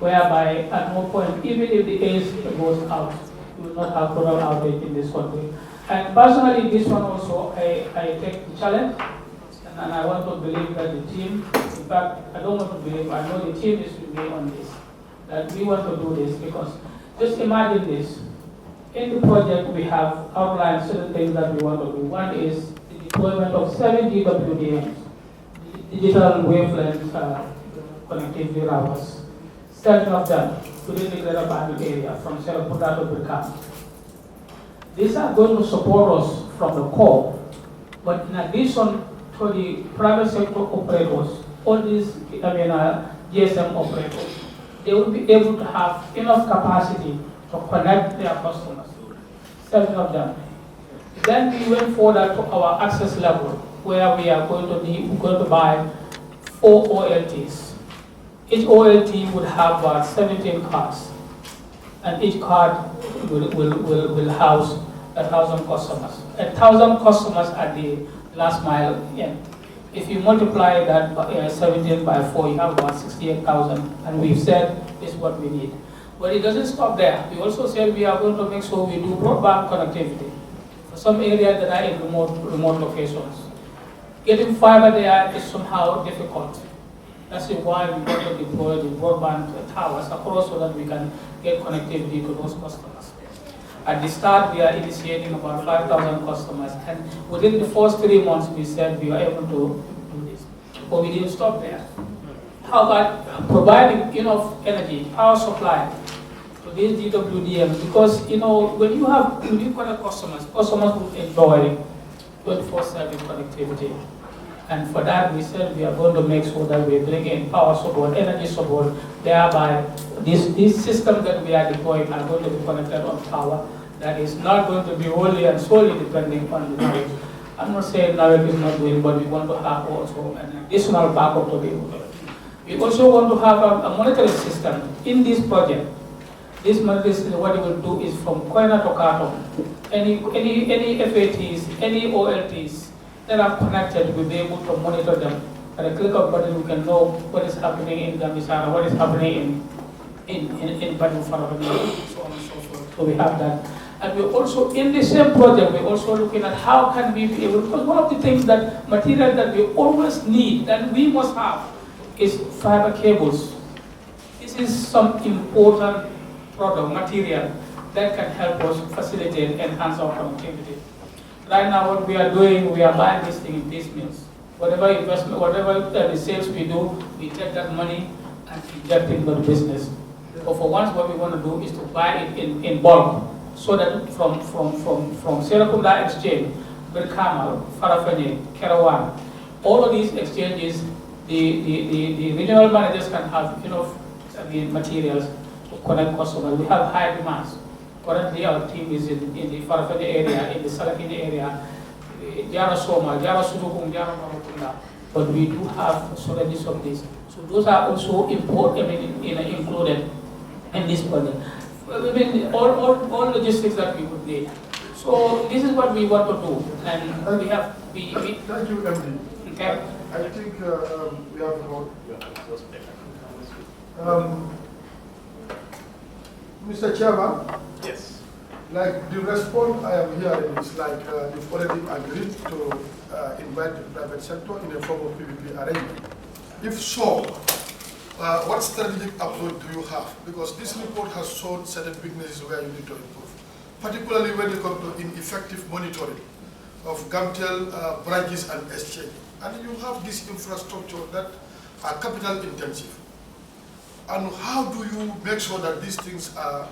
whereby at no point, even if the ACE goes out, we will not have total outage in this country. And personally, this one also, I take the challenge, and I want to believe that the team, in fact, I don't want to believe, I know the team is with me on this, that we want to do this, because just imagine this. In the project, we have outlined certain things that we want to do. One is the deployment of 7 GWDMs, digital wavelength connectivity routers. 7 of them within the Greater Banjul area from Serapunda to Brikama. These are going to support us from the core, but in addition to the private sector operators, all these GSM operators, they will be able to have enough capacity to connect their customers, 7 of them. Then we went further to our access level, where we are going to buy 4 OLTs. Each OLT would have 17 cards, and each card will house 1,000 customers. 1,000 customers at the last mile end. If you multiply that by 17 by 4, you have about 68,000, and we've said this is what we need. But it doesn't stop there. We also said we are going to make sure we do broadband connectivity for some areas that are in remote locations. Getting fiber there is somehow difficult. That's why we want to deploy the broadband towers across so that we can get connectivity to those customers. At the start, we are initiating about 5,000 customers, and within the first 3 months, we said we are able to do this. But we didn't stop there. How about providing enough energy, power supply to these DWDM? Because when you connect customers will enjoy 24/7 connectivity. And for that, we said we are going to make sure that we bring in power support, energy support, thereby these systems that we are deploying are going to be connected on power. That is not going to be wholly and solely depending on the NARIC. I'm not saying NARIC is not doing, but we want to have also an additional backup to be able to. We also want to have a monitoring system in this project. This monitoring system, what it will do is from corner to carton, any FATs, any OLTs that are connected, we'll be able to monitor them. At a click of a button, we can know what is happening in Gambisara, what is happening in Badu Farabani, so on and so forth. So we have that. And we're also, in the same project, we're also looking at how can we be able, because one of the things that, material that we always need, that we must have, is fiber cables. This is some important product, material, that can help us facilitate, enhance our connectivity. Right now, what we are doing, we are buying this thing in piecemeals. Whatever investment, whatever the sales we do, we take that money and inject it into the business. But for once, what we want to do is to buy it in bulk, so that from Serakunda Exchange, Birkamal, Farafeni, Kerawan, all of these exchanges, the regional managers can have enough materials to connect customers. We have high demands. Currently, our team is in the Farafeni area, in the Salakini area, Jara Soma, Jara Sudukum, Jara Marukunda, but we do have strategies of this. So those are also important, included in this project. All logistics that we would need. So this is what we want to do, and we have. Thank you, MD. Okay. I think we have about. Mr. Chairman. Yes. Like the response I am hearing is like you've already agreed to invite the private sector in a form of PPP arrangement. If so, what strategic approach do you have? Because this report has shown certain weaknesses where you need to improve, particularly when it comes to ineffective monitoring of GAMTEL branches and exchange. And you have this infrastructure that are capital intensive. And how do you make sure that these things are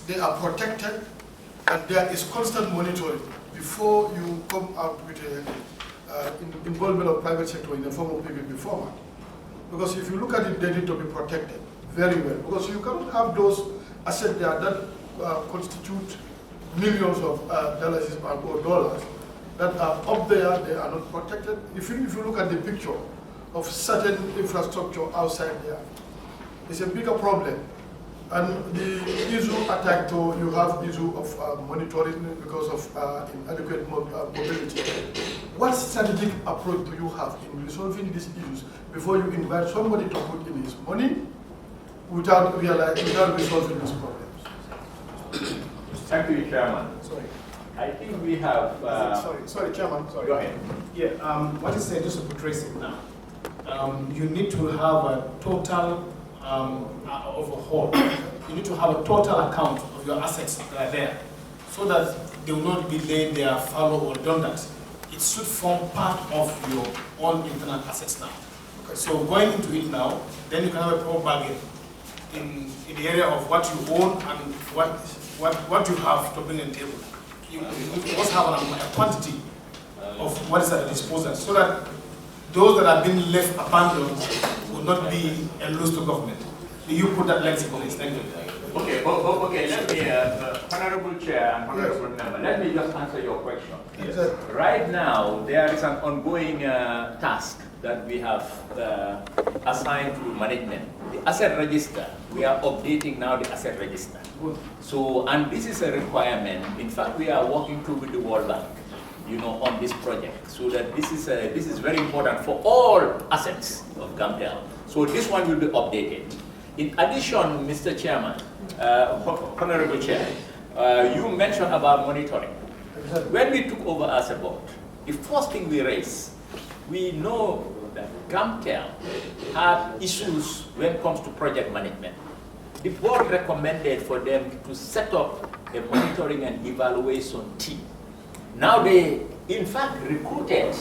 they are protected and there is constant monitoring before you come out with an involvement of private sector in the form of PPP format? Because if you look at it, they need to be protected very well. Because you cannot have those assets there that constitute millions of dollars or dollars that are up there, they are not protected. If you look at the picture of certain infrastructure outside there, it's a bigger problem. And the issue attached to, you have issue of monitoring because of inadequate mobility. What strategic approach do you have in resolving these issues before you invite somebody to put in his money without resolving these problems? Thank you, Chairman. Sorry. I think we have... Sorry, Chairman. Sorry. Go ahead. Yeah, what is said, just to portray it now. You need to have a total overhaul. You need to have a total account of your assets that are there, so that they will not be laid there fallow or redundant. It should form part of your own internal assets now. So going into it now, then you can have a proper bargain in the area of what you own and what you have to bring on the table. You must have a quantity of what is at the disposal, so that those that have been left abandoned will not be a loss to government. Do you put that lens in place? Thank you. Okay, okay. Let me, Honorable Chair and Honorable Member, let me just answer your question. Yes. Right now, there is an ongoing task that we have assigned to management. The asset register, we are updating now the asset register. So, and this is a requirement. In fact, we are working through with the World Bank, on this project. So that this is very important for all assets of GAMTEL. So this one will be updated. In addition, Mr. Chairman, Honorable Chair, you mentioned about monitoring. When we took over as a board, the first thing we raised, we know that GAMTEL had issues when it comes to project management. The board recommended for them to set up a monitoring and evaluation team. Now they, in fact, recruited,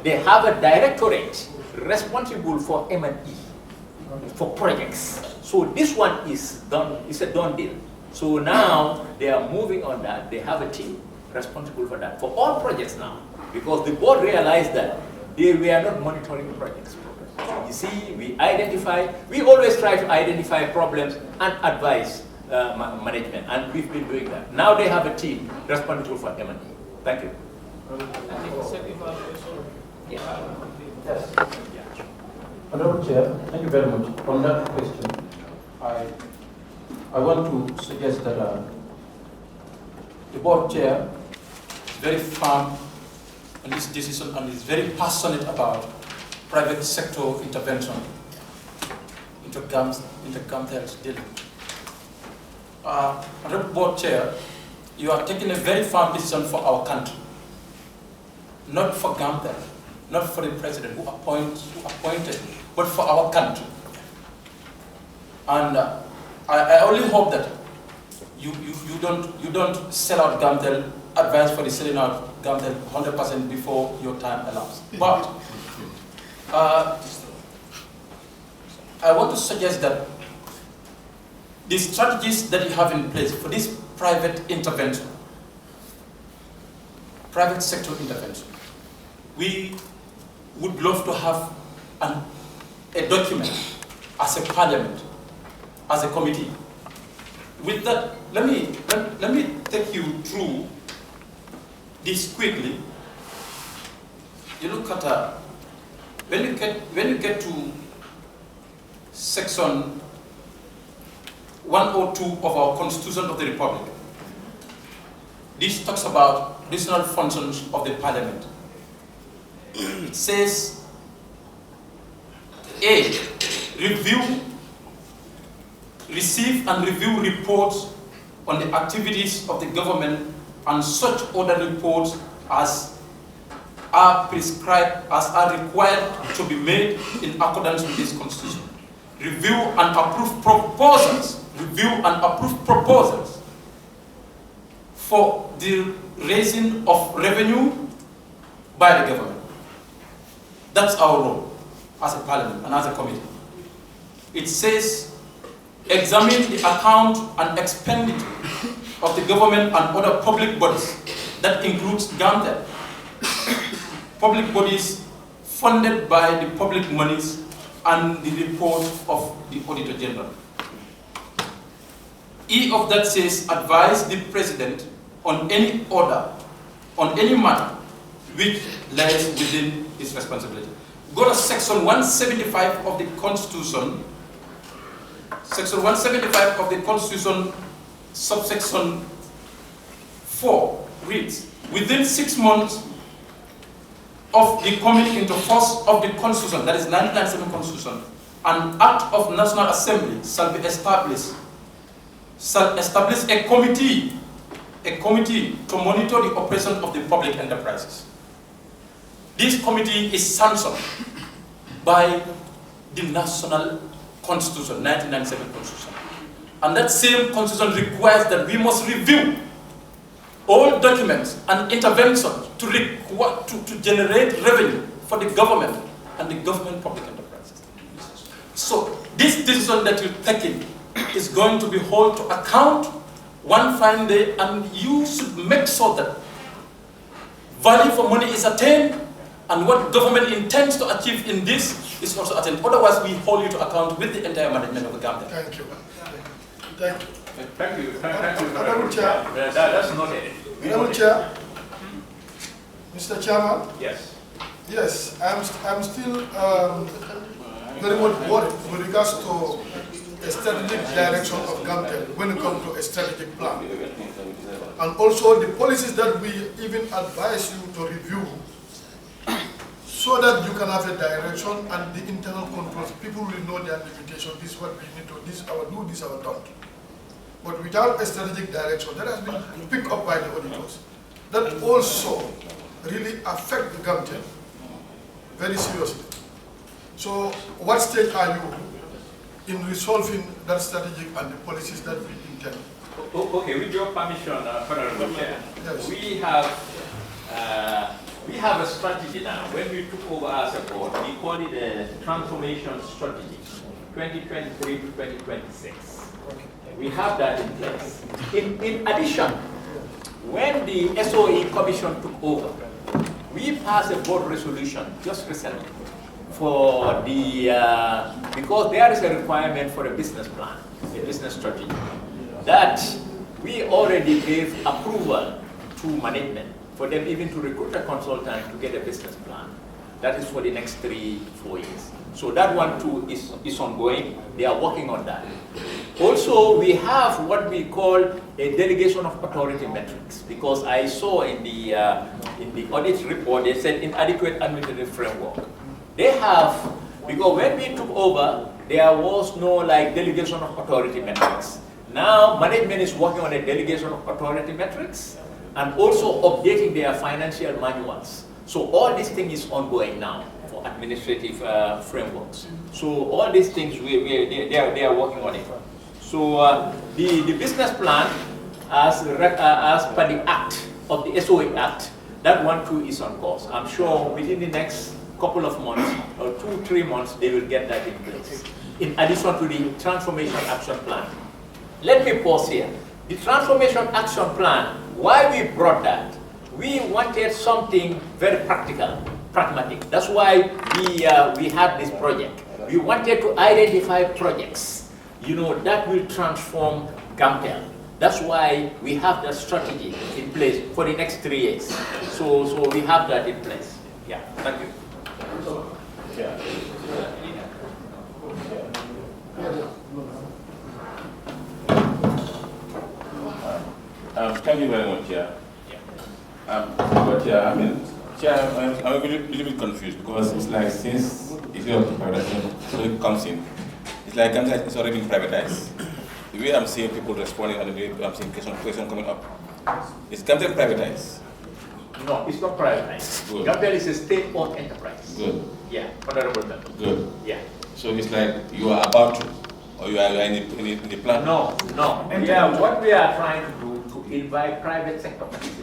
they have a directorate responsible for M&E, for projects. So this one is done, it's a done deal. So now they are moving on that. They have a team responsible for that, for all projects now, because the board realized that we are not monitoring projects properly. You see, we always try to identify problems and advise management, and we've been doing that. Now they have a team responsible for M&E. Thank you. Yes. Honorable Chair, thank you very much. On that question, I want to suggest that the board chair is very firm on this decision and is very passionate about private sector intervention into GAMTEL's dealing. Honorable board chair, you are taking a very firm decision for our country, not for GAMTEL, not for the president who appointed, but for our country. And I only hope that you don't sell out GAMTEL, advise for the selling out GAMTEL 100% before your time elapses. But I want to suggest that the strategies that you have in place for this private intervention, private sector intervention, we would love to have a document as a parliament, as a committee. With that, let me take you through this quickly. You look at when you get to section 102 of our Constitution of the Republic. This talks about additional functions of the Parliament. It says, A, receive and review reports on the activities of the government and such other reports as are prescribed, as are required to be made in accordance with this Constitution. Review and approve proposals. Review and approve proposals for the raising of revenue by the government. That's our role as a parliament and as a committee. It says, examine the account and expenditure of the government and other public bodies. That includes GAMTEL. Public bodies funded by the public monies and the report of the Auditor General. E of that says, advise the President on any order, on any matter which lies within his responsibility. Go to section 175 of the Constitution. Section 175 of the Constitution, subsection 4 reads, within 6 months of the coming into force of the Constitution, that is 1997 Constitution, an Act of National Assembly shall establish a committee to monitor the operation of the public enterprises. This committee is sanctioned by the National Constitution, 1997 Constitution. And that same Constitution requires that we must review all documents and interventions to generate revenue for the government and the government public enterprise. So this decision that you're taking is going to be held to account one fine day, and you should make sure that value for money is attained, and what government intends to achieve in this is also attained. Otherwise, we hold you to account with the entire management of the GAMTEL. Thank you. Thank you. Thank you. Thank you. Madam Chair. That's not it. Madam Chair. Mr. Chairman. Yes. Yes, I'm still very much worried with regards to a strategic direction of GAMTEL when it comes to a strategic plan. And also the policies that we even advise you to review so that you can have a direction and the internal controls. People will know their limitation. This is what we need to, this our do, this our don't. But without a strategic direction, that has been picked up by the auditors. That also really affect the GAMTEL very seriously. So what stage are you in resolving that strategy and the policies that we intend? Okay, with your permission, Honorable Chair, yes. we have a strategy now. When we took over as a board, we call it a transformation strategy, 2023 to 2026. We have that in place. In addition, when the SOE Commission took over, we passed a board resolution just recently for the, because there is a requirement for a business plan, a business strategy, that we already gave approval to management for them even to recruit a consultant to get a business plan. That is for the next 3-4 years. So that one too is ongoing. They are working on that. Also, we have what we call a delegation of authority metrics, because I saw in the audit report, they said inadequate administrative framework. They have, because when we took over, there was no like delegation of authority metrics. Now, management is working on a delegation of authority metrics and also updating their financial manuals. So all these things is ongoing now for administrative frameworks. So all these things, they are working on it. So the business plan, as per the act of the SOE Act, that one too is on course. I'm sure within the next couple of months, or 2-3 months, they will get that in place. In addition to the Transformation Action Plan. Let me pause here. The Transformation Action Plan, why we brought that? We wanted something very practical, pragmatic. That's why we had this project. We wanted to identify projects, that will transform GAMTEL. That's why we have that strategy in place for the next 3 years. So we have that in place. Yeah, thank you. Yeah. Thank you very much, Chair. But yeah, Chair, I'm a little bit confused because it's like since issue of privatization so it comes in, it's like GAMTEL is already been privatized. The way I'm seeing people responding and the way I'm seeing question coming up, is GAMTEL privatized? No, it's not privatized. Good. GAMTEL is a state-owned enterprise. Good. Yeah, honorable member. Good. Yeah. So it's like you are about to, or you are in the plan? No. Yeah, what we are trying to do to invite private sector participation.